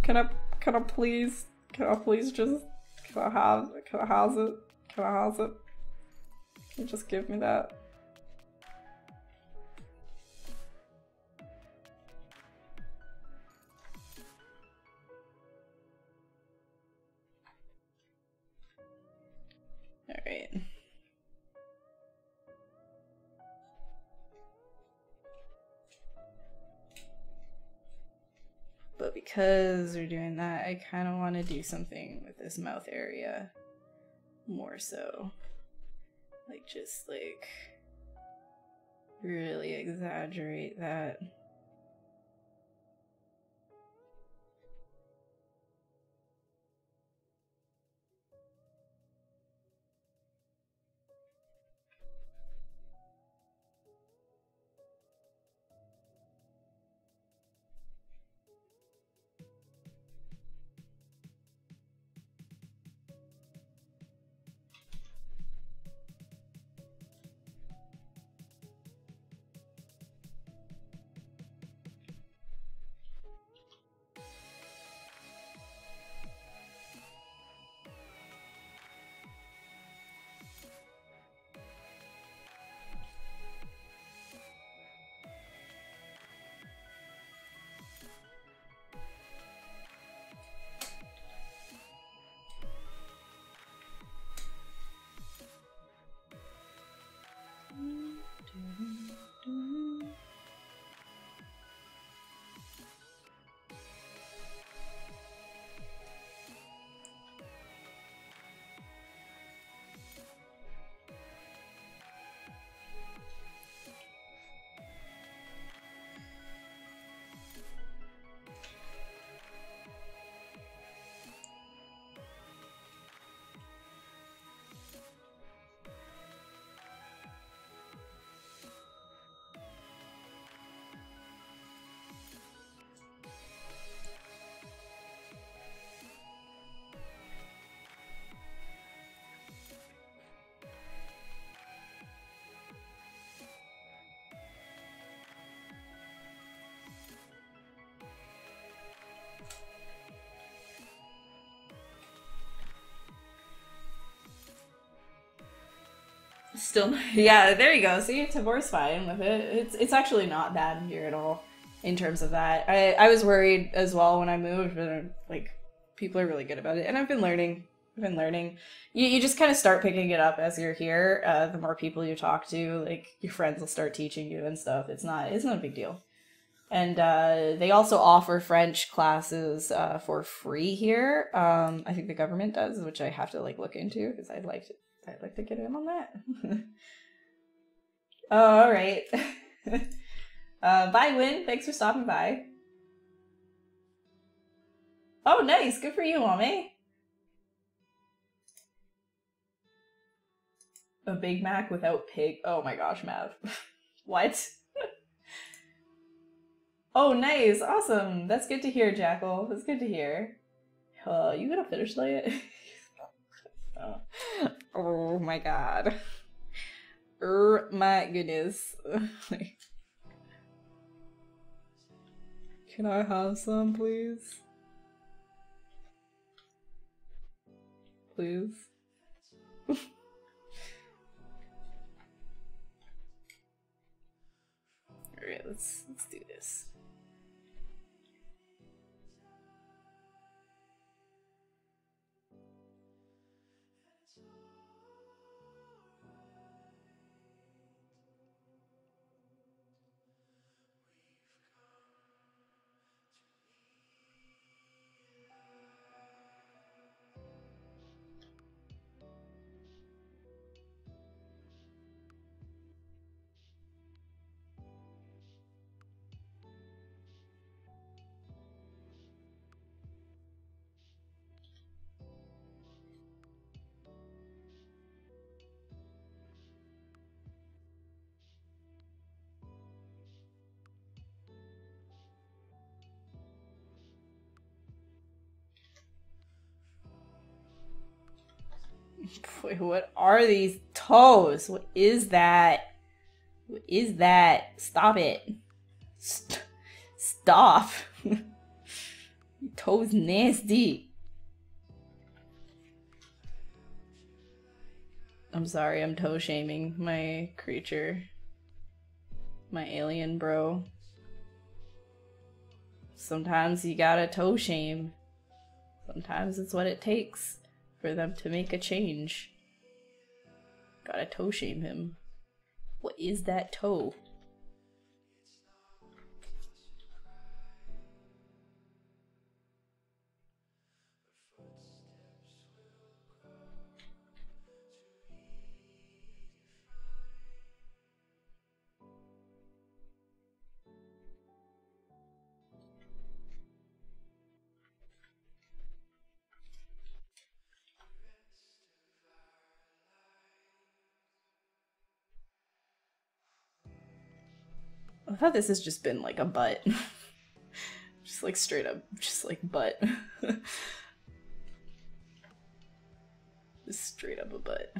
Can I please just can I have it? Can I have it? Can you just give me that? All right. But because we're doing that, I kind of want to do something with this mouth area more so. Like, just like really exaggerate that. Still, yeah, there you go. See, Tabor's fine with it. It's actually not bad here at all in terms of that. I was worried as well when I moved, but like people are really good about it, and I've been learning. You just kind of start picking it up as you're here. The more people you talk to, like your friends will start teaching you and stuff. It's not a big deal. And they also offer French classes for free here. I think the government does, which I have to like look into because I'd like to get in on that. Oh, all right. Bye, Win. Thanks for stopping by. Oh, nice. Good for you, Mommy. A Big Mac without pig. Oh my gosh, Mav. What? Oh, nice. Awesome. That's good to hear, Jackal. That's good to hear. You gonna finish it? Oh my god. My goodness. Can I have some, please? Please. Alright, let's do this. Boy, what are these toes? What is that? What is that? Stop it. Stop. Your toe's nasty. I'm sorry, I'm toe shaming my creature. My alien bro. Sometimes you gotta toe shame. Sometimes it's what it takes for them to make a change. Gotta toe shame him. What is that toe? I thought this has just been like a butt. Just like straight up, just like butt. Just straight up a butt.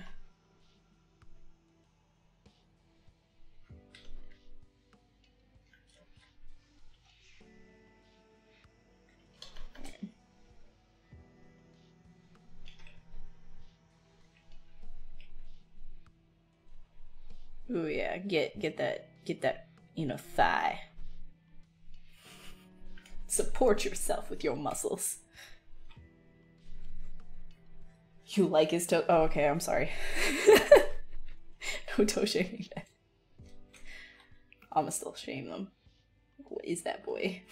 Ooh yeah, get that, you know, thigh. Support yourself with your muscles. You like his toe? Oh, okay, I'm sorry. No toe shaming. I'ma still shame them. What is that boy?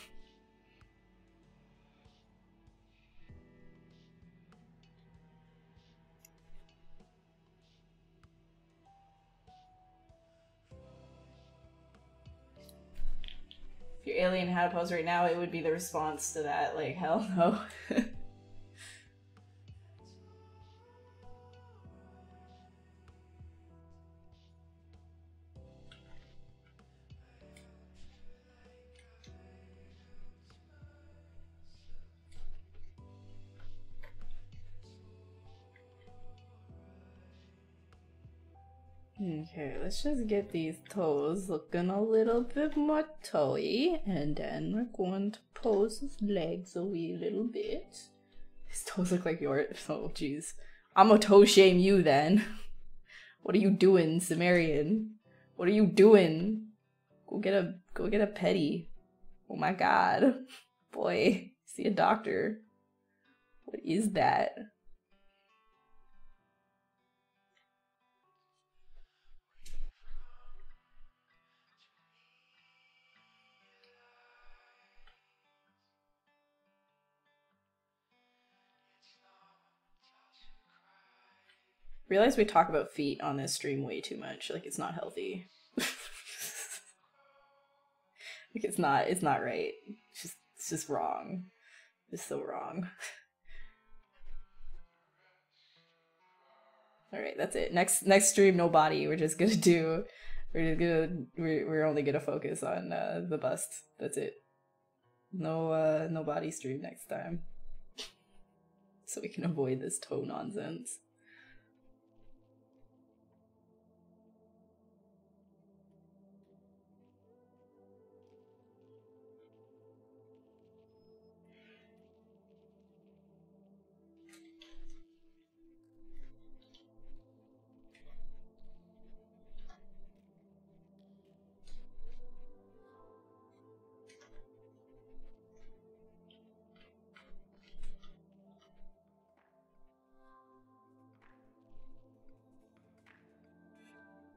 If your alien had a pose right now, it would be the response to that. Like, hell no. Okay, let's just get these toes looking a little bit more toey, and then we're going to pose his legs a wee little bit. His toes look like yours. Oh, jeez. I'm gonna toe shame you then. What are you doing, Sumerian? What are you doing? Go get a petty. Oh my god. Boy, see a doctor. What is that? Realize we talk about feet on this stream way too much. Like, it's not healthy. Like, it's not right. It's just wrong. It's so wrong. Alright, that's it. Next stream, no body. We're only gonna focus on the bust. That's it. No body stream next time. So we can avoid this toe nonsense.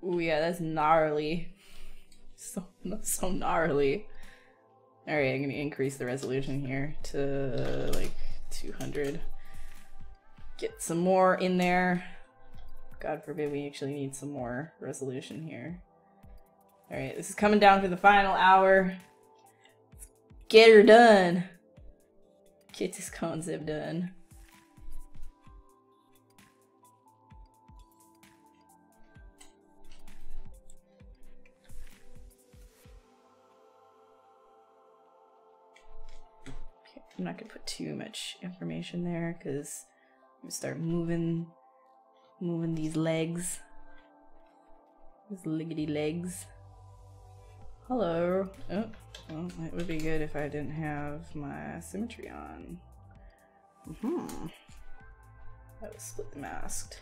Ooh, yeah, that's gnarly. So gnarly. Alright, I'm gonna increase the resolution here to like 200. Get some more in there. God forbid we actually need some more resolution here. Alright, this is coming down to the final hour. Get her done. Get this concept done. Okay, I'm not gonna put too much information there because I'm gonna start moving these legs. These liggity legs. Hello. Oh, well, it would be good if I didn't have my symmetry on. That was split the masked.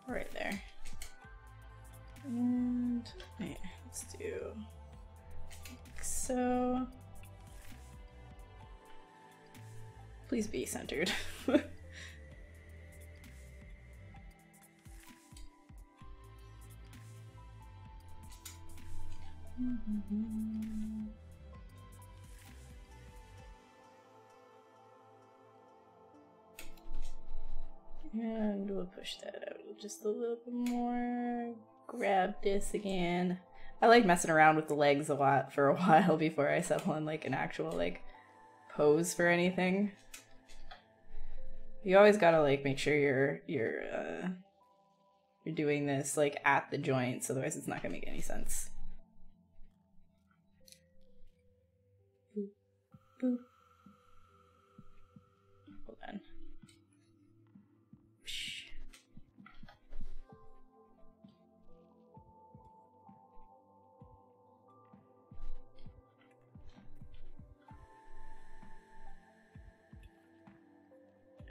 Right there. And yeah, let's do like so. Please be centered. And we'll push that out just a little bit more. Grab this again. I like messing around with the legs a lot for a while before I settle on like an actual like pose for anything. You always gotta like make sure you're doing this like at the joints, otherwise it's not gonna make any sense. Boop, boop. Hold on.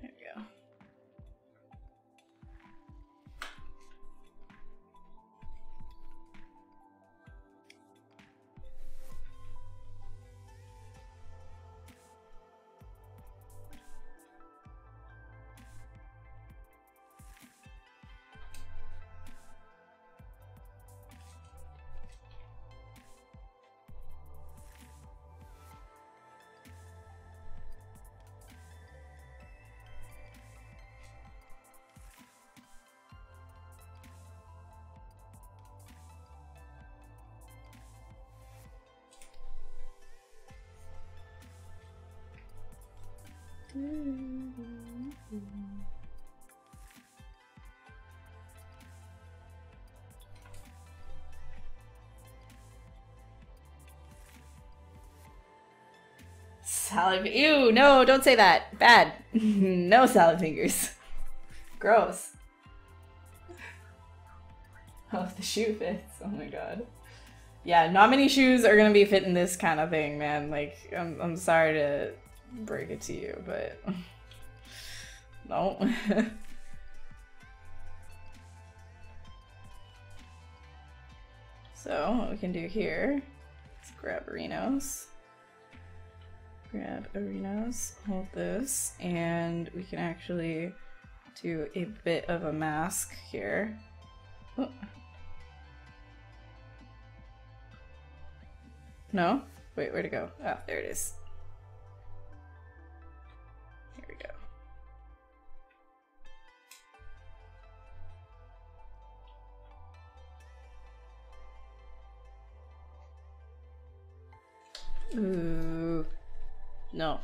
There we go. Salad. Ew, no, don't say that. Bad. No salad fingers. Gross. Oh, the shoe fits. Oh my god. Yeah, not many shoes are gonna be fitting this kind of thing, man. Like, I'm sorry to break it to you, but no. So what we can do here is grab Arenos. Grab Arenos, hold this, and we can actually do a bit of a mask here. Oh. No? Wait, where'd it go? Oh, there it is. Here we go. Ooh. No.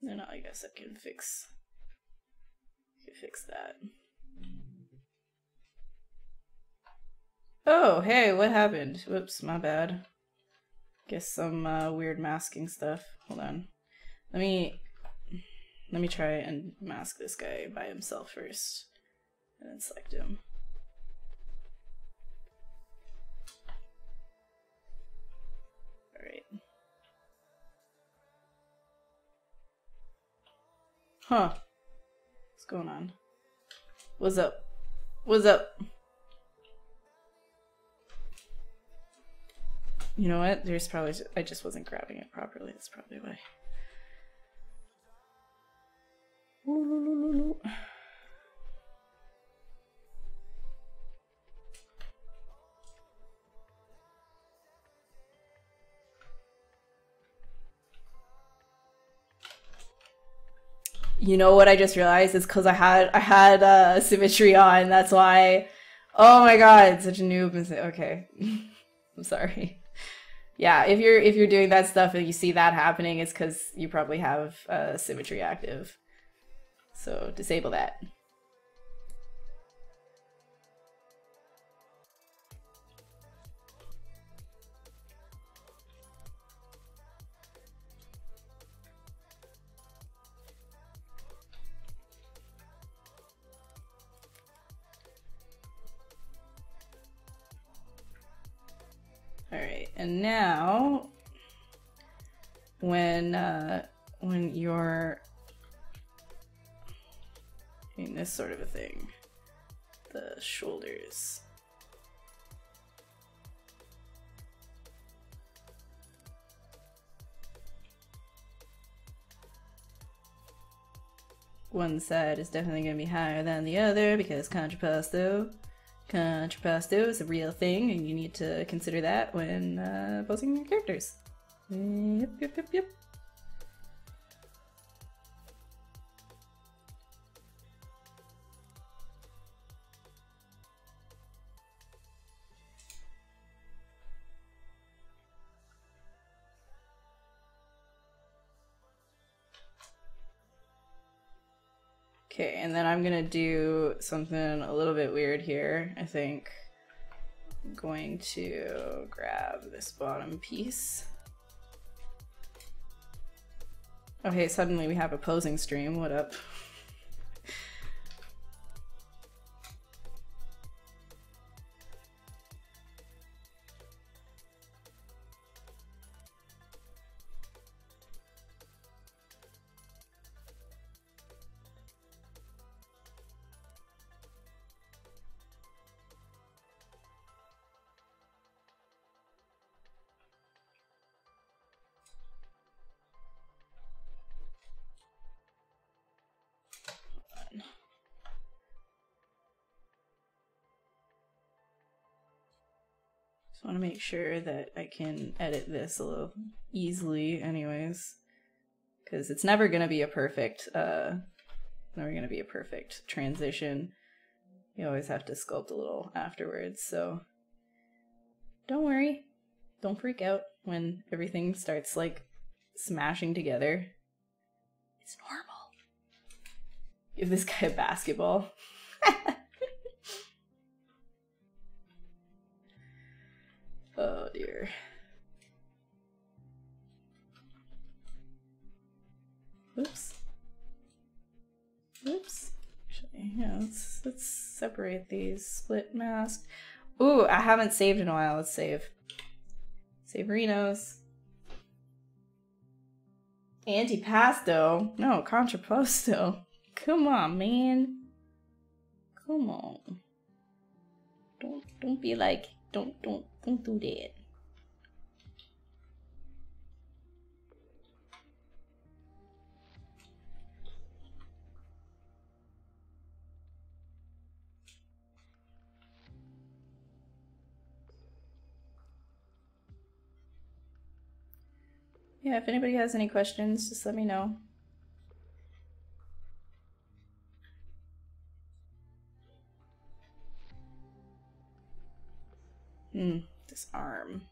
No, I guess I can fix that. Oh, hey, what happened? Whoops, my bad. Guess some weird masking stuff. Hold on. Let me try and mask this guy by himself first. And then select him. Alright. Huh. What's going on? What's up? What's up? You know what? There's probably... I just wasn't grabbing it properly. That's probably why. You know what I just realized? It's because I had symmetry on. That's why. Oh my god, such a noob. Okay, I'm sorry. Yeah, if you're doing that stuff and you see that happening, it's because you probably have symmetry active. So disable that. Alright, and now when you're doing this sort of a thing, the shoulders. One side is definitely going to be higher than the other because contrapposto is a real thing, and you need to consider that when posing your characters. Yep. Okay, and then I'm gonna do something a little bit weird here, I think. I'm going to grab this bottom piece. Okay, suddenly we have a posing stream. What up? Just want to make sure that I can edit this a little easily anyways, because it's never going to be a perfect transition. You always have to sculpt a little afterwards, so don't worry. Don't freak out when everything starts like smashing together. It's normal. Give this guy a basketball. Oh dear. Oops. Oops. Actually, yeah, let's separate these. Split mask. Ooh, I haven't saved in a while. Let's save. Saverinos. Antipasto? No, contrapposto. Come on, man. Come on. Don't be like, don't do that. Yeah, if anybody has any questions, just let me know. This arm.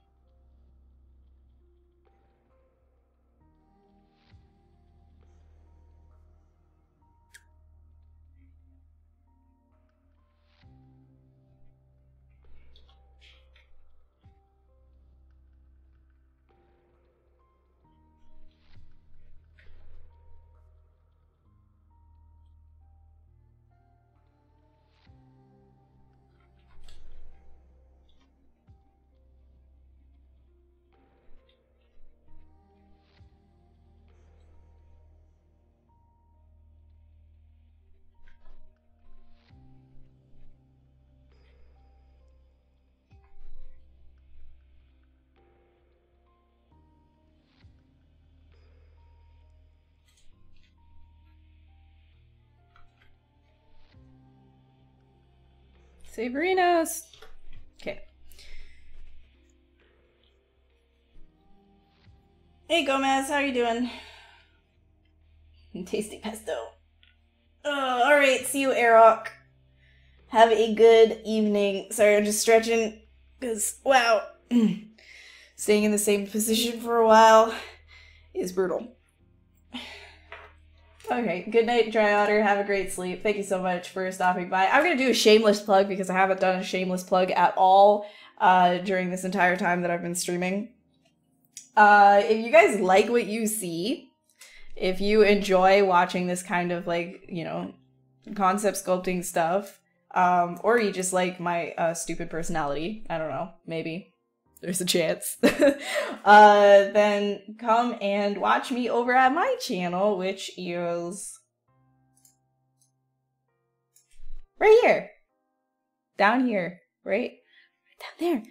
Saberinos! Okay. Hey Gomez, how you doing? Tasty pesto. Alright, see you, Airok. Have a good evening. Sorry, I'm just stretching, because, wow. Staying in the same position for a while is brutal. Okay, good night, Dry Otter. Have a great sleep. Thank you so much for stopping by. I'm going to do a shameless plug because I haven't done a shameless plug at all during this entire time that I've been streaming. If you guys like what you see, if you enjoy watching this kind of like, you know, concept sculpting stuff, or you just like my stupid personality, I don't know, maybe. There's a chance. Then come and watch me over at my channel, which is right here. Down here, right? Down there.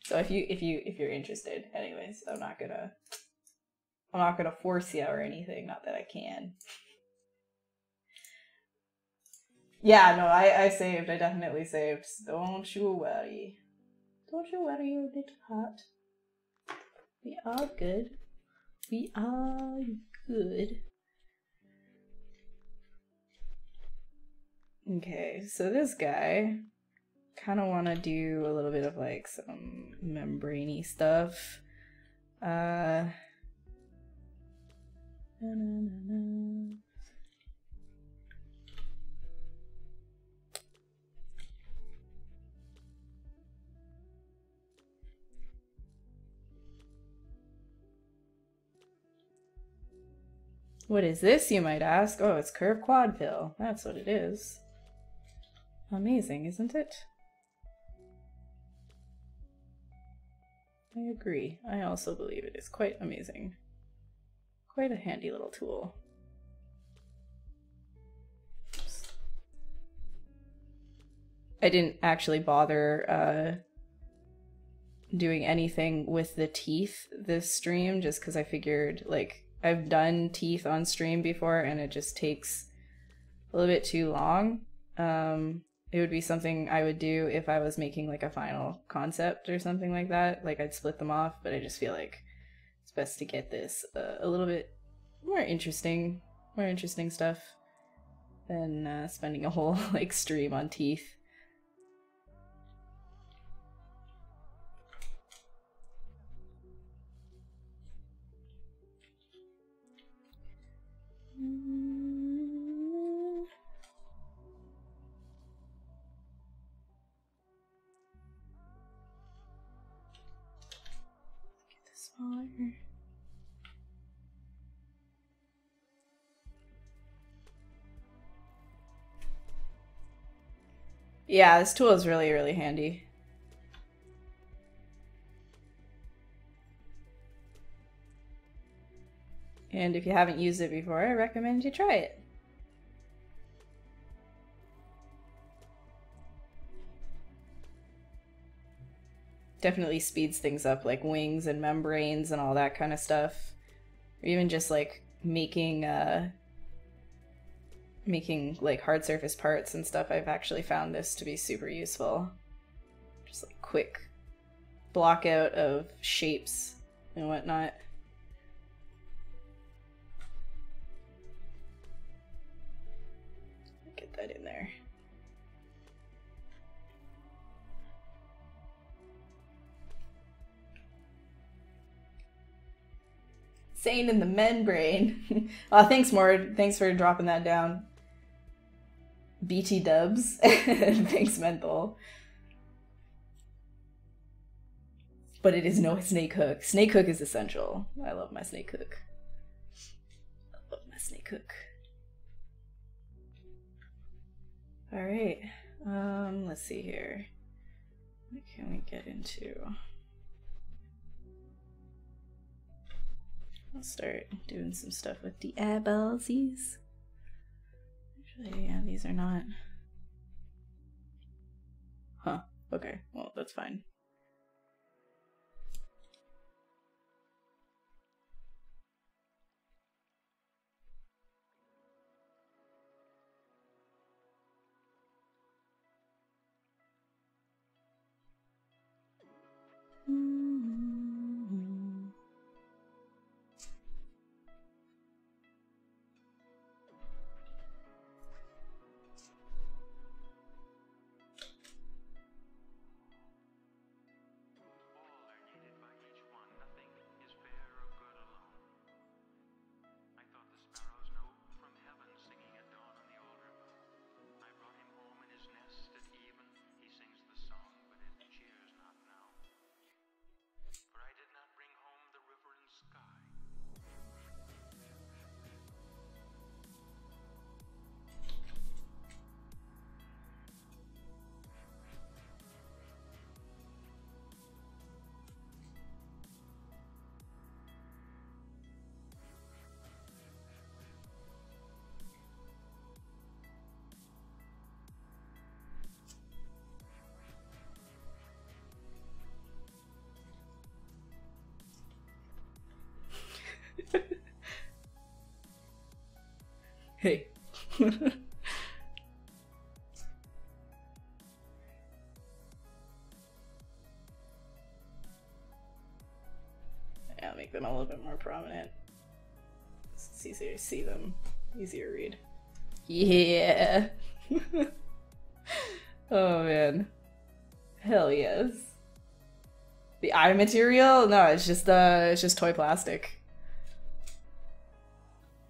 So if you're interested, anyways, I'm not gonna force you or anything, not that I can. Yeah, no, I saved, I definitely saved. Don't you worry. Don't you worry, you little heart. We are good. We are good. Okay, so this guy, kind of want to do a little bit of like some membraney stuff. What is this, you might ask? Oh, it's curved quad pill. That's what it is. Amazing, isn't it? I agree. I also believe it is quite amazing. Quite a handy little tool. Oops. I didn't actually bother doing anything with the teeth this stream just because I figured, like, I've done teeth on stream before and it just takes a little bit too long. It would be something I would do if I was making like a final concept or something like that. Like I'd split them off, but I just feel like it's best to get this a little bit more interesting stuff than spending a whole like stream on teeth. Get this smaller. Yeah, this tool is really, really handy. And if you haven't used it before, I recommend you try it. Definitely speeds things up, like wings and membranes and all that kind of stuff. Or even just like making like hard surface parts and stuff. I've actually found this to be super useful. Just like quick block out of shapes and whatnot. Get that in there. Sane in the membrane. Oh, thanks, Mord. Thanks for dropping that down. BT dubs. Thanks, Menthol. But it is no snake hook. Snake hook is essential. I love my snake hook. I love my snake hook. Alright. Let's see here. What can we get into? I'll start doing some stuff with the eyeballsies. Actually, yeah, these are not. Huh. Okay, well, that's fine. Hey. Yeah, make them a little bit more prominent. It's easier to see them, easier to read. Yeah. Oh man. Hell yes. The eye material? No, it's just toy plastic.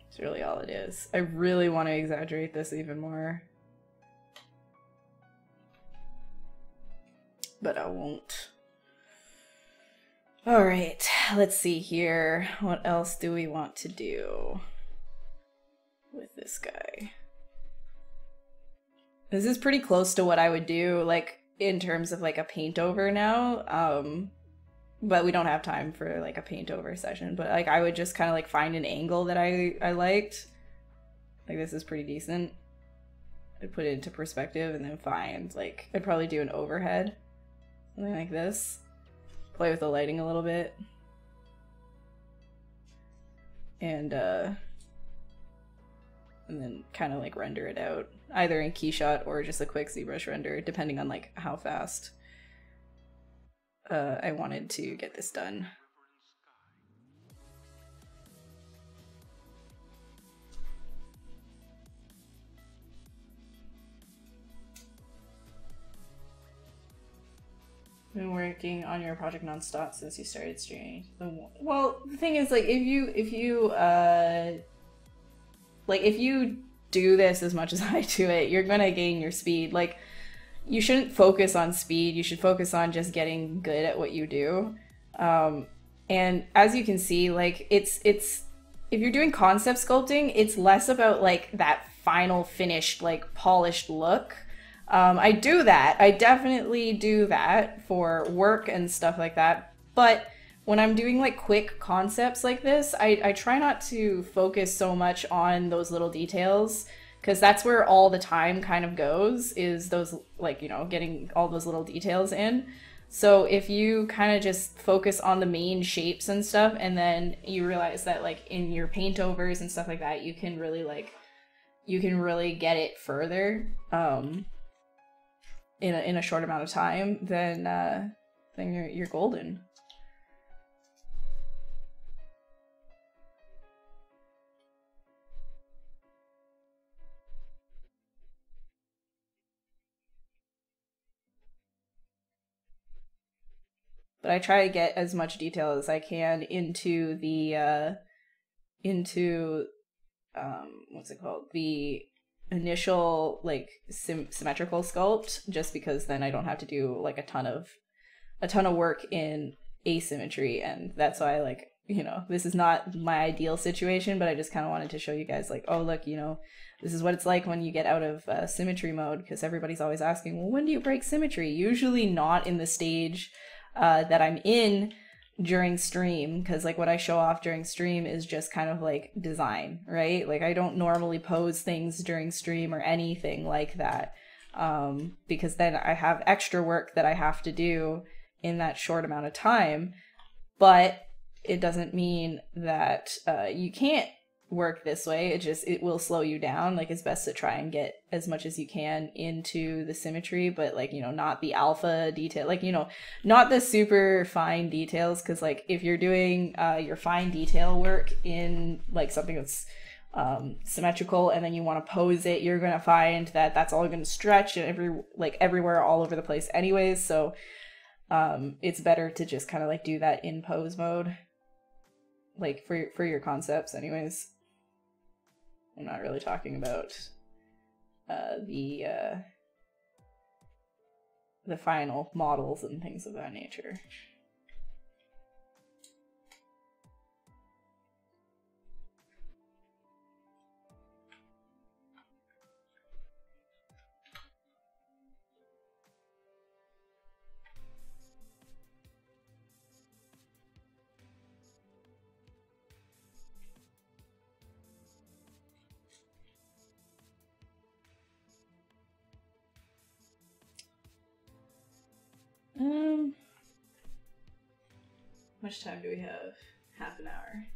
It's really all it is. I really want to exaggerate this even more. But I won't. Alright, let's see here. What else do we want to do with this guy? This is pretty close to what I would do, like, in terms of, like, a paint over now. But we don't have time for, like, a paint over session. But, like, I would just kind of, like, find an angle that I liked. Like, this is pretty decent. I'd put it into perspective and then find, like, I'd probably do an overhead. Something like this. Play with the lighting a little bit. And then kind of, like, render it out. Either in Keyshot or just a quick ZBrush render, depending on, like, how fast I wanted to get this done. Been working on your project nonstop since you started streaming. Well, the thing is, like, if you do this as much as I do it, you're gonna gain your speed. Like, you shouldn't focus on speed. You should focus on just getting good at what you do. And as you can see, like, it's if you're doing concept sculpting, it's less about, like, that final finished, like, polished look. I do that. I definitely do that for work and stuff like that. But when I'm doing, like, quick concepts like this, I try not to focus so much on those little details, because that's where all the time kind of goes, is those, like, you know, getting all those little details in. So if you kind of just focus on the main shapes and stuff, and then you realize that, like, in your paint overs and stuff like that, you can really, like, you can really get it further in a short amount of time, then you're golden. But I try to get as much detail as I can into the what's it called? The initial, like, symmetrical sculpt, just because then I don't have to do, like, a ton of work in asymmetry. And that's why, like, you know, this is not my ideal situation, but I just kind of wanted to show you guys, like, oh, look, you know, this is what it's like when you get out of symmetry mode, because everybody's always asking, well, when do you break symmetry? Usually not in the stage that I'm in during stream, because, like, what I show off during stream is just kind of, like, design, right? Like, I don't normally pose things during stream or anything like that, because then I have extra work that I have to do in that short amount of time. But it doesn't mean that you can't work this way. It will slow you down. Like, it's best to try and get as much as you can into the symmetry, but like, you know, not the alpha detail, like, you know, not the super fine details, because like if you're doing your fine detail work in like something that's symmetrical and then you want to pose it, you're gonna find that that's all gonna stretch and everywhere all over the place anyways. So it's better to just kind of like do that in pose mode, like for your concepts anyways. I'm not really talking about the final models and things of that nature. How much time do we have? Half an hour.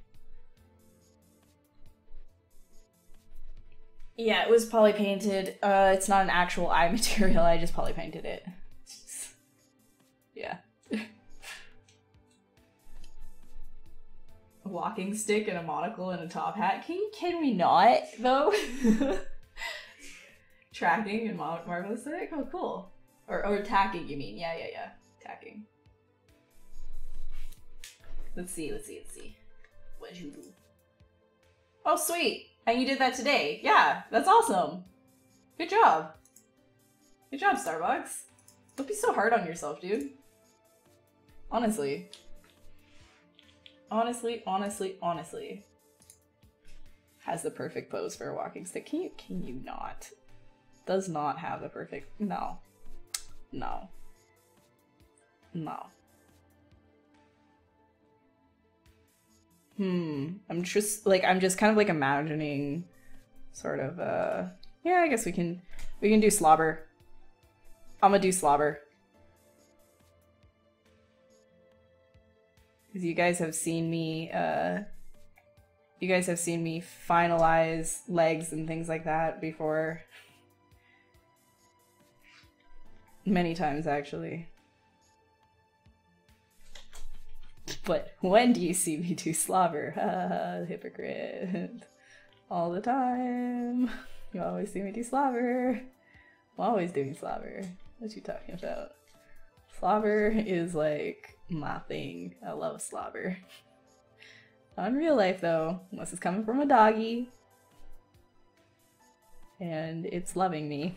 Yeah, it was poly painted. It's not an actual eye material, I just poly painted it. Yeah. A walking stick and a monocle and a top hat. Can we not, though? Tracking and marvelous aesthetic? Oh, cool. Or tacking, you mean? Yeah. Tacking. Let's see. What did you do? Oh, sweet. And you did that today. Yeah, that's awesome. Good job. Good job, Starbucks. Don't be so hard on yourself, dude. Honestly. Honestly. Has the perfect pose for a walking stick. Can you not? Does not have the perfect... No. I'm just kind of like imagining sort of yeah, I guess we can do slobber. I'm gonna do slobber. Because you guys have seen me finalize legs and things like that before. Many times, actually. But when do you see me do slobber? Hypocrite. All the time. You always see me do slobber. I'm always doing slobber. What you talking about? Slobber is like my thing. I love slobber. Not in real life though, unless it's coming from a doggy. And it's loving me.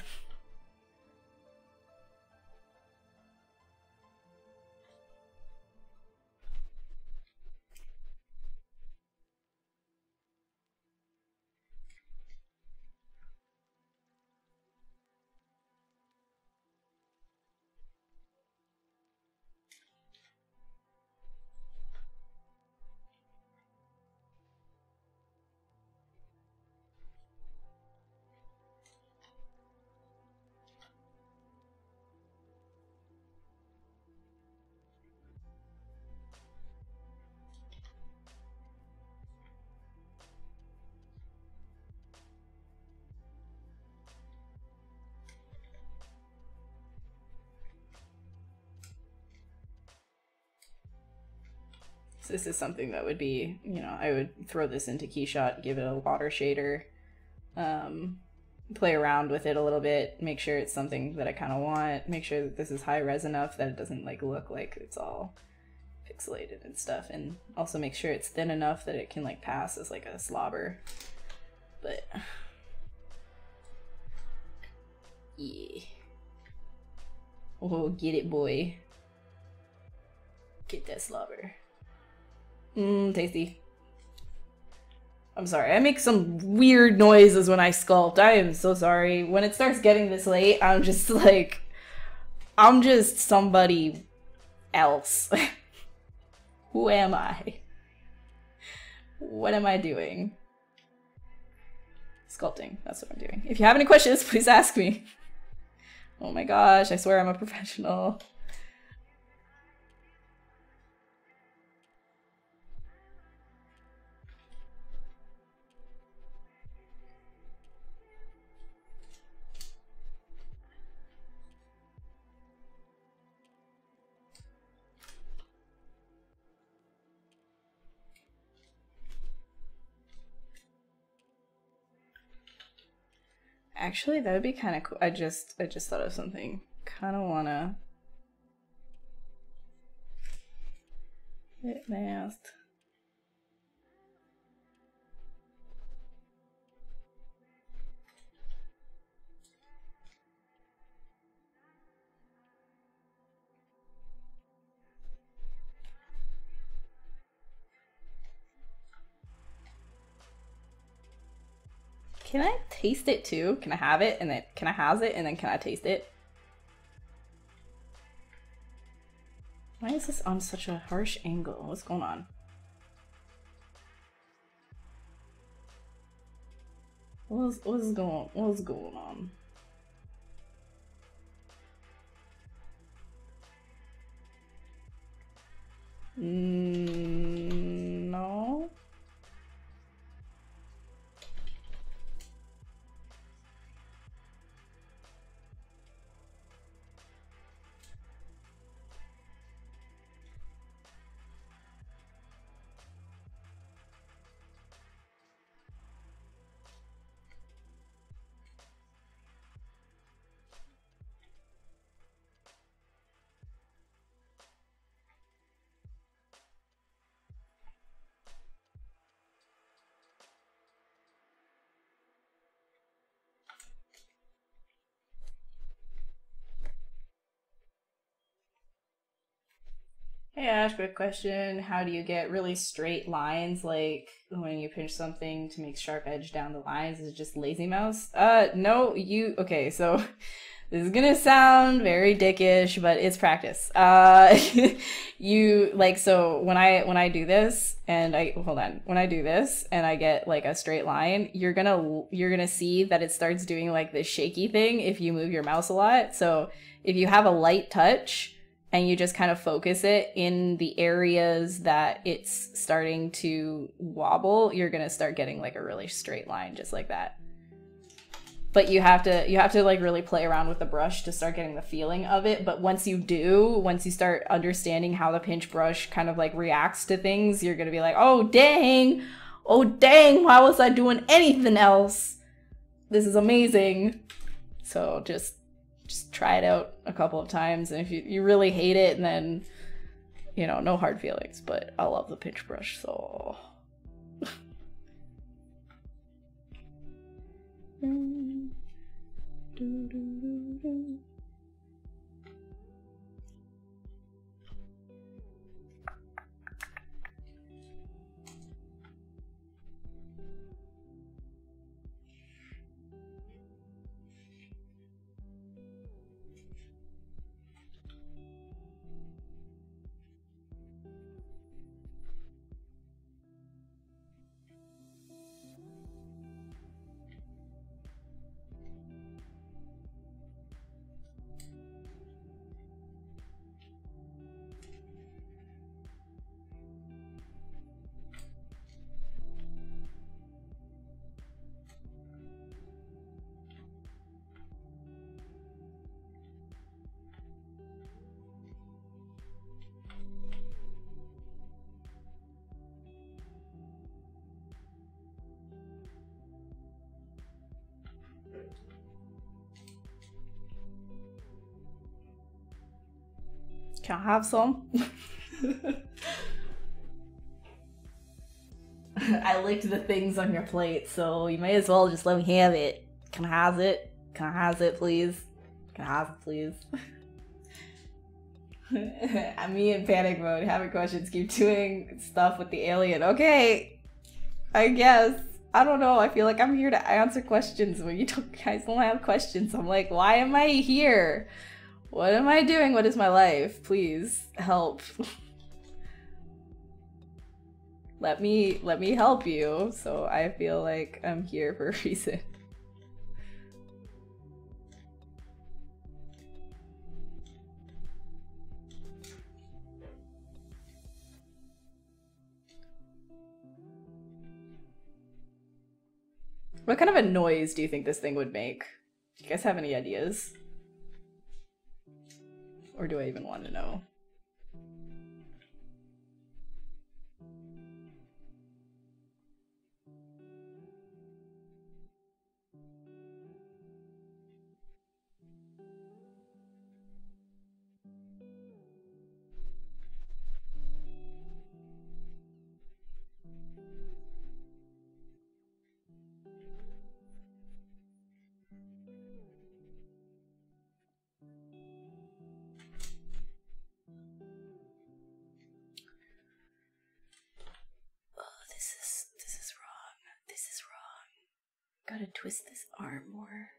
So this is something that would be, you know, I would throw this into Keyshot, give it a water shader, play around with it a little bit, make sure it's something that I kind of want, make sure that this is high res enough that it doesn't like look like it's all pixelated and stuff, and also make sure it's thin enough that it can like pass as like a slobber. But yeah. Oh, get it, boy. Get that slobber. Tasty. I'm sorry, I make some weird noises when I sculpt. I am so sorry. When it starts getting this late, I'm just like, I'm just somebody else. Who am I? What am I doing? Sculpting, that's what I'm doing. If you have any questions, please ask me. Oh my gosh, I swear I'm a professional. Actually, that would be kind of cool. I just thought of something. Kind of wanna get masked. Can I taste it too? Can I have it and then can I have it and then can I taste it? Why is this on such a harsh angle? What's going on? What's going on? No. Hey Ash, quick question. How do you get really straight lines like when you pinch something to make sharp edge down the lines? Is it just lazy mouse? No, okay, so this is gonna sound very dickish, but it's practice. So when I do this and when I do this and I get like a straight line, you're gonna see that it starts doing like this shaky thing if you move your mouse a lot. So if you have a light touch and you just kind of focus it in the areas that it's starting to wobble, you're gonna start getting like a really straight line just like that. But you have to like really play around with the brush to start getting the feeling of it. But once you start understanding how the pinch brush kind of like reacts to things, you're gonna be like, oh dang, why was I doing anything else? This is amazing. So just try it out a couple of times, and if you really hate it, and then, you know, no hard feelings, but I love the pinch brush, so. Can I have some? I licked the things on your plate, so you may as well just let me have it. Can I have it? Can I have it, please? Can I have it, please? I'm me in panic mode, having questions, keep doing stuff with the alien. Okay, I guess. I don't know, I feel like I'm here to answer questions when you guys don't have questions. I'm like, why am I here? What am I doing? What is my life? Please help. Let me help you. So I feel like I'm here for a reason. What kind of a noise do you think this thing would make? Do you guys have any ideas? Or do I even want to know? Gotta twist this arm more.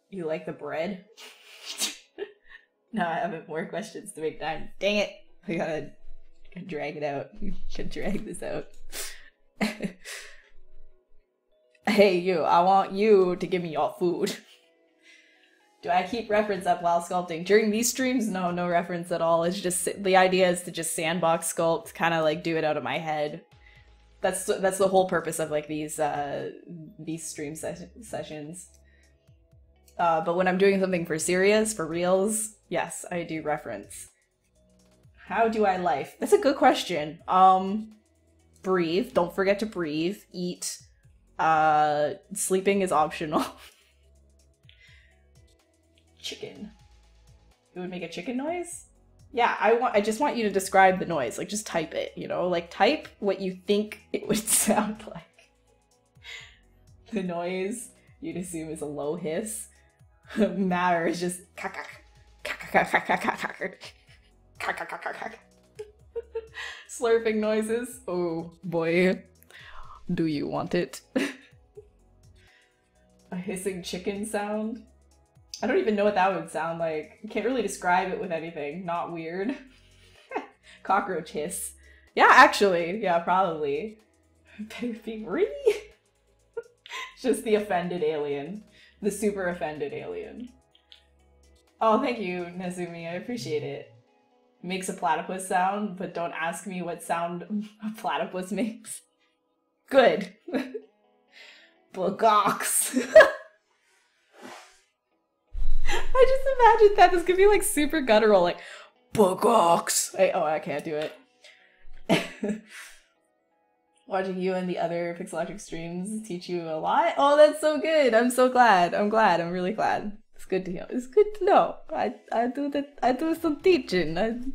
You like the bread? No, I have more questions to make time. Dang it! We gotta drag it out. We should drag this out. Hey, you, I want you to give me your food. Do I keep reference up while sculpting? During these streams, no reference at all. It's just, the idea is to just sandbox sculpt, kind of like do it out of my head. That's the whole purpose of like these stream sessions. But when I'm doing something for serious, for reals, yes, I do reference. How do I life? That's a good question. Breathe. Don't forget to breathe. Eat. Sleeping is optional. Chicken. It would make a chicken noise? Yeah, I just want you to describe the noise. Like, just type it, you know? Like, type what you think it would sound like. The noise you'd assume is a low hiss. Matter is just slurping noises. Oh boy, do you want it? A hissing chicken sound? I don't even know what that would sound like. I can't really describe it with anything. Not weird. Cockroach hiss. Yeah, actually. Yeah, probably. Baby. Just the offended alien. The super offended alien. Oh, thank you, Nezumi. I appreciate it. Makes a platypus sound, but don't ask me what sound a platypus makes. Good. Bugox. I just imagined that. This could be like super guttural, like Bugox. I can't do it. Watching you and the other Pixelogic streams teach you a lot. Oh, that's so good. I'm so glad. I'm really glad. It's good to know. It's good to know. I do some teaching. I'm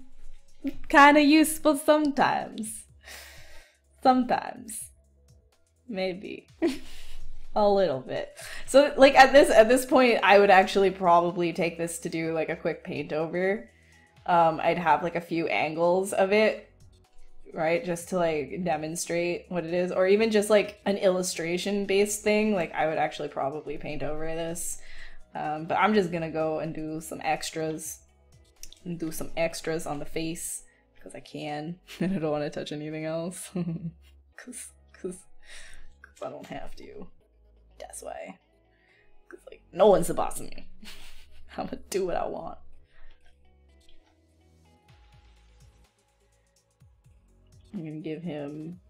kind of useful sometimes. Sometimes. Maybe. A little bit. So like at this point I would actually probably take this to do like a quick paint over. I'd have like a few angles of it, right, just to like demonstrate what it is, or even just like an illustration based thing. Like I would actually probably paint over this, but I'm just gonna go and do some extras on the face because I can and I don't want to touch anything else because I don't have to. That's why, because like no one's the boss of me. I'm gonna do what I want. I'm gonna give him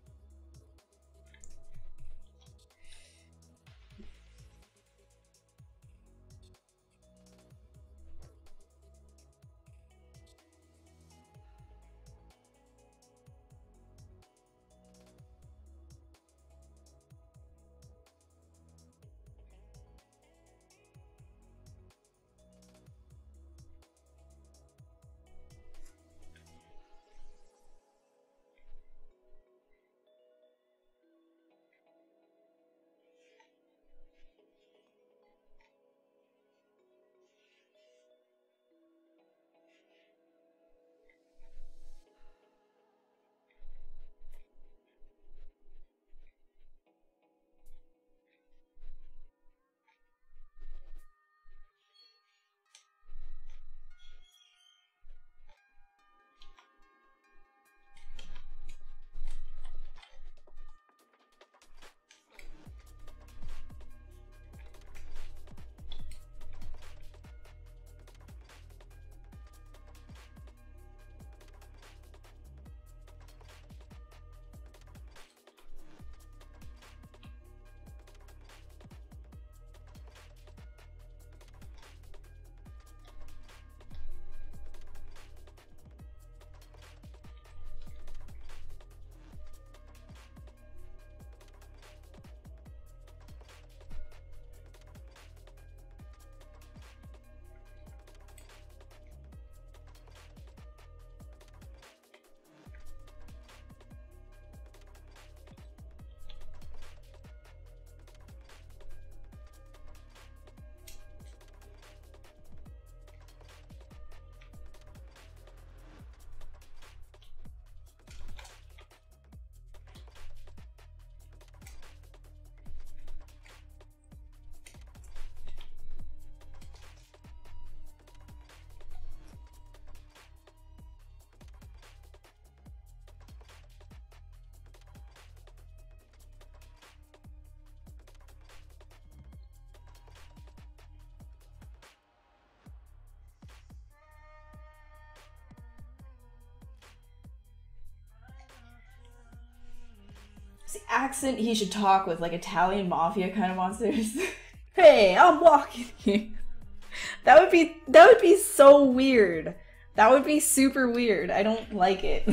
accent he should talk with, like Italian mafia kind of monsters. Hey, I'm walking here. That would be so weird. That would be super weird. I don't like it.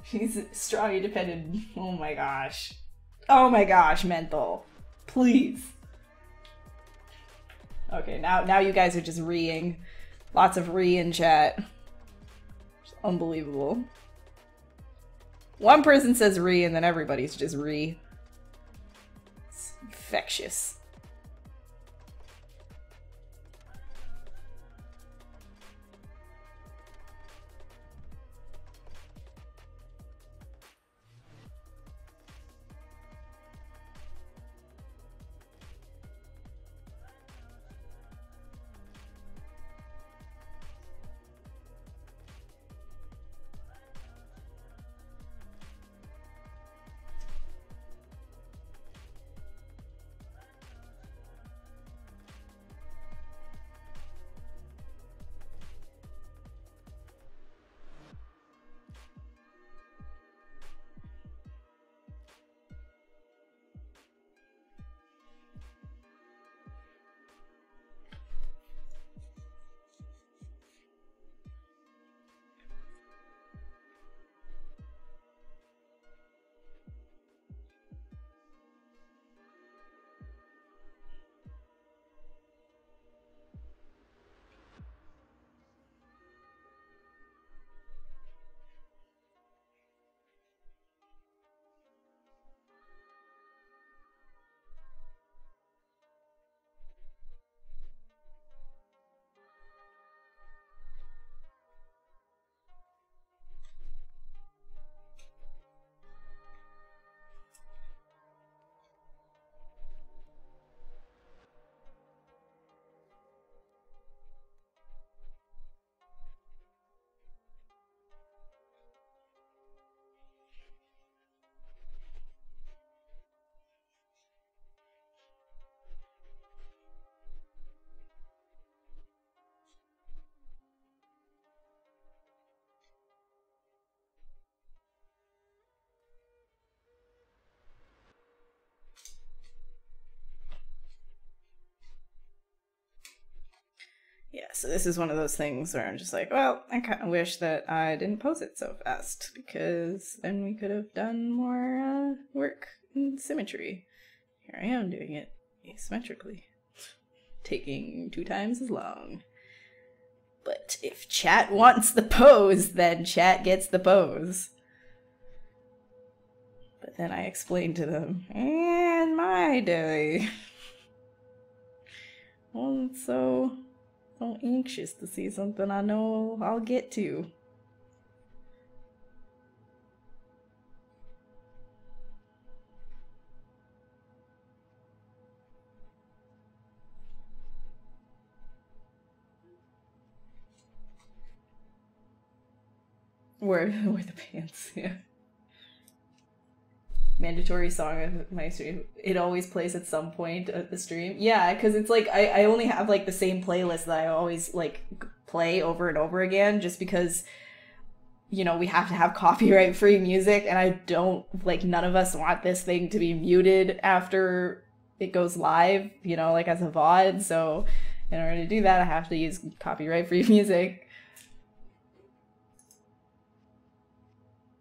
He's strong, independent. Oh my gosh. Oh my gosh, menthol. Please. Okay, now you guys are just reeing. Lots of re in chat. It's unbelievable. One person says re and then everybody's just re. It's infectious. Yeah, so this is one of those things where I'm just like, well, I kind of wish that I didn't pose it so fast, because then we could have done more work in symmetry. Here I am doing it asymmetrically, taking 2 times as long. But if chat wants the pose, then chat gets the pose. But then I explained to them, in my day, well, it's so anxious to see something I know I'll get to. Where the pants, yeah. Mandatory song of my stream. It always plays at some point at the stream. Yeah, because it's like I only have like the same playlist that I always like play over and over again, just because, you know, we have to have copyright free music, and I don't like, none of us want this thing to be muted after it goes live, you know, like as a VOD. So in order to do that, I have to use copyright free music.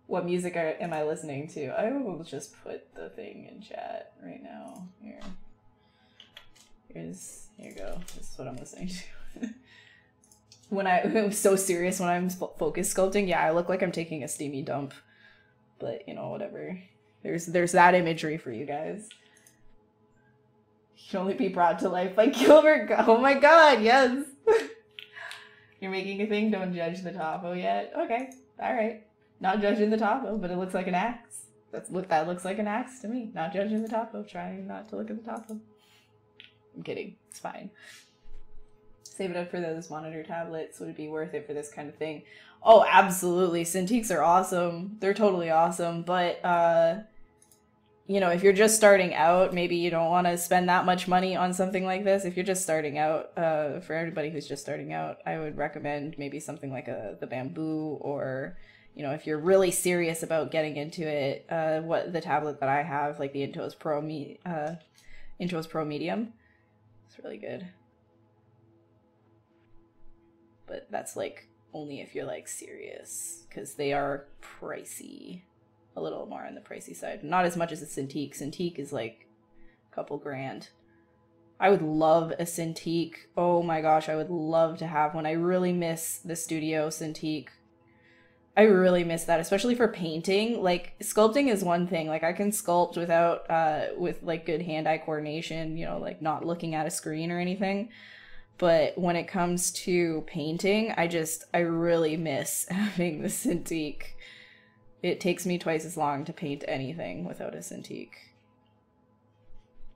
What music am I listening to? I will just put the thing in chat right now. Here you go. This is what I'm listening to. When I'm so serious when I'm focus sculpting, yeah, I look like I'm taking a steamy dump. But, you know, whatever. There's that imagery for you guys. Can only be brought to life by Gilbert. Oh my god, yes! You're making a thing? Don't judge the topo yet? Okay, alright. Not judging the topo, but it looks like an axe. That looks like an axe to me. Not judging the topo, trying not to look at the topo. I'm kidding. It's fine. Save it up for those monitor tablets. Would it be worth it for this kind of thing? Oh, absolutely. Cintiqs are awesome. They're totally awesome. But, you know, if you're just starting out, maybe you don't want to spend that much money on something like this. If you're just starting out, for everybody who's just starting out, I would recommend maybe something like the Bamboo, or you know, if you're really serious about getting into it, what the tablet that I have, like the Intuos Pro Medium, it's really good. But that's like only if you're like serious, because they are pricey, a little more on the pricey side. Not as much as a Cintiq. Cintiq is like a couple grand. I would love a Cintiq. Oh my gosh, I would love to have one. I really miss the Studio Cintiq. I really miss that, especially for painting. Like, sculpting is one thing. Like, I can sculpt without, with like good hand-eye coordination, you know, like not looking at a screen or anything. But when it comes to painting, I really miss having the Cintiq. It takes me twice as long to paint anything without a Cintiq.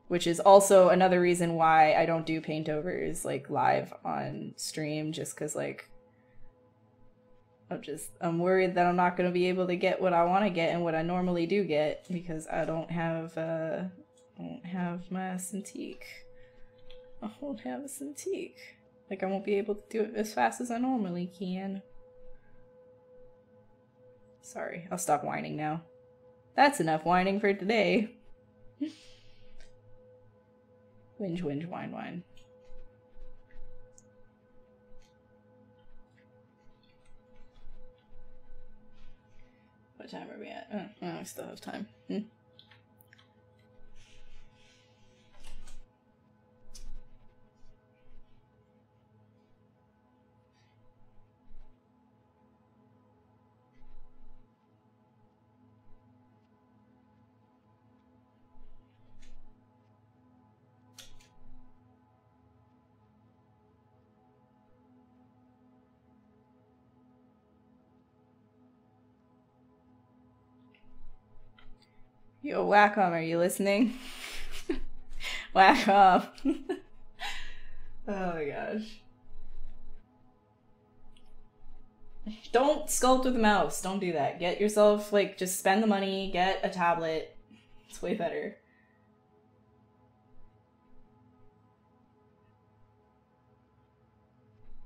Which is also another reason why I don't do paintovers like live on stream, just because like I'm worried that I'm not going to be able to get what I want to get and what I normally do get, because I don't have my Cintiq. I won't have a Cintiq. Like, I won't be able to do it as fast as I normally can. Sorry, I'll stop whining now. That's enough whining for today. Whinge, whinge, whine, whine. What time are we at? Oh, I still have time. Yo, Wacom, are you listening? Wacom. Oh my gosh. Don't sculpt with a mouse. Don't do that. Get yourself, like, just spend the money, get a tablet. It's way better.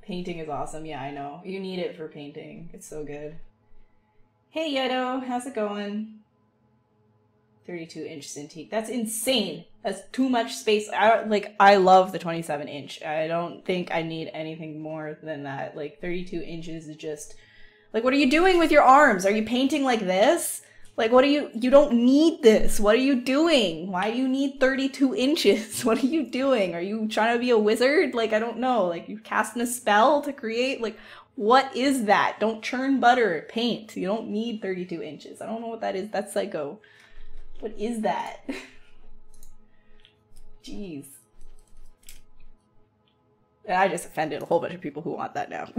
Painting is awesome. Yeah, I know. You need it for painting. It's so good. Hey, Yedo. How's it going? 32-inch Cintiq. That's insane. That's too much space. I love the 27-inch. I don't think I need anything more than that. Like, 32 inches is just... Like, what are you doing with your arms? Are you painting like this? Like, what are you... You don't need this. What are you doing? Why do you need 32 inches? What are you doing? Are you trying to be a wizard? Like, I don't know. Like, you casting a spell to create? Like, what is that? Don't churn butter. Paint. You don't need 32 inches. I don't know what that is. That's psycho. What is that? Jeez. I just offended a whole bunch of people who want that now.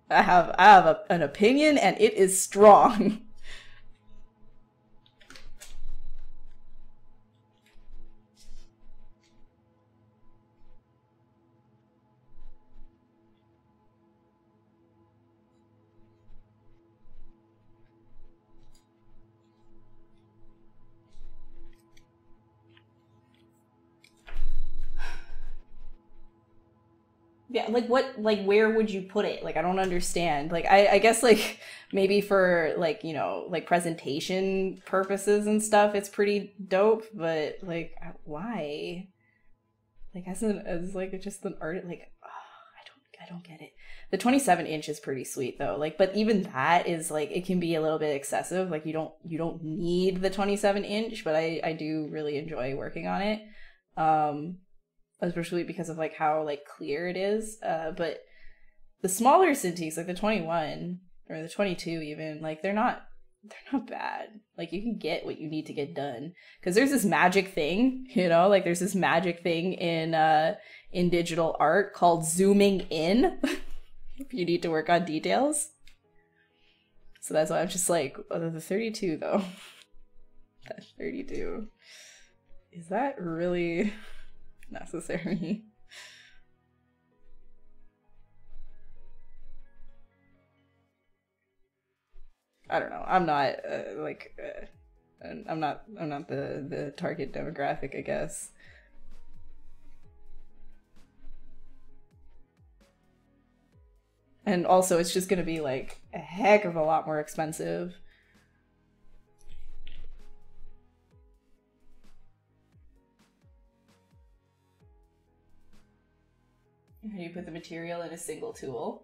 I have an opinion, and it is strong. Yeah, like what, like where would you put it? Like, I don't understand. Like, I guess like maybe for like, you know, like presentation purposes and stuff, it's pretty dope, but like, why? Like, as like just an art, like, oh, I don't get it. The 27-inch is pretty sweet though. Like, but even that is like, it can be a little bit excessive. Like, you don't need the 27-inch, but I do really enjoy working on it. Especially because of like how like clear it is. But the smaller Cintiqs, like the 21 or the 22 even, like they're not bad. Like, you can get what you need to get done. Because there's this magic thing, you know, like there's this magic thing in digital art called zooming in. If you need to work on details. So that's why I'm just like, oh, the 32 though. That 32. Is that really necessary? I don't know. I'm not I'm not the target demographic, I guess. And also it's just gonna be like a heck of a lot more expensive. How do you put the material in a single tool?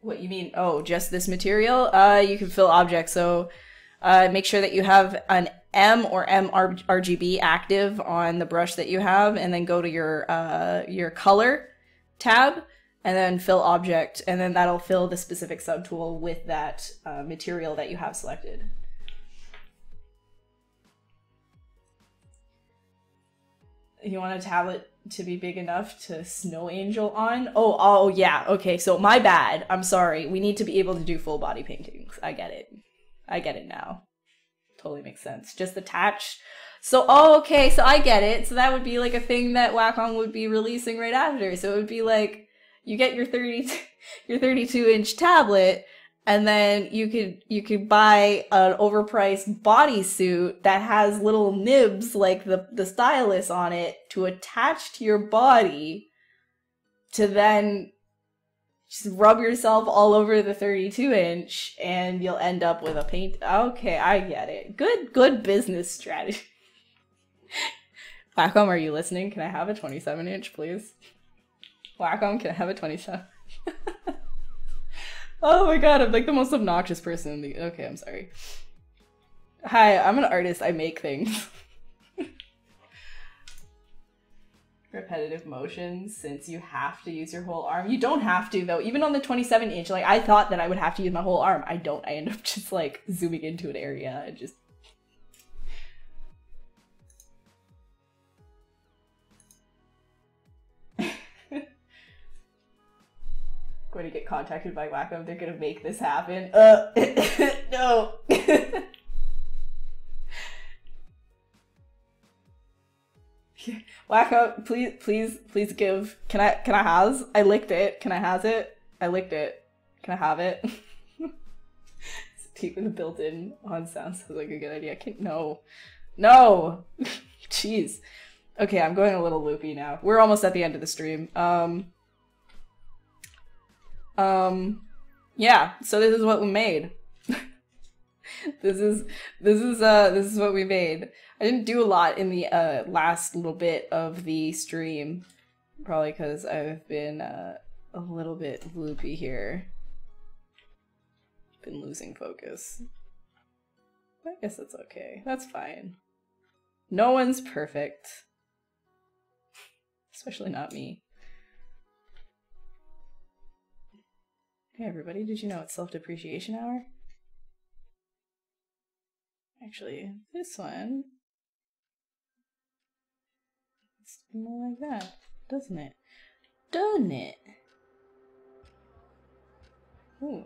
What you mean? Oh, just this material? You can fill objects. So make sure that you have an M or MRGB active on the brush that you have, and then go to your color tab, and then fill object, and then that'll fill the specific subtool with that material that you have selected. You want a tablet to be big enough to snow angel on? Oh yeah, okay, so my bad. I'm sorry. We need to be able to do full body paintings. I get it. I get it now. Totally makes sense. Just attach. So, oh, okay, so I get it. So that would be like a thing that Wacom would be releasing right after. So it would be like, you get your 32-inch tablet, and then you could buy an overpriced bodysuit that has little nibs like the stylus on it to attach to your body to then just rub yourself all over the 32-inch, and you'll end up with a paint. Okay, I get it. Good business strategy. Wacom, are you listening? Can I have a 27-inch, please? Wacom, can I have a 27? Oh my god, I'm like the most obnoxious person in the— okay, I'm sorry. Hi, I'm an artist. I make things. Repetitive motions, since you have to use your whole arm. You don't have to, though. Even on the 27-inch, like, I thought that I would have to use my whole arm. I don't. I end up just, like, zooming into an area and just... Going to get contacted by Wacom. They're gonna make this happen. No. Wacom, please give. Can I has? I licked it. Can I has it? I licked it. Can I have it? With a built-in on sound sounds like a good idea. No. Jeez. Okay, I'm going a little loopy now. We're almost at the end of the stream. Yeah, so this is what we made. This is what we made. I didn't do a lot in the last little bit of the stream, probably because I've been a little bit loopy here. Been losing focus. I guess that's okay. That's fine. No one's perfect. Especially not me. Hey everybody, did you know it's self-depreciation hour? Actually, this one, it's more like that, doesn't it? Doesn't it? Ooh.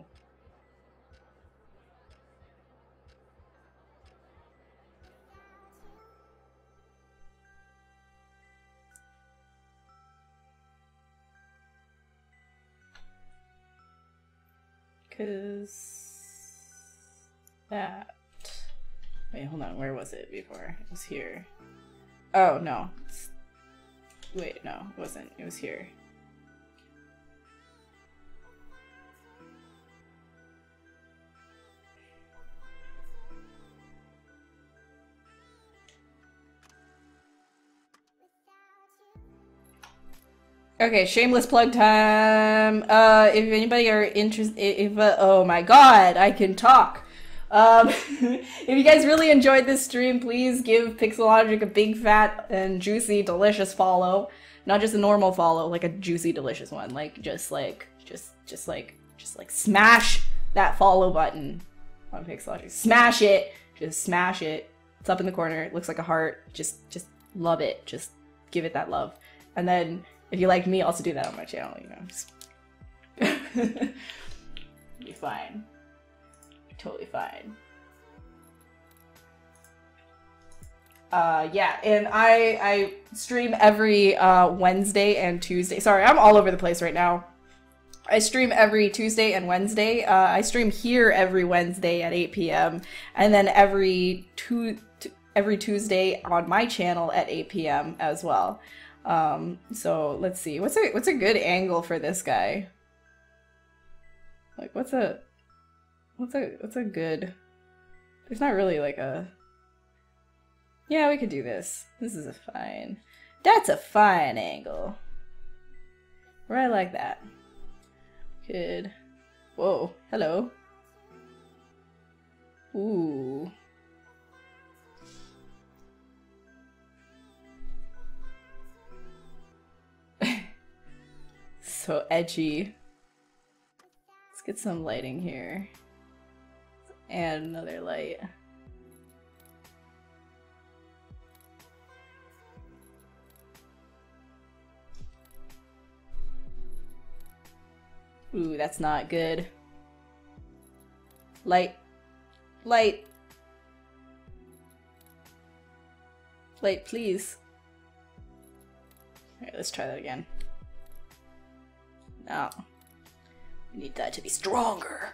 Cause that. Wait, hold on. Where was it before? It was here. Oh no. Wait, no, it wasn't. It was here. Okay, shameless plug time. If anybody are interested, oh my god, I can talk. If you guys really enjoyed this stream, please give Pixelogic a big, fat, and juicy, delicious follow. Not just a normal follow, like a juicy, delicious one. Like, just smash that follow button on Pixelogic. Smash it! Just smash it. It's up in the corner. It looks like a heart. Just love it. Just give it that love. And then, if you like me, also do that on my channel, you know. Just be fine. Totally fine. Yeah, and I stream every Wednesday and Tuesday. Sorry, I'm all over the place right now. I stream every Tuesday and Wednesday. I stream here every Wednesday at 8 p.m. and then every Tuesday on my channel at 8 p.m. as well. So let's see. What's a good angle for this guy? Like, what's a good... There's not really like a... Yeah, we could do this. This is a fine... That's a fine angle. Right, like that. Good. Whoa, hello. Ooh. So edgy. Let's get some lighting here. And another light. Ooh, that's not good. Light. Light. Light, please. Alright, let's try that again. No. We need that to be stronger.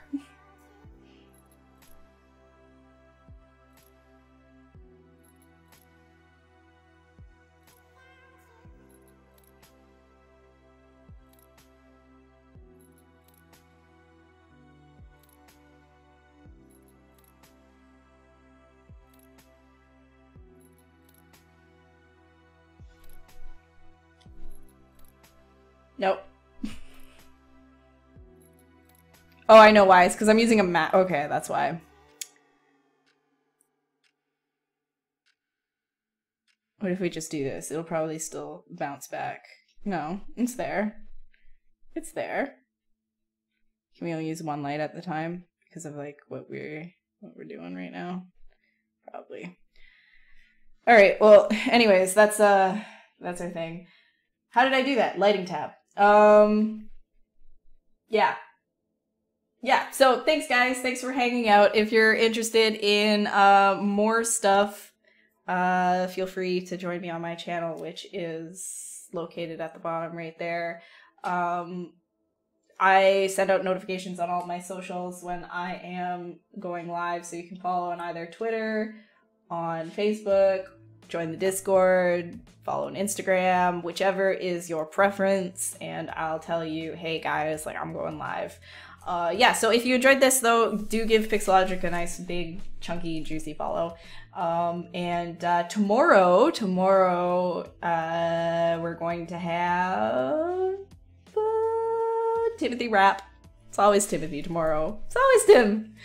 Nope. Oh, I know why. It's because I'm using a mat. Okay, that's why. What if we just do this? It'll probably still bounce back. No, it's there. It's there. Can we only use one light at the time because of like what we're doing right now? Probably. All right. Well, anyways, that's our thing. How did I do that? Lighting tab. Yeah, so thanks guys, thanks for hanging out. If you're interested in more stuff, feel free to join me on my channel, which is located at the bottom right there. I send out notifications on all my socials when I am going live, so you can follow on either Twitter, on Facebook, join the Discord, follow on Instagram, whichever is your preference, and I'll tell you, hey guys, like I'm going live. Yeah, so if you enjoyed this though, do give Pixelogic a nice big chunky juicy follow. And tomorrow we're going to have Timothy rap. It's always Timothy tomorrow. It's always Tim.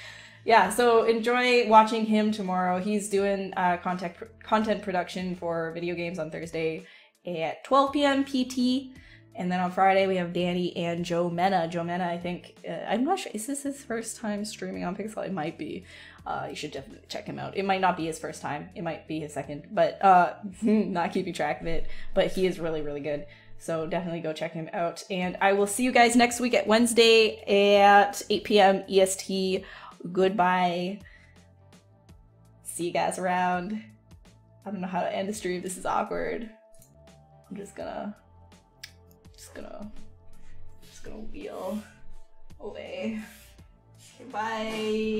Yeah, so enjoy watching him tomorrow. He's doing content production for video games on Thursday at 12 p.m. PT. And then on Friday, we have Danny and Joe Mena. Joe Mena, I think, I'm not sure, is this his first time streaming on Pixel? It might be. You should definitely check him out. It might not be his first time. It might be his second, but not keeping track of it. But he is really, really good. So definitely go check him out. And I will see you guys next week at Wednesday at 8 p.m. EST. Goodbye. See you guys around. I don't know how to end the stream. This is awkward. I'm just gonna wheel away. Okay, bye.